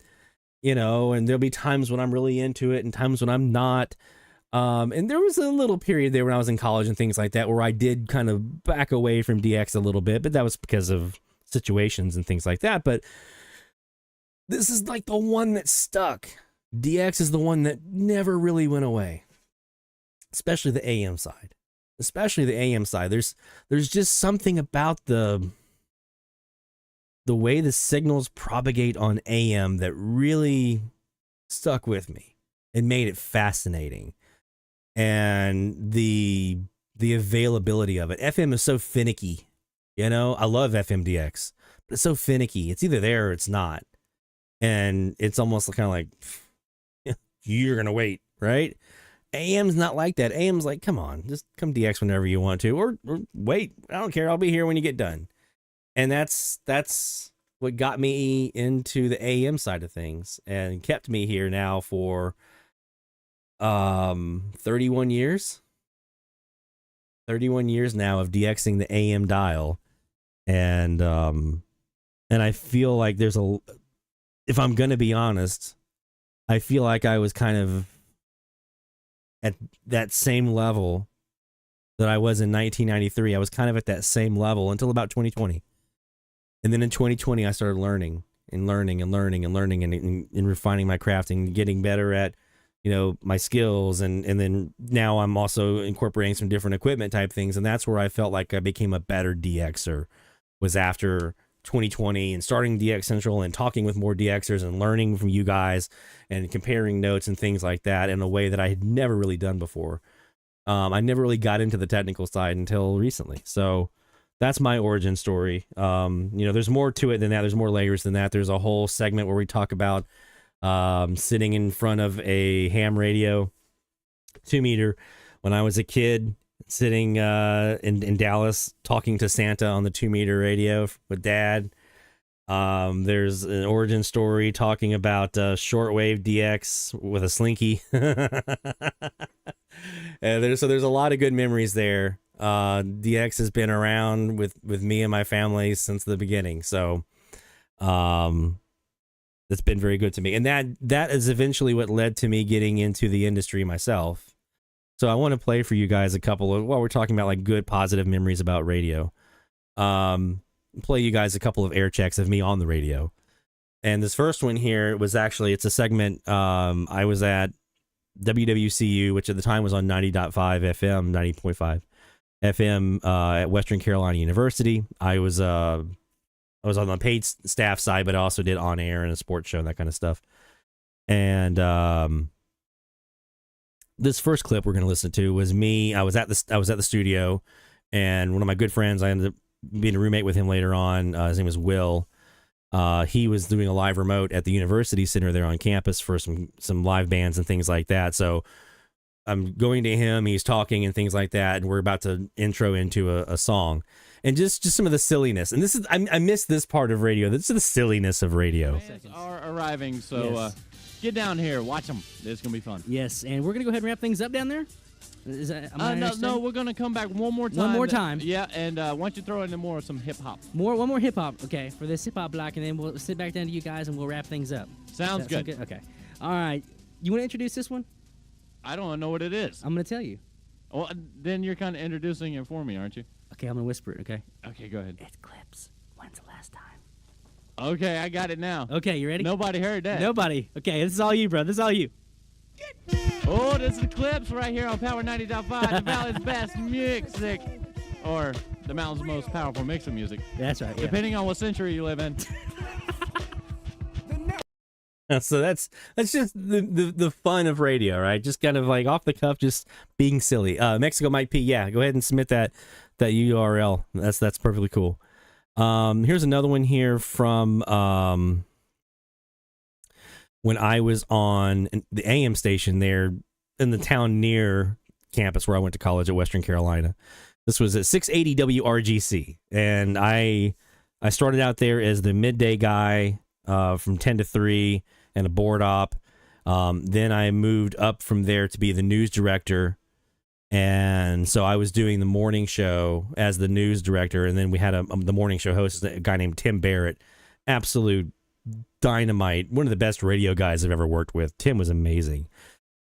and there'll be times when I'm really into it and times when I'm not. And there was a little period there when I was in college and things like that where I did kind of back away from DX a little bit, but that was because of situations and things like that. But this is the one that stuck. DX is the one that never really went away, especially the AM side. There's just something about the way the signals propagate on AM that really stuck with me and made it fascinating. And the availability of it. FM is so finicky, I love FMDX, but it's so finicky. It's either there or it's not. And it's almost kind of like, you're going to wait, right? AM's not like that. AM's like, come on, just come DX whenever you want to, or wait, I don't care. I'll be here when you get done. And that's what got me into the AM side of things and kept me here now for 31 years now of DXing the AM dial. And I feel like if I'm going to be honest, I feel like I was kind of at that same level that I was in 1993. I was kind of at that same level until about 2020. And then in 2020, I started learning and refining my craft and getting better at, my skills. And then now I'm also incorporating some different equipment type things. And that's where I felt like I became a better DXer, was after 2020 and starting DX Central and talking with more DXers and learning from you guys and comparing notes and things like that in a way that I had never really done before. I never really got into the technical side until recently. So that's my origin story. There's more to it than that. There's more layers than that. There's a whole segment where we talk about sitting in front of a ham radio 2-meter when I was a kid, sitting in Dallas talking to Santa on the 2-meter radio with Dad. There's an origin story talking about shortwave DX with a slinky. There's a lot of good memories there. DX has been around with me and my family since the beginning, so it's been very good to me, and that is eventually what led to me getting into the industry myself. So I want to play for you guys a couple of, while we're talking about like good positive memories about radio, play you guys a couple of air checks of me on the radio. And this first one here was actually, it's a segment. I was at WWCU, which at the time was on 90.5 FM, 90.5 FM at Western Carolina University. I was on the paid staff side, but I also did on air and a sports show and that kind of stuff. And this first clip we're going to listen to was me. I was at the studio, and one of my good friends, I ended up being a roommate with him later on. His name was Will. He was doing a live remote at the university center there on campus for some live bands and things like that. So I'm going to him, he's talking and things like that, and we're about to intro into a song. And just some of the silliness. And this is, I miss this part of radio. This is the silliness of radio. Fans are arriving, so get down here, watch them. It's going to be fun. Yes, and we're going to go ahead and wrap things up down there? Is that, no, we're going to come back one more time. One more time. Yeah, and why don't you throw in some hip-hop? One more hip-hop, okay, for this hip-hop block, and then we'll sit back down to you guys, and we'll wrap things up. Sounds good. Okay. All right. You want to introduce this one? I don't know what it is. I'm going to tell you. Well, then you're kind of introducing it for me, aren't you? Okay, I'm going to whisper it, okay? Okay, go ahead. It's Clips. When's the last time? Okay, I got it now. Okay, you ready? Nobody heard that. Nobody. Okay, this is all you, bro. This is all you. Oh, this is Clips right here on Power 90.5, the Valley's best music. Or the mountain's most powerful mix of music. That's right. Depending on what century you live in. So that's just the fun of radio, right? Just kind of like off the cuff, just being silly. Mexico Mike P, yeah, go ahead and submit that URL. That's perfectly cool. Here's another one here from when I was on the AM station there in the town near campus where I went to college at Western Carolina. This was at 680 WRGC, and I started out there as the midday guy from 10 to 3 and a board op. Then I moved up from there to be the news director. And so I was doing the morning show as the news director. And then we had the morning show host, a guy named Tim Barrett. Absolute dynamite. One of the best radio guys I've ever worked with. Tim was amazing.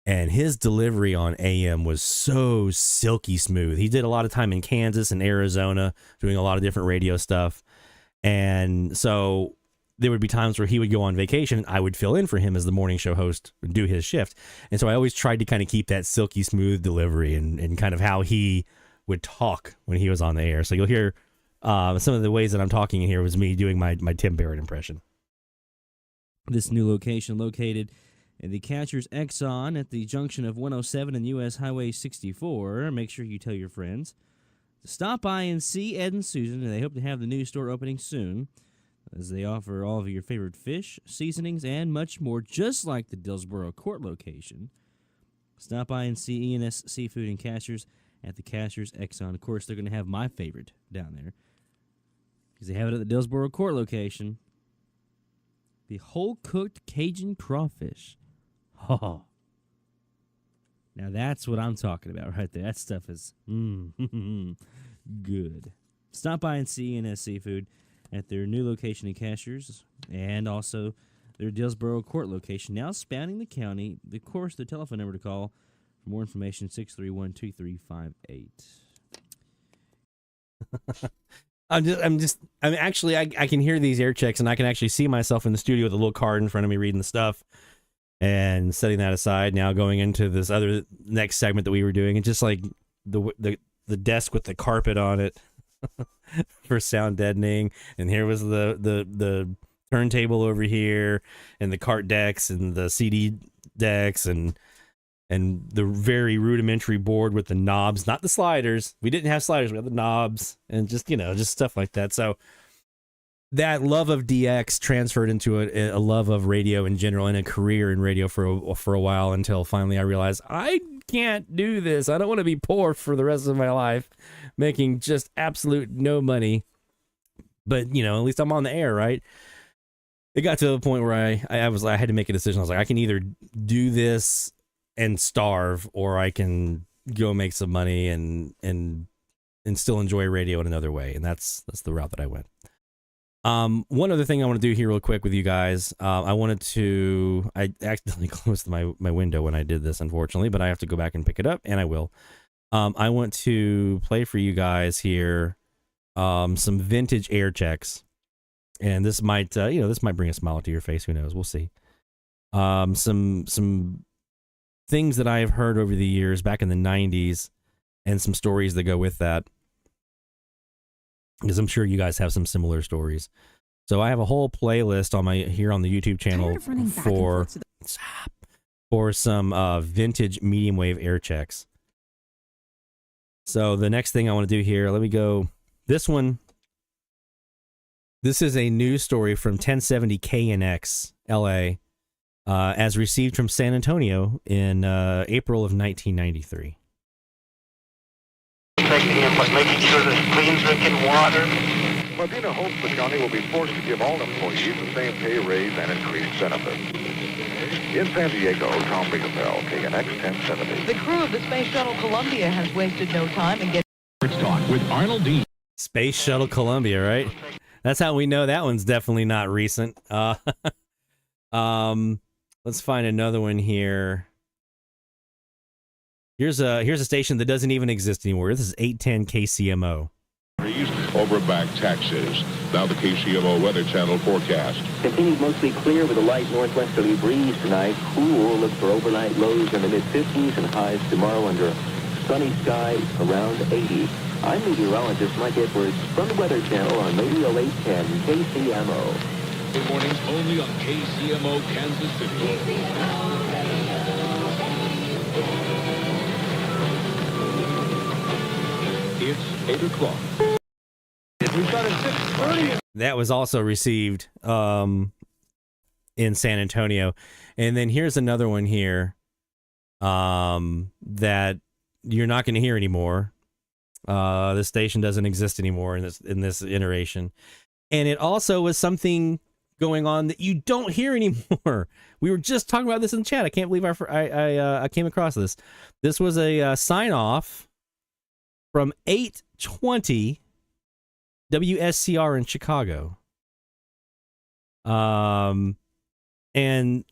And his delivery on AM was so silky smooth. He did a lot of time in Kansas and Arizona doing a lot of different radio stuff. And so there would be times where he would go on vacation and I would fill in for him as the morning show host and do his shift. And so I always tried to kind of keep that silky smooth delivery and kind of how he would talk when he was on the air. So you'll hear some of the ways that I'm talking in here was me doing my Tim Barrett impression. This new location located in the Catcher's Exxon at the junction of 107 and U.S. Highway 64. Make sure you tell your friends to stop by and see Ed and Susan, and they hope to have the new store opening soon, as they offer all of your favorite fish, seasonings, and much more, just like the Dillsboro Court location. Stop by and see E&S Seafood and Cashers at the Cashers Exxon. Of course, they're going to have my favorite down there, because they have it at the Dillsboro Court location. The whole-cooked Cajun crawfish. Oh. Now that's what I'm talking about right there. That stuff is good. Stop by and see E&S Seafood at their new location in Cashers, and also their Dillsboro Court location, now spanning the county. Of course, the telephone number to call for more information, 631-2358. I can hear these air checks, and I can actually see myself in the studio with a little card in front of me reading the stuff and setting that aside. Now going into this other next segment that we were doing, and just like the desk with the carpet on it. for sound deadening, and here was the turntable over here, and the cart decks and the CD decks and the very rudimentary board with the knobs, not the sliders. We didn't have sliders, we had the knobs, and just stuff like that. So that love of DX transferred into a love of radio in general and a career in radio for a while, until finally I realized I can't do this. I don't want to be poor for the rest of my life, making just absolute no money. But, at least I'm on the air, right? It got to the point where I had to make a decision. I was like, I can either do this and starve, or I can go make some money and still enjoy radio in another way. And that's the route that I went. One other thing I want to do here real quick with you guys. I accidentally closed my window when I did this, unfortunately, but I have to go back and pick it up, and I will. I want to play for you guys here some vintage air checks. And this might bring a smile to your face. Who knows? We'll see. Some things that I have heard over the years back in the 90s, and some stories that go with that, because I'm sure you guys have some similar stories. So I have a whole playlist on the YouTube channel for some vintage medium wave air checks. So the next thing I want to do here, let me go. This one. This is a news story from 1070 KNX LA, as received from San Antonio in April of 1993. Making sure there's clean drinking water. Medina hopes the county will be forced to give all employees the same pay raise and increased benefits. In San Diego, Tom Rickenbell, KNX 1070. The crew of the Space Shuttle Columbia has wasted no time in getting... Talk with Arnold D. Space Shuttle Columbia, right? That's how we know that one's definitely not recent. Let's find another one here. Here's a station that doesn't even exist anymore. This is 810 KCMO. Overback taxes. Now the KCMO Weather Channel forecast. Continues mostly clear with a light northwesterly breeze tonight. Cool. Look for overnight lows in the mid-50s and highs tomorrow under sunny skies around 80. I'm meteorologist Mike Edwards from the Weather Channel on Radio 810 KCMO. Good mornings only on KCMO Kansas City. It's 8 o'clock. We start at 6:30. That was also received in San Antonio. And then here's another one here that you're not going to hear anymore. This station doesn't exist anymore in this iteration. And it also was something going on that you don't hear anymore. We were just talking about this in the chat. I can't believe I came across this. This was a sign-off from 820 WSCR in Chicago. And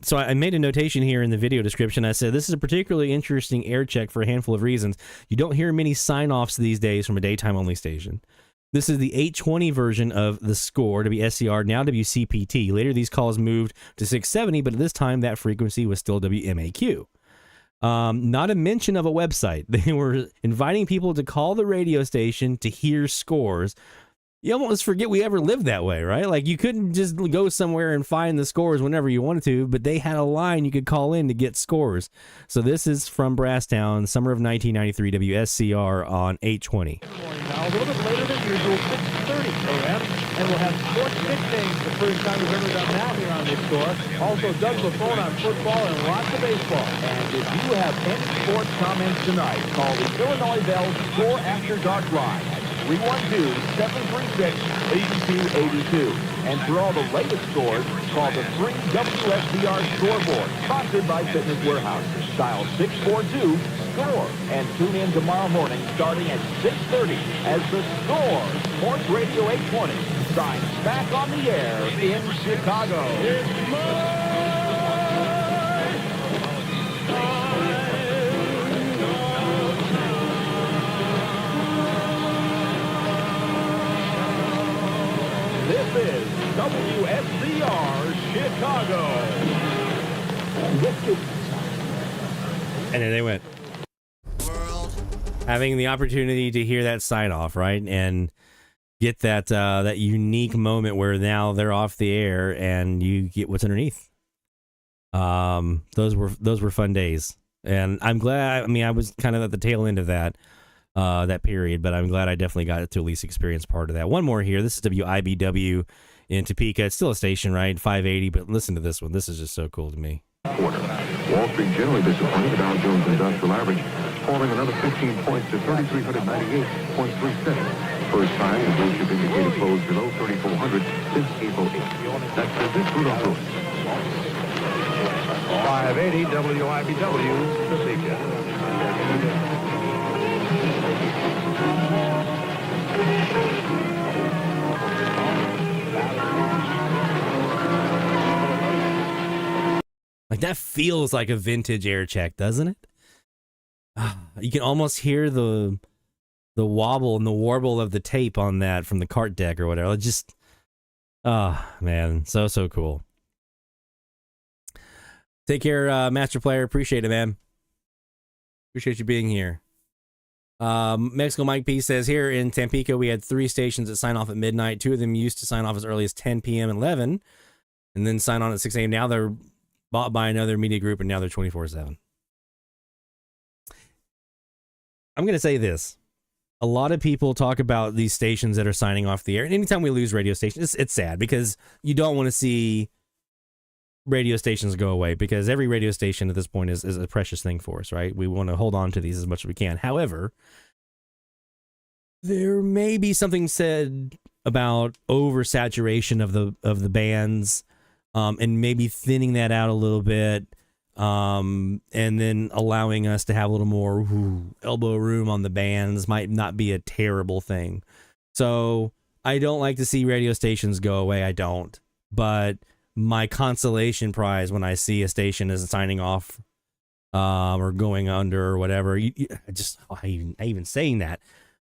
so I made a notation here in the video description. I said, this is a particularly interesting air check for a handful of reasons. You don't hear many sign-offs these days from a daytime-only station. This is the 820 version of the score, WSCR, now WCPT. Later, these calls moved to 670, but at this time, that frequency was still WMAQ. Not a mention of a website. They were inviting people to call the radio station to hear scores. You almost forget we ever lived that way, right? Like, you couldn't just go somewhere and find the scores whenever you wanted to, but they had a line you could call in to get scores. So this is from Brasstown, summer of 1993, WSCR on 820. Now, a little bit later than usual, 6:30 a.m., and we'll have sports nicknames, the first time we've ever done that here on this score. Also, Doug LaFone on football and lots of baseball. And if you have any sports comments tonight, call the Illinois Bell Score After Dark line at 312-736-8282. And for all the latest scores, call the free WSDR scoreboard, sponsored by Fitness Warehouse. Dial 642-SCORE. And tune in tomorrow morning starting at 6:30 as the Score Sports Radio 820 signs back on the air in Chicago. This is WSDR Chicago. And there they went. Having the opportunity to hear that sign off, right? And get that unique moment where now they're off the air and you get what's underneath. Those were fun days, and I'm glad. I mean, I was kind of at the tail end of that period, but I'm glad I definitely got to at least experience part of that. One more here. This is WIBW in Topeka. It's still a station, right? 580, but listen to this one. This is just so cool to me. Wall Street generally disappointed. The Dow Jones Industrial Average falling another 15 points to 3,398.37. First time the blue chip indicator closed below 3,400 since April 8th. That's business. Rudolph Lewis. 580 WIBW, Topeka. Like, that feels like a vintage air check, doesn't it? You can almost hear the wobble and the warble of the tape on that from the cart deck or whatever. It just, man, so cool. Take care, Master Player. Appreciate it, man. Appreciate you being here. Mexico Mike P says, here in Tampico, we had 3 stations that sign off at midnight. 2 of them used to sign off as early as 10 p.m. and 11, and then sign on at 6 a.m. Now they're bought by another media group, and now they're 24/7. I'm going to say this. A lot of people talk about these stations that are signing off the air. And anytime we lose radio stations, it's sad, because you don't want to see radio stations go away, because every radio station at this point is a precious thing for us, right? We want to hold on to these as much as we can. However, there may be something said about oversaturation of the bands, and maybe thinning that out a little bit, and then allowing us to have a little more elbow room on the bands might not be a terrible thing. So I don't like to see radio stations go away. I don't. But my consolation prize when I see a station is signing off or going under or whatever, I even saying that.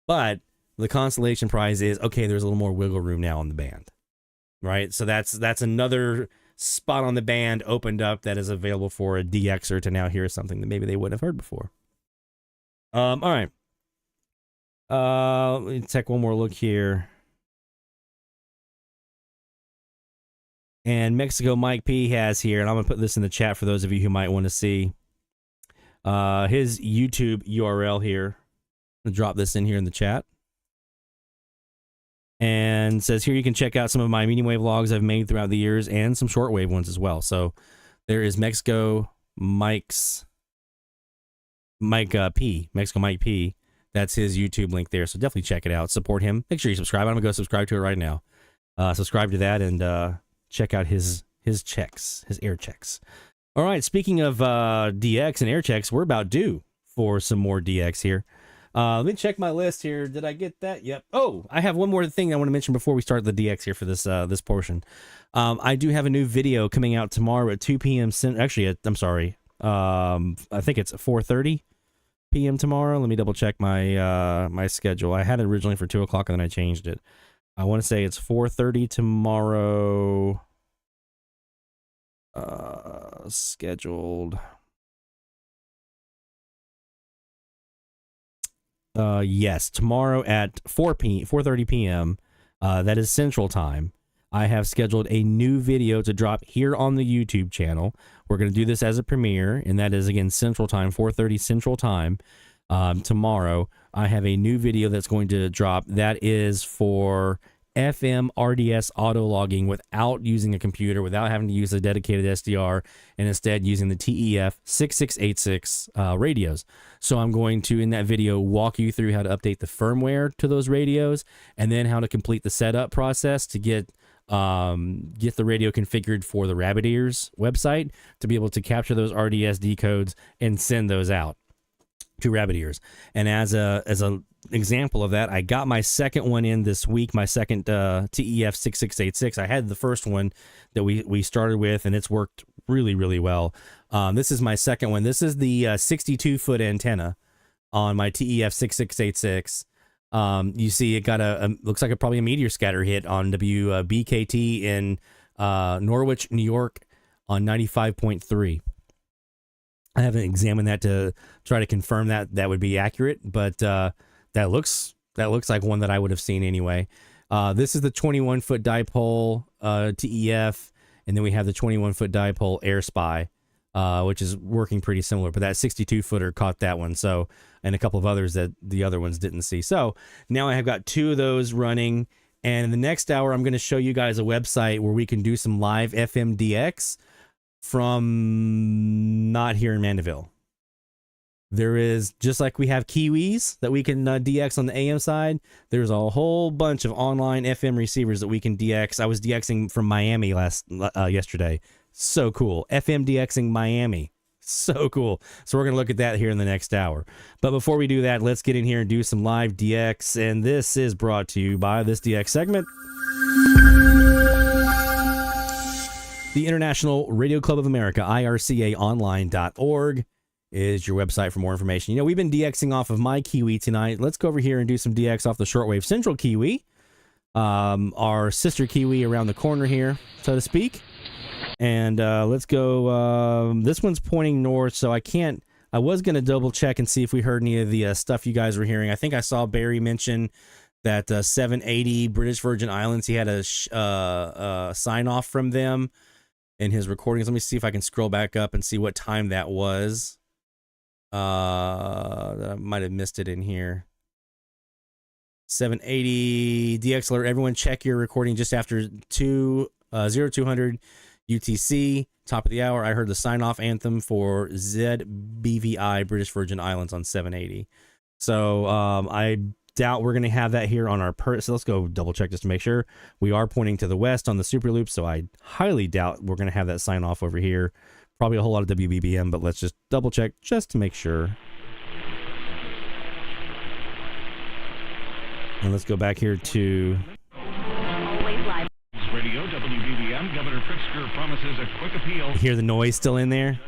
But the consolation prize is, okay, there's a little more wiggle room now on the band, right? So that's another spot on the band opened up that is available for a DXer to now hear something that maybe they wouldn't have heard before. All right. Let me take one more look here. And Mexico Mike P has here, and I'm going to put this in the chat for those of you who might want to see his YouTube URL here. I'm going to drop this in here in the chat. And says here you can check out some of my medium wave logs I've made throughout the years and some shortwave ones as well. So there is Mexico Mike P. That's his YouTube link there. So definitely check it out. Support him. Make sure you subscribe. I'm going to go subscribe to it right now. Subscribe to that and check out his checks, his air checks. All right, speaking of DX and air checks, we're about due for some more DX here. Let me check my list here. Did I get that? Yep. Oh, I have one more thing I want to mention before we start the DX here for this this portion. I do have a new video coming out tomorrow at 2 p.m. Actually, I'm sorry. I think it's 4:30 p.m. tomorrow. Let me double check my my schedule. I had it originally for 2 o'clock and then I changed it. I want to say it's 4:30 tomorrow. Scheduled. Yes, tomorrow at 4:30 p.m. That is Central Time. I have scheduled a new video to drop here on the YouTube channel. We're going to do this as a premiere, and that is, again, Central Time, 4:30 Central Time. Tomorrow, I have a new video that's going to drop. That is for FM RDS auto logging without using a computer, without having to use a dedicated SDR, and instead using the TEF 6686 radios. So I'm going to, in that video, walk you through how to update the firmware to those radios, and then how to complete the setup process to get the radio configured for the Rabbit Ears website to be able to capture those RDSD codes and send those out to Rabbit Ears. And as a example of that, I got my second one in this week, my second TEF 6686. I had the first one that we started with, and it's worked really, really well. This is my second one. This is the 62-foot antenna on my TEF 6686. You see it got looks like probably a meteor scatter hit on WBKT in Norwich, New York on 95.3. I haven't examined that to try to confirm that would be accurate, but that looks like one that I would have seen anyway. This is the 21-foot dipole TEF, and then we have the 21-foot dipole Airspy, which is working pretty similar. But that 62-footer caught that one, so, and a couple of others that the other ones didn't see. So now I have got 2 of those running, and in the next hour, I'm going to show you guys a website where we can do some live FMDX from not here in Mandeville. There is, just like we have Kiwis that we can DX on the AM side, there's a whole bunch of online FM receivers that we can DX. I was DXing from Miami yesterday. So cool. FM DXing Miami. So cool. So we're going to look at that here in the next hour. But before we do that, let's get in here and do some live DX. And this is brought to you by this DX segment. The International Radio Club of America, IRCAonline.org. is your website for more information. You know, we've been DXing off of my Kiwi tonight. Let's go over here and do some DX off the shortwave Central Kiwi, our sister Kiwi around the corner here, so to speak. And let's go. This one's pointing north, so I was going to double check and see if we heard any of the stuff you guys were hearing. I think I saw Barry mention that 780 British Virgin Islands, he had a sign off from them in his recordings. Let me see if I can scroll back up and see what time that was. I might have missed it in here. 780 DX alert. Everyone check your recording just after 0200 UTC, top of the hour. I heard the sign off anthem for ZBVI British Virgin Islands on 780. So I doubt we're going to have that here on our so let's go double check just to make sure. We are pointing to the west on the SuperLoop, so I highly doubt we're going to have that sign off over here. Probably a whole lot of WBBM, but let's just double check just to make sure. And let's go back here to Radio WBBM. Governor Pritzker promises a quick appeal. Hear the noise still in there?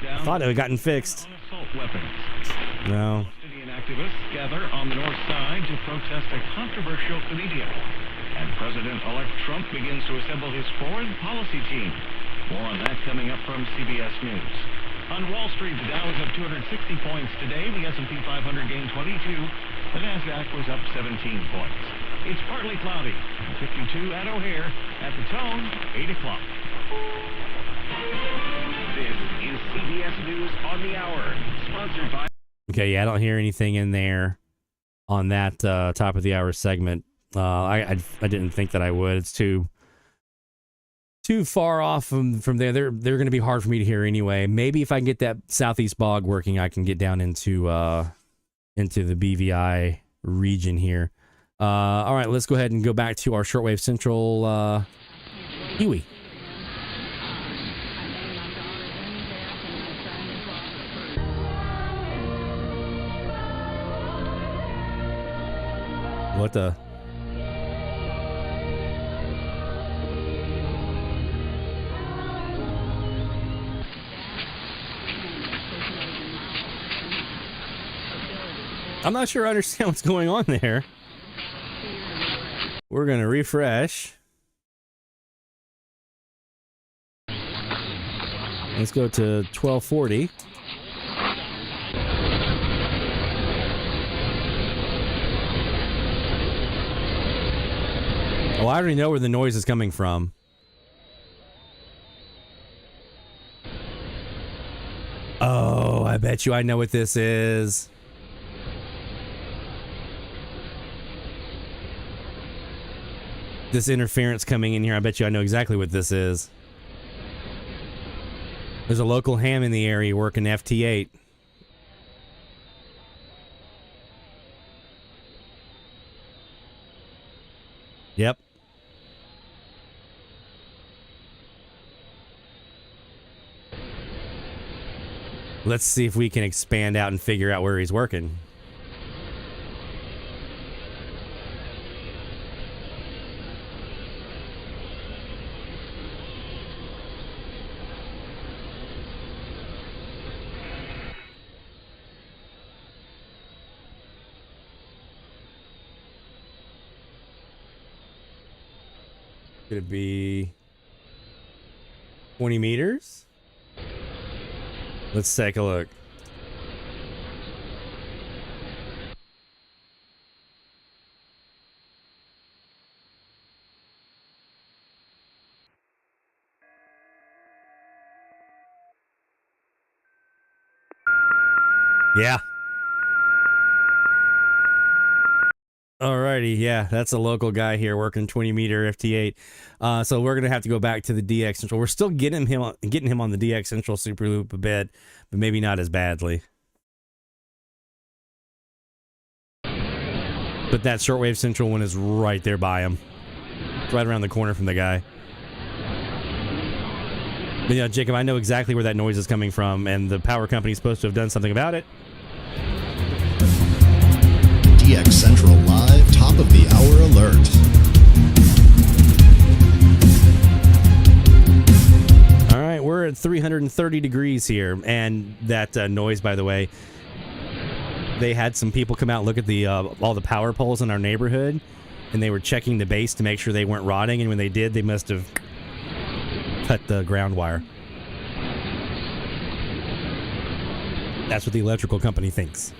I thought it had gotten fixed. Assault weapons. No. Palestinian activists gather on the north side to protest a controversial comedian. And President-elect Trump begins to assemble his foreign policy team. More on that coming up from CBS News. On Wall Street, the Dow is up 260 points today. The S&P 500 gained 22. The Nasdaq was up 17 points. It's partly cloudy. 52 at O'Hare. At the Tone, 8 o'clock. This is CBS News on the Hour, sponsored by... Okay, yeah, I don't hear anything in there on that top of the hour segment. I didn't think that I would. It's too far off from there. They're going to be hard for me to hear anyway. Maybe if I can get that southeast bog working, I can get down into the BVI region here. All right, let's go ahead and go back to our shortwave central Kiwi. What the? I'm not sure I understand what's going on there. We're going to refresh. Let's go to 1240. Oh, I already know where the noise is coming from. Oh, I bet you I know what this is. This interference coming in here, I bet you I know exactly what this is. There's a local ham in the area working FT8. Yep. Let's see if we can expand out and figure out where he's working. Could it be 20 meters? Let's take a look. Yeah. Alrighty, yeah, that's a local guy here working 20 meter FT8. So we're gonna have to go back to the DX Central. We're still getting him on the DX Central SuperLoop a bit, but maybe not as badly. But that shortwave Central one is right there by him. It's right around the corner from the guy. But yeah, Jacob, I know exactly where that noise is coming from, and the power company's supposed to have done something about it. DX Central Live, top of the hour alert. All right, we're at 330 degrees here, and that noise, by the way, they had some people come out and look at the all the power poles in our neighborhood, and they were checking the base to make sure they weren't rotting, and when they did, they must have cut the ground wire. That's what the electrical company thinks.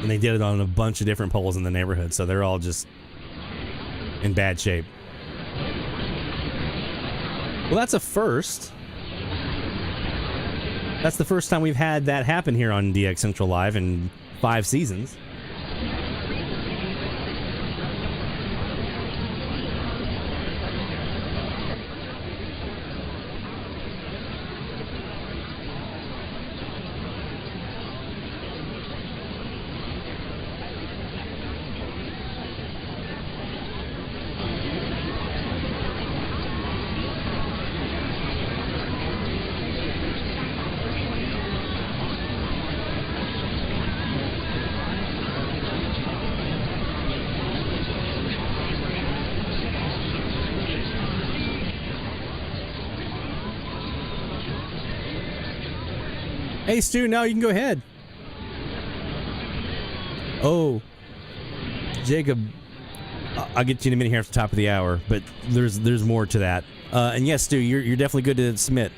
And they did it on a bunch of different poles in the neighborhood, so they're all just in bad shape. Well, that's a first. That's the first time we've had that happen here on DX Central Live in 5 seasons. Hey, Stu, now you can go ahead. Oh, Jacob, I'll get to you in a minute here at the top of the hour, but there's more to that. And yes, Stu, you're definitely good to submit.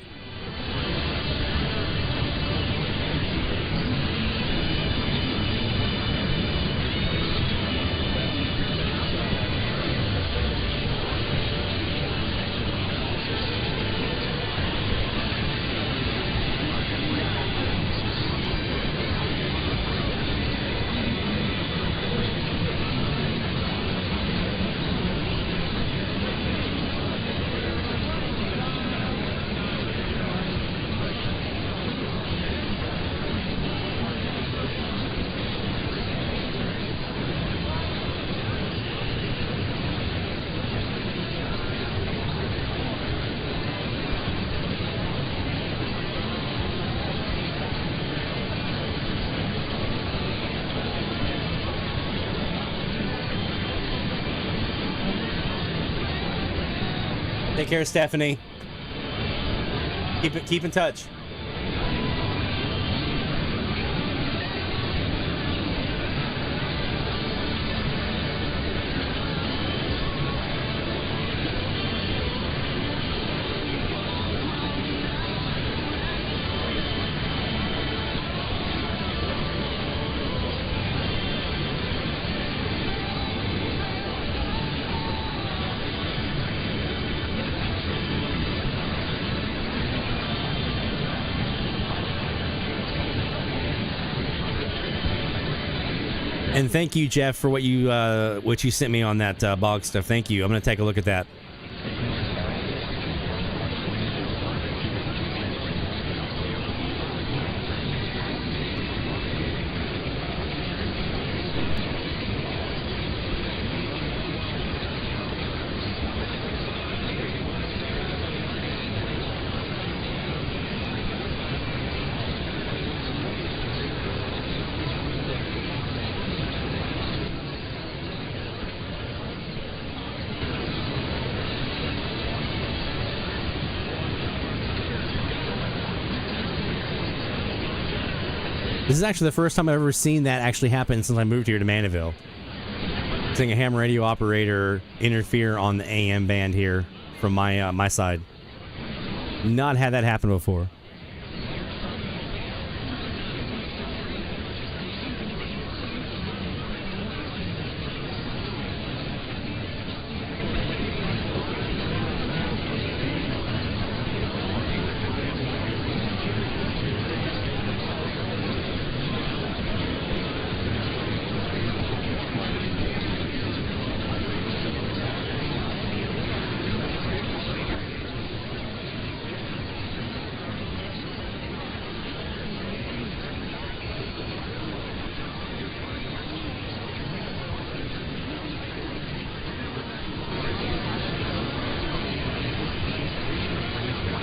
Take care, Stephanie. Keep in touch. And thank you, Jeff, for what you sent me on that bog stuff. Thank you. I'm going to take a look at that. This is actually the first time I've ever seen that actually happen since I moved here to Mandeville. Seeing a ham radio operator interfere on the AM band here from my side. Not had that happen before.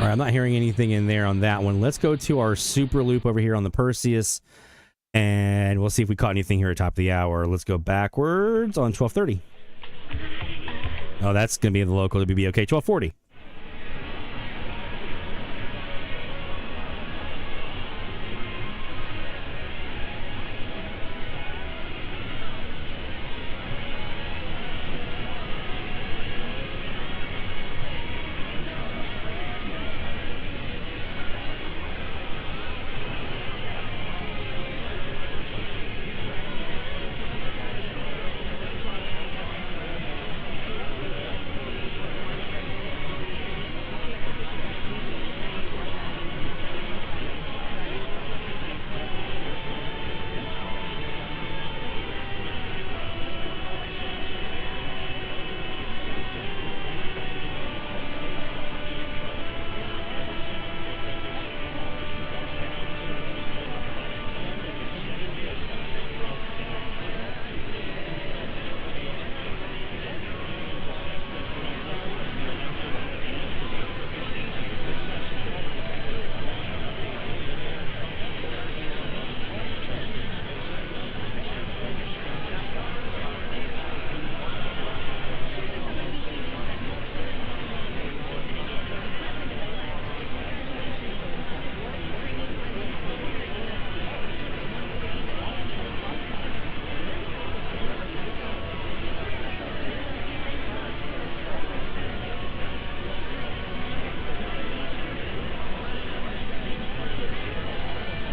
All right, I'm not hearing anything in there on that one. Let's go to our SuperLoop over here on the Perseus, and we'll see if we caught anything here at top of the hour. Let's go backwards on 1230. Oh, that's going to be in the local WB. Okay, 1240.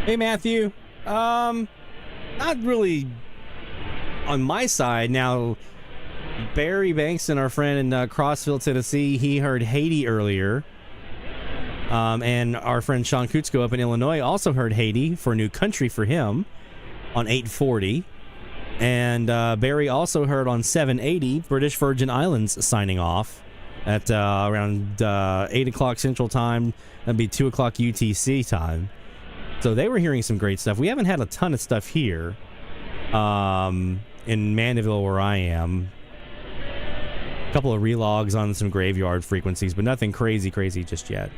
Hey, Matthew. Not really on my side. Now, Barry Bankston, our friend in Crossville, Tennessee, he heard Haiti earlier. And our friend Sean Kutzko up in Illinois also heard Haiti for New Country for him on 840. And Barry also heard on 780 British Virgin Islands signing off at around 8 o'clock Central Time. That'd be 2 o'clock UTC time. So they were hearing some great stuff. We haven't had a ton of stuff here in Mandeville where I am. A couple of relogs on some graveyard frequencies, but nothing crazy just yet.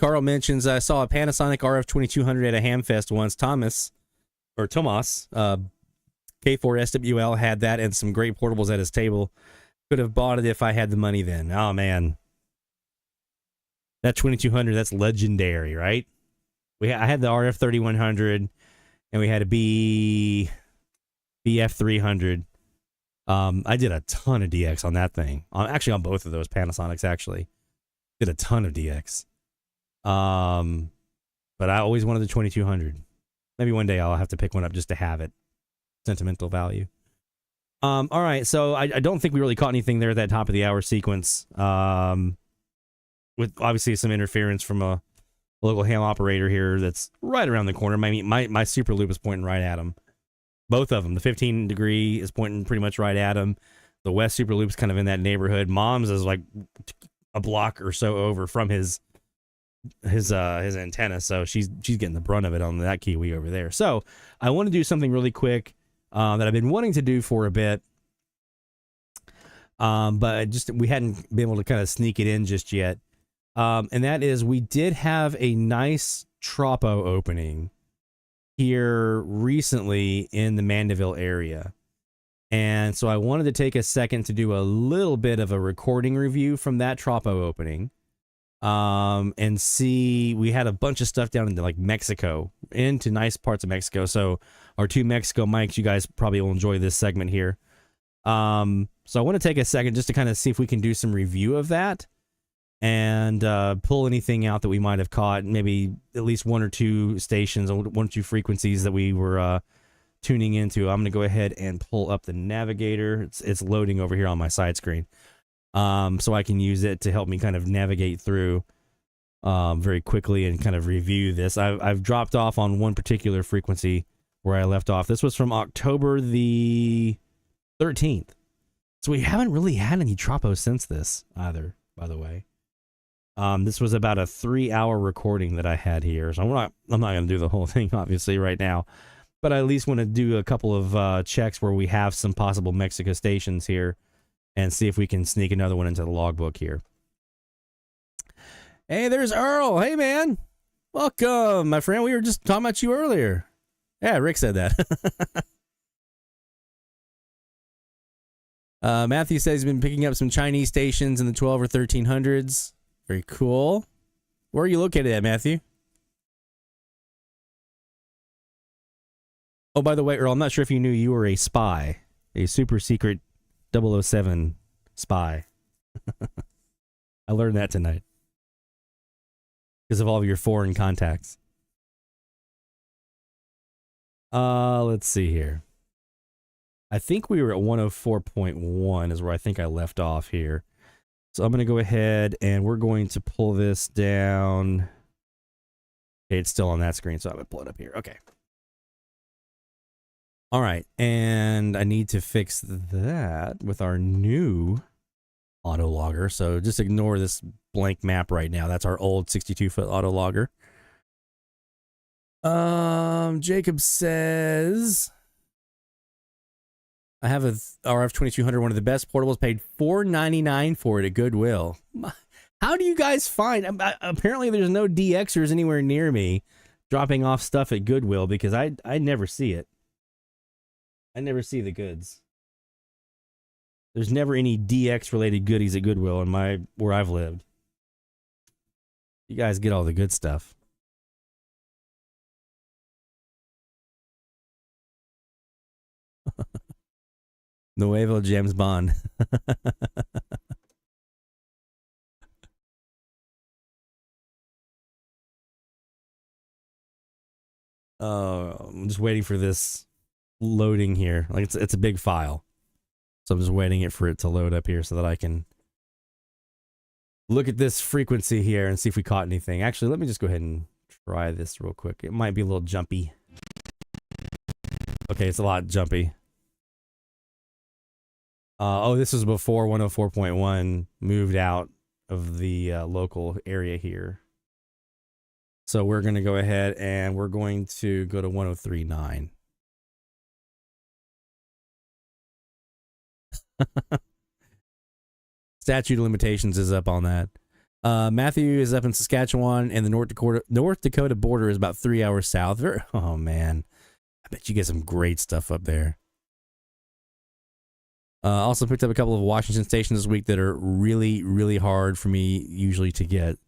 Carl mentions, I saw a Panasonic RF2200 at a Hamfest once. Tomas, K4 SWL had that and some great portables at his table. Could have bought it if I had the money then. Oh, man. That 2200, that's legendary, right? I had the RF3100, and we had a BF300. I did a ton of DX on that thing. Actually, on both of those Panasonics, actually. Did a ton of DX. But I always wanted the 2200. Maybe one day I'll have to pick one up just to have it. Sentimental value. All right, so I don't think we really caught anything there at that top of the hour sequence. With obviously some interference from a local ham operator here that's right around the corner. My SuperLoop is pointing right at him. Both of them. The 15 degree is pointing pretty much right at him. The West SuperLoop's kind of in that neighborhood. Mom's is like a block or so over from his antenna, so she's getting the brunt of it on that Kiwi over there. So I want to do something really quick that I've been wanting to do for a bit, but we hadn't been able to kind of sneak it in just yet. And that is, we did have a nice Tropo opening here recently in the Mandeville area. And so I wanted to take a second to do a little bit of a recording review from that Tropo opening. And see, we had a bunch of stuff down into like Mexico, into nice parts of Mexico. So our two Mexico mics, you guys probably will enjoy this segment here. So I want to take a second just to kind of see if we can do some review of that and pull anything out that we might have caught, maybe at least one or two stations, or one or two frequencies that we were tuning into. I'm going to go ahead and pull up the navigator. It's loading over here on my side screen. So I can use it to help me kind of navigate through very quickly and kind of review this. I've dropped off on one particular frequency where I left off. This was from October the 13th. So we haven't really had any Tropos since this either, by the way. This was about a 3-hour recording that I had here. So I'm not going to do the whole thing, obviously, right now. But I at least want to do a couple of checks where we have some possible Mexico stations here and see if we can sneak another one into the logbook here. Hey, there's Earl. Hey, man. Welcome, my friend. We were just talking about you earlier. Yeah, Rick said that. Matthew says he's been picking up some Chinese stations in the 12 or 1300s. Very cool. Where are you located at, Matthew? Oh, by the way, Earl, I'm not sure if you knew you were a spy. A super secret 007 spy. I learned that tonight. Because of all of your foreign contacts. Let's see here. I think we were at 104.1 is where I think I left off here. So I'm going to go ahead and we're going to pull this down. Okay, it's still on that screen, so I'm going to pull it up here. Okay. All right, and I need to fix that with our new auto logger. So just ignore this blank map right now. That's our old 62-foot auto logger. Jacob says, I have a RF 2200, one of the best portables, paid $4.99 for it at Goodwill. How do you guys find? Apparently there's no DXers anywhere near me dropping off stuff at Goodwill because I never see it. I never see the goods. There's never any DX related goodies at Goodwill in where I've lived. You guys get all the good stuff. Nuevo James Bond. I'm just waiting for this loading here. Like it's a big file. So I'm just waiting for it to load up here so that I can look at this frequency here and see if we caught anything. Actually, let me just go ahead and try this real quick. It might be a little jumpy. Okay, it's a lot jumpy. Oh, this was before 104.1 moved out of the local area here. So we're going to go ahead and we're going to go to 103.9. Statute of limitations is up on that. Matthew is up in Saskatchewan, and the North Dakota border is about 3 hours south. Oh man, I bet you get some great stuff up there. Also picked up a couple of Washington stations this week that are really, really hard for me usually to get.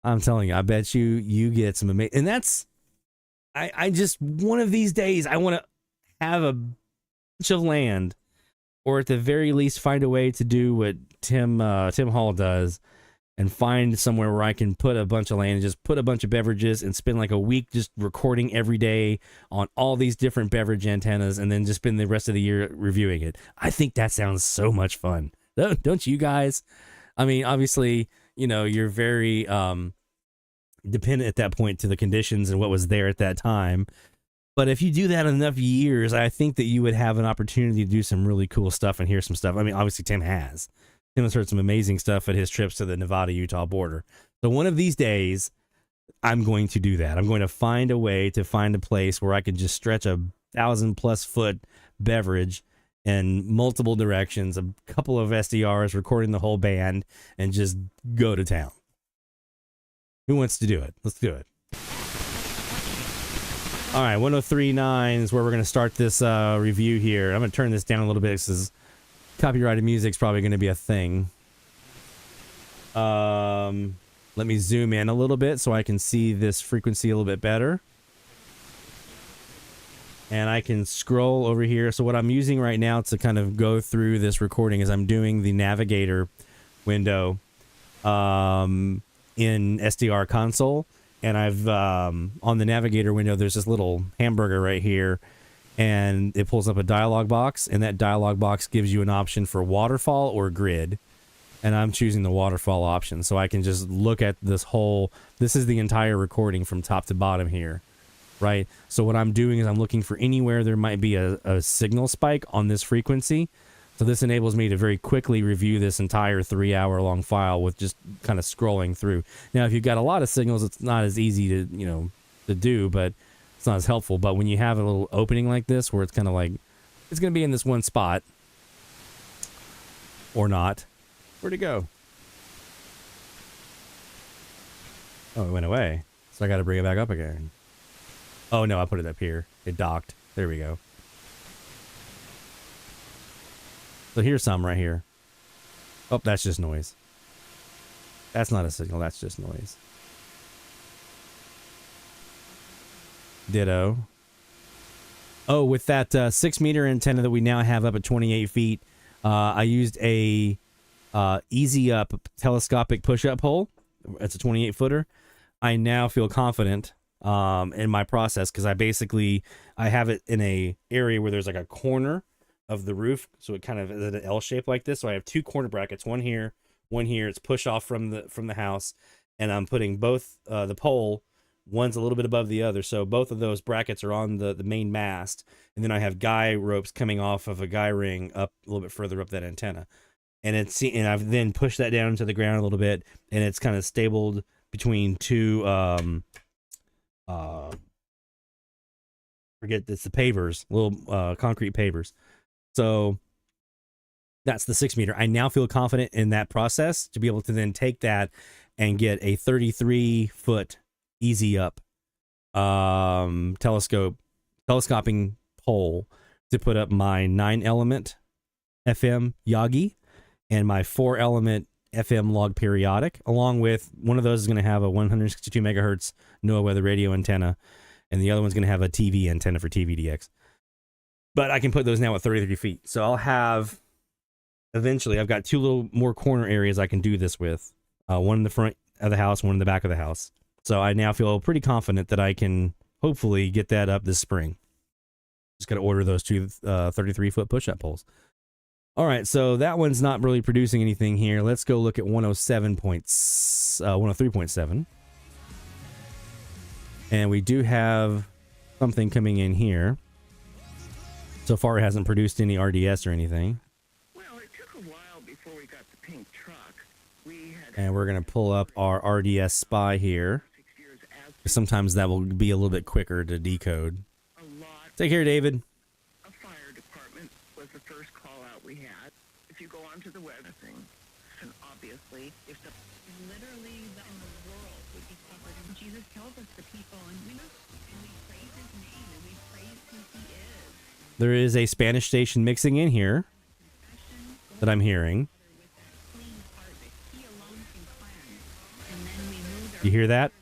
I'm telling you, I bet you get some amazing, and that's I just one of these days I want to have a bunch of land. Or at the very least, find a way to do what Tim Hall does, and find somewhere where I can put a bunch of land and just put a bunch of beverages and spend like a week just recording every day on all these different beverage antennas, and then just spend the rest of the year reviewing it. I think that sounds so much fun, don't you guys? I mean, obviously, you know, you're very dependent at that point to the conditions and what was there at that time. But if you do that enough years, I think that you would have an opportunity to do some really cool stuff and hear some stuff. I mean, obviously Tim has heard some amazing stuff at his trips to the Nevada-Utah border. So one of these days, I'm going to do that. I'm going to find a way to find a place where I can just stretch a 1,000+ foot beverage in multiple directions, a couple of SDRs, recording the whole band, and just go to town. Who wants to do it? Let's do it. All right, 103.9 is where we're going to start this review here. I'm going to turn this down a little bit because copyrighted music is probably going to be a thing. Let me zoom in a little bit so I can see this frequency a little bit better. And I can scroll over here. So what I'm using right now to kind of go through this recording is I'm doing the navigator window in SDR Console. And I've, on the navigator window, there's this little hamburger right here, and it pulls up a dialog box, and that dialog box gives you an option for waterfall or grid, and I'm choosing the waterfall option, so I can just look at this is the entire recording from top to bottom here, right? So what I'm doing is I'm looking for anywhere there might be a signal spike on this frequency, So this enables me to very quickly review this entire 3-hour-long file with just kind of scrolling through. Now, if you've got a lot of signals, it's not as easy to, to do, but it's not as helpful. But when you have a little opening like this where it's kind of like, it's going to be in this one spot or not. Where'd it go? Oh, it went away. So I got to bring it back up again. Oh, no, I put it up here. It docked. There we go. So here's some right here. Oh, that's just noise. That's not a signal. That's just noise. Ditto. Oh, with that 6-meter antenna that we now have up at 28 feet, I used a easy up telescopic push-up pole. It's a 28-footer. I now feel confident in my process because I have it in a area where there's like a corner of the roof, so it kind of is an L shape like this. So I have 2 corner brackets, one here, one here. It's push off from the house, and I'm putting both the pole, one's a little bit above the other, so both of those brackets are on the main mast, and then I have guy ropes coming off of a guy ring up a little bit further up that antenna, and I've then pushed that down into the ground a little bit, and it's kind of stabled between 2 it's the pavers, little concrete pavers. So that's the 6-meter. I now feel confident in that process to be able to then take that and get a 33-foot easy up telescoping pole to put up my 9-element FM Yagi and my 4-element FM log periodic, along with one of those is going to have a 162 megahertz NOAA weather radio antenna, and the other one's going to have a TV antenna for TVDX. But I can put those now at 33 feet. So I'll have, eventually, I've got 2 little more corner areas I can do this with. One in the front of the house, one in the back of the house. So I now feel pretty confident that I can hopefully get that up this spring. Just got to order those 2 33-foot push-up poles. All right, so that one's not really producing anything here. Let's go look at 103.7. And we do have something coming in here. So far, it hasn't produced any RDS or anything. Well, it took a while before we got the pink truck. And we're going to pull up our RDS spy here. Sometimes that will be a little bit quicker to decode. Take care, David. A fire department was the first call out we had. If you go onto the web thing, and obviously, if the literally the world would be covered, and Jesus tells us the people, and we praise his name, and we praise who he is. There is a Spanish station mixing in here that I'm hearing. You hear that?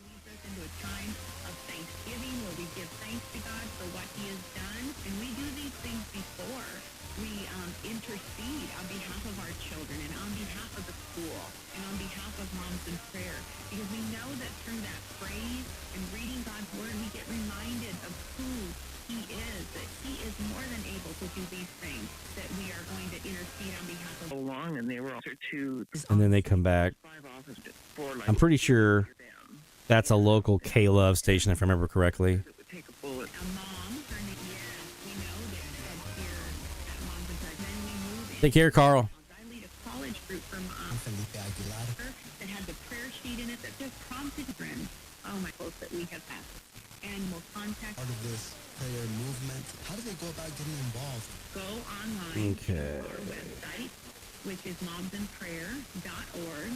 And then they come back. I'm pretty sure that's a local K-Love station, if I remember correctly. Take care, Carl. That had the prayer sheet in it that just prompted friends. Oh my gosh, that we have had. And we'll contact part of this prayer movement. How do they go about getting involved? Go online to our website, which is momsandprayer.org.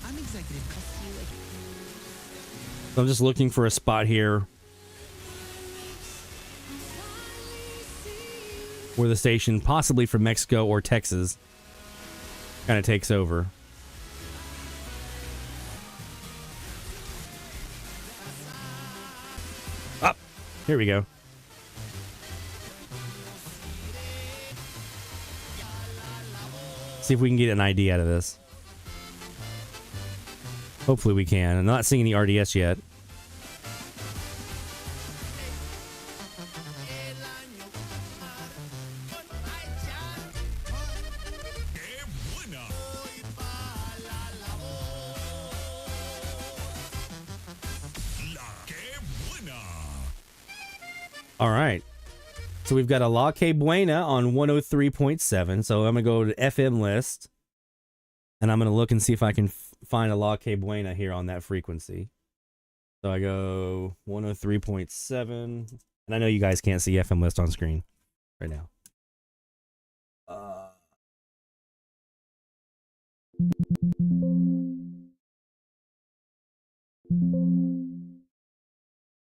I'm executive custody. So I'm just looking for a spot here where the station, possibly from Mexico or Texas, kind of takes over. Up. Here we go. See if we can get an ID out of this. Hopefully we can. I'm not seeing any RDS yet. All right. So we've got a La Que Buena on 103.7. So I'm going to go to FM list. And I'm going to look and see if I can find a La Que Buena here on that frequency. So I go 103.7. And I know you guys can't see FM list on screen right now.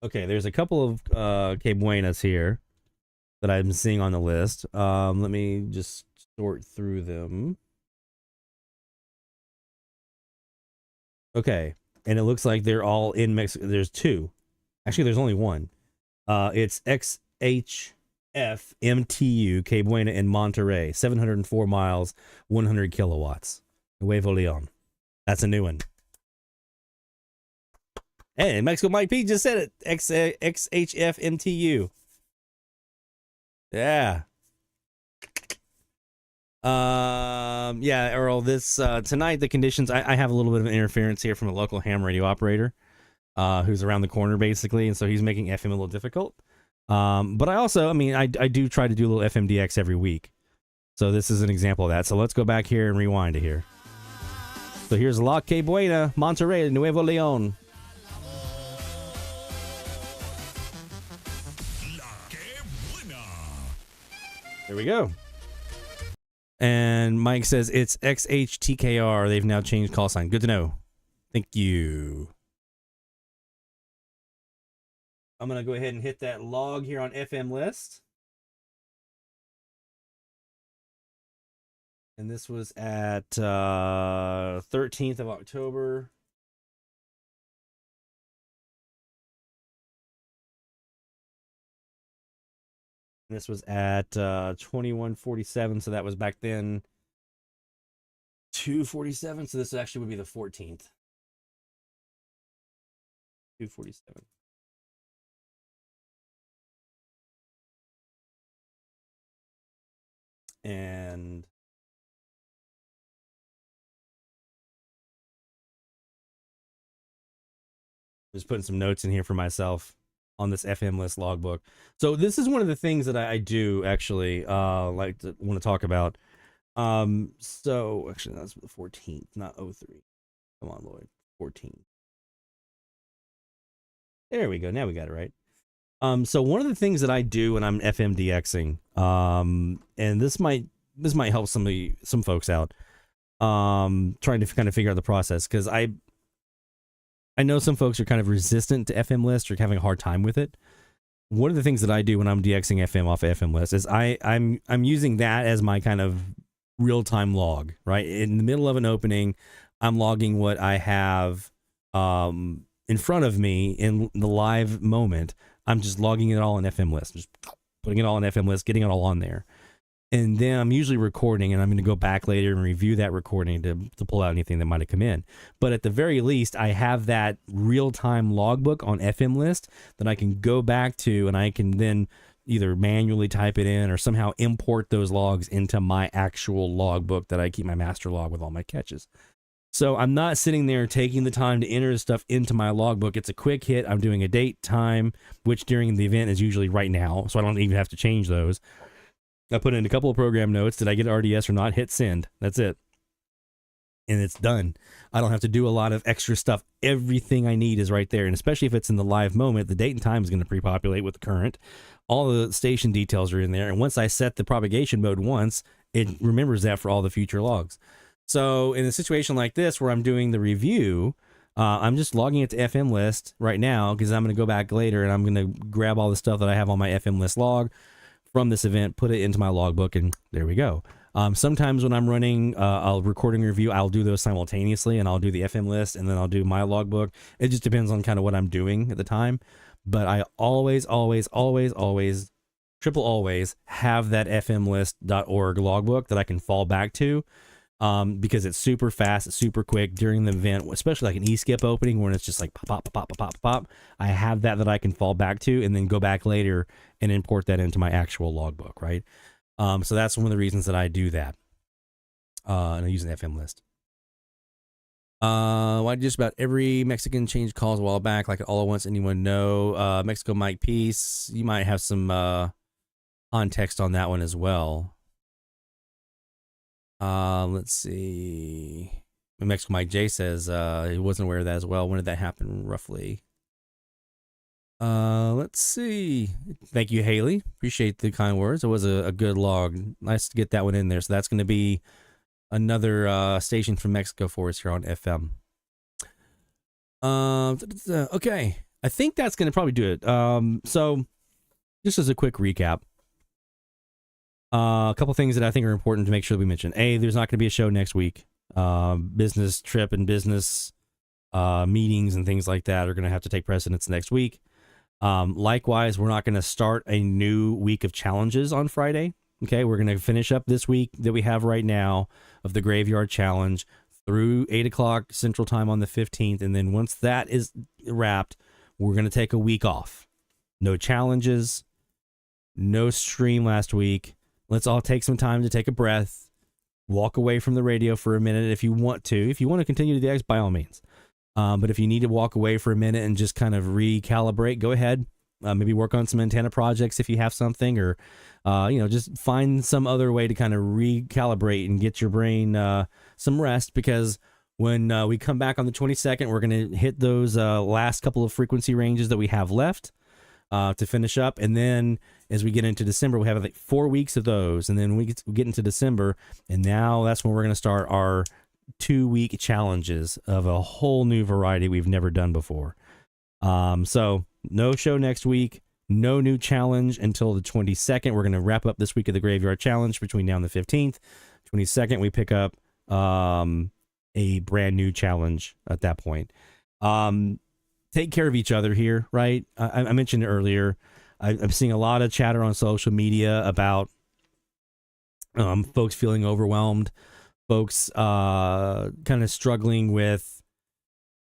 Okay, there's a couple of Que Buenas here that I'm seeing on the list. Let me just sort through them. Okay, and it looks like they're all in Mexico. There's two. Actually, there's only one. It's XHF MTU Que Buena in Monterrey, 704 miles, 100 kilowatts. Nuevo Leon. That's a new one. Hey, Mexico Mike P just said it. XHF MTU. Yeah. Yeah, Earl, this tonight the conditions, I have a little bit of interference here from a local ham radio operator who's around the corner basically, and so he's making FM a little difficult. But I also, I do try to do a little FMDX every week. So this is an example of that. So let's go back here and rewind to here. So here's La Que Buena, Monterrey, Nuevo Leon. There we go. And Mike says it's XHTKR. They've now changed call sign. Good to know. Thank you. I'm going to go ahead and hit that log here on FM list. And this was at 13th of October. This was at 2147, so that was back then 247, so this actually would be the 14th. 247. And just putting some notes in here for myself on this FM list logbook. So this is one of the things that I do actually want to talk about. So actually that's the 14th, not 03. Come on, Lloyd. 14th. There we go. Now we got it right. So one of the things that I do when I'm FMDXing, and this might help some folks out, trying to kind of figure out the process, because I know some folks are kind of resistant to FM list or having a hard time with it. One of the things that I do when I'm DXing FM off of FM list is I'm using that as my kind of real-time log, right? In the middle of an opening, I'm logging what I have in front of me in the live moment. I'm just logging it all in FM list, just putting it all in FM list, getting it all on there. And then I'm usually recording, and I'm going to go back later and review that recording to pull out anything that might have come in. But at the very least, I have that real-time logbook on FM list that I can go back to, and I can then either manually type it in or somehow import those logs into my actual logbook that I keep my master log with all my catches. So I'm not sitting there taking the time to enter the stuff into my logbook. It's a quick hit. I'm doing a date, time, which during the event is usually right now, so I don't even have to change those. I put in a couple of program notes. Did I get RDS or not? Hit send. That's it. And it's done. I don't have to do a lot of extra stuff. Everything I need is right there. And especially if it's in the live moment, the date and time is going to pre-populate with the current. All the station details are in there. And once I set the propagation mode once, it remembers that for all the future logs. So in a situation like this where I'm doing the review, I'm just logging it to FM list right now because I'm going to go back later and I'm going to grab all the stuff that I have on my FM list log from this event, put it into my logbook, and there we go. Sometimes when I'm running a recording review, I'll do those simultaneously, and I'll do the FM list, and then I'll do my logbook. It just depends on kind of what I'm doing at the time. But I always, triple always have that fmlist.org logbook that I can fall back to, because it's super fast, it's super quick during the event, especially like an e-skip opening when it's just like pop, pop, pop, pop, pop, pop. I have that I can fall back to and then go back later and import that into my actual logbook, right? So that's one of the reasons that I do that. And I use an FM list. Why just about every Mexican changed calls a while back, like all at once, anyone know? Mexico Mike Peace, you might have some context on that one as well. Let's see. Mexico Mike J says he wasn't aware of that as well. When did that happen roughly? Let's see. Thank you, Haley. Appreciate the kind words. It was a good log. Nice to get that one in there. So that's going to be another station from Mexico for us here on FM. Okay. I think that's going to probably do it. So just as a quick recap, a couple things that I think are important to make sure that we mention. A, there's not going to be a show next week. Business trip and business meetings and things like that are going to have to take precedence next week. Likewise, we're not going to start a new week of challenges on Friday. Okay, we're going to finish up this week that we have right now of the Graveyard Challenge through 8 o'clock Central Time on the 15th. And then once that is wrapped, we're going to take a week off. No challenges, no stream last week. Let's all take some time to take a breath, walk away from the radio for a minute if you want to. If you want to continue to DX, by all means. But if you need to walk away for a minute and just kind of recalibrate, go ahead. Maybe work on some antenna projects if you have something, or just find some other way to kind of recalibrate and get your brain some rest, because when we come back on the 22nd, we're going to hit those last couple of frequency ranges that we have left to finish up. And then as we get into December, we have like 4 weeks of those. And then we get into December, and now that's when we're going to start our 2-week challenges of a whole new variety we've never done before. So no show next week, no new challenge until the 22nd. We're going to wrap up this week of the Graveyard Challenge between now and the 15th. 22nd, we pick up a brand new challenge at that point. Take care of each other here, right? I mentioned it earlier. I'm seeing a lot of chatter on social media about folks feeling overwhelmed, folks kind of struggling with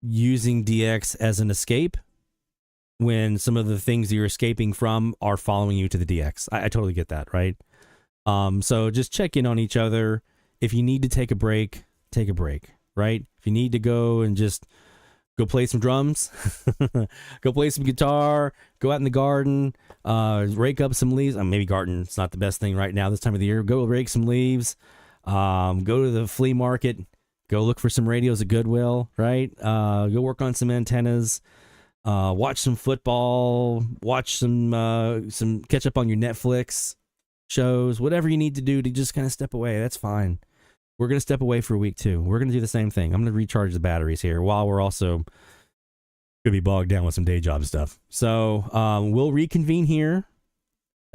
using DX as an escape when some of the things that you're escaping from are following you to the DX. I totally get that, right? So just check in on each other. If you need to take a break, right? If you need to go and just go play some drums, go play some guitar, go out in the garden, rake up some leaves. Maybe garden's not the best thing right now this time of the year. Go rake some leaves, go to the flea market, go look for some radios at Goodwill, right? Go work on some antennas, watch some football, watch some catch up on your Netflix shows, whatever you need to do to just kind of step away. That's fine. We're going to step away for a week too. We're going to do the same thing. I'm going to recharge the batteries here while we're also going to be bogged down with some day job stuff. So we'll reconvene here.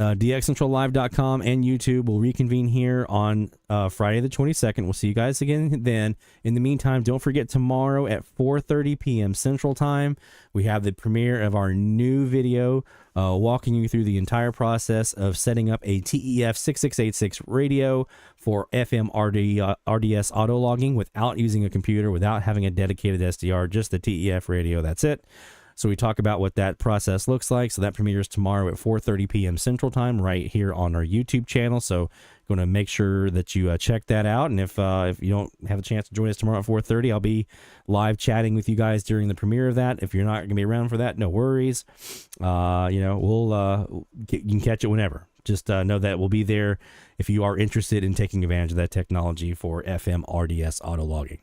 DXCentralLive.com and YouTube will reconvene here on Friday the 22nd. We'll see you guys again then. In the meantime, don't forget tomorrow at 4:30 p.m. Central Time, we have the premiere of our new video walking you through the entire process of setting up a TEF 6686 radio for FM RDS auto logging without using a computer, without having a dedicated SDR, just the TEF radio. That's it. So we talk about what that process looks like. So that premieres tomorrow at 4:30 p.m. Central Time right here on our YouTube channel. So going to make sure that you check that out. And if you don't have a chance to join us tomorrow at 4:30, I'll be live chatting with you guys during the premiere of that. If you're not going to be around for that, no worries. You can catch it whenever. Just know that we'll be there if you are interested in taking advantage of that technology for FM RDS auto logging.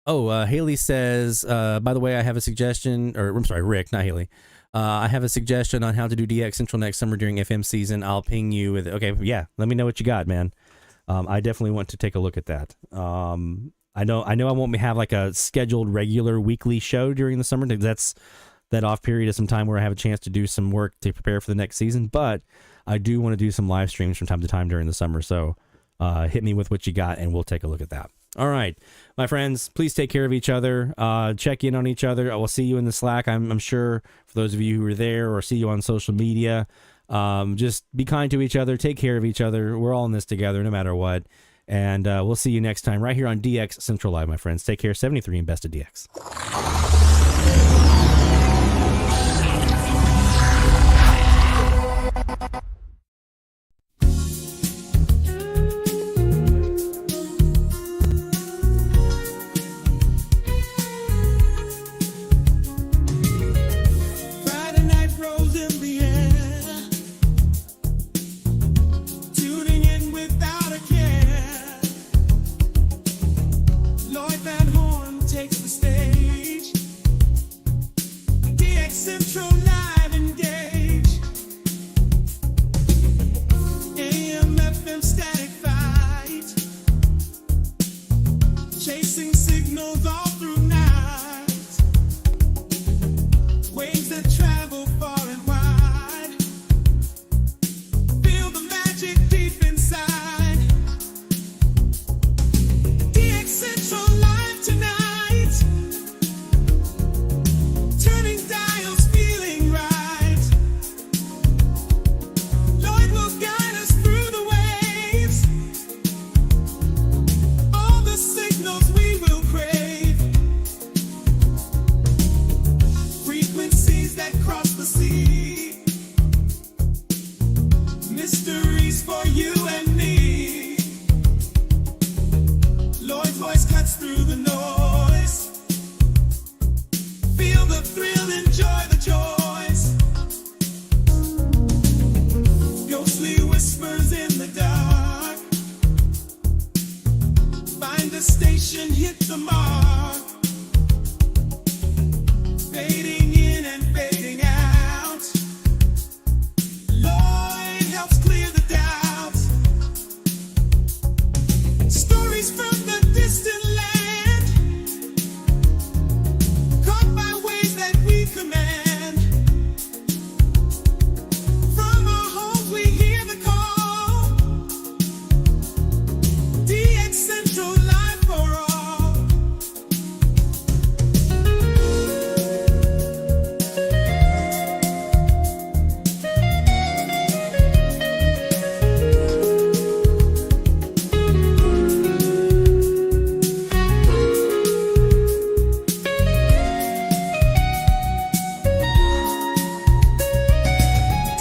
Haley says, by the way, I have a suggestion, or I'm sorry, Rick, not Haley. I have a suggestion on how to do DX Central next summer during FM season. I'll ping you with it. Okay, yeah, let me know what you got, man. I definitely want to take a look at that. I know I won't have like a scheduled regular weekly show during the summer. That's that off period of some time where I have a chance to do some work to prepare for the next season, but I do want to do some live streams from time to time during the summer. So hit me with what you got and we'll take a look at that. All right, my friends, please take care of each other. Check in on each other. I will see you in the Slack. I'm sure for those of you who are there, or see you on social media. Just be kind to each other. Take care of each other. We're all in this together no matter what. And we'll see you next time right here on DX Central Live, my friends. Take care. 73 and best of DX. the mark, fading in and fading out. Lloyd helps clear the doubts. Stories from the distant land, caught by waves that we command. From our homes we hear the call. DX Central Live for all.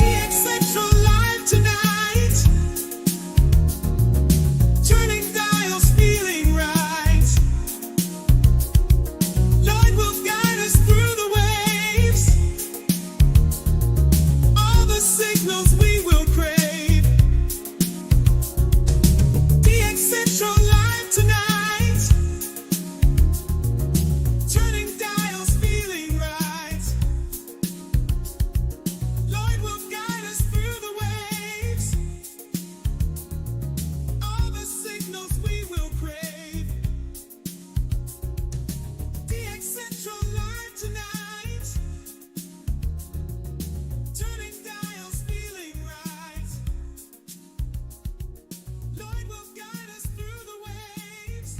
DX Central Live tonight, turning dials, feeling right. Lloyd will guide us through the waves, all the signals we will crave. DX Central Live tonight, turning dials, feeling right. Lloyd will guide us through the waves, all the signals we will crave. DX Central Live tonight, turning dials, feeling right. Lloyd will guide us through the waves,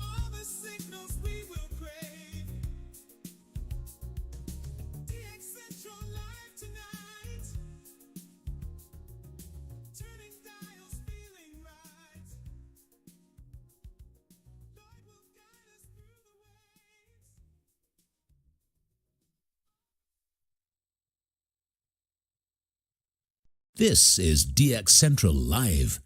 all the signals we will crave. DX Central Live tonight, turning dials, feeling right. Lloyd will guide us through the waves. This is DX Central Live.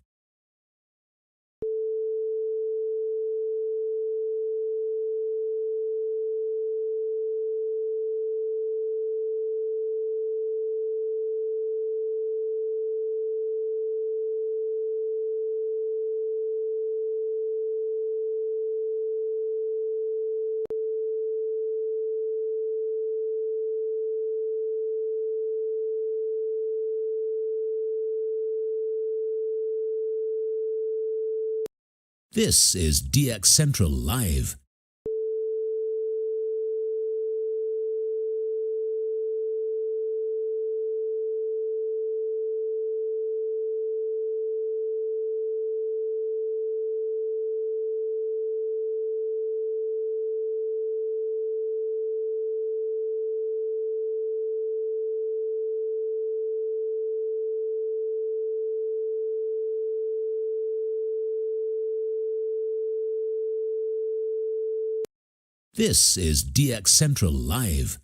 This is DX Central Live. This is DX Central Live.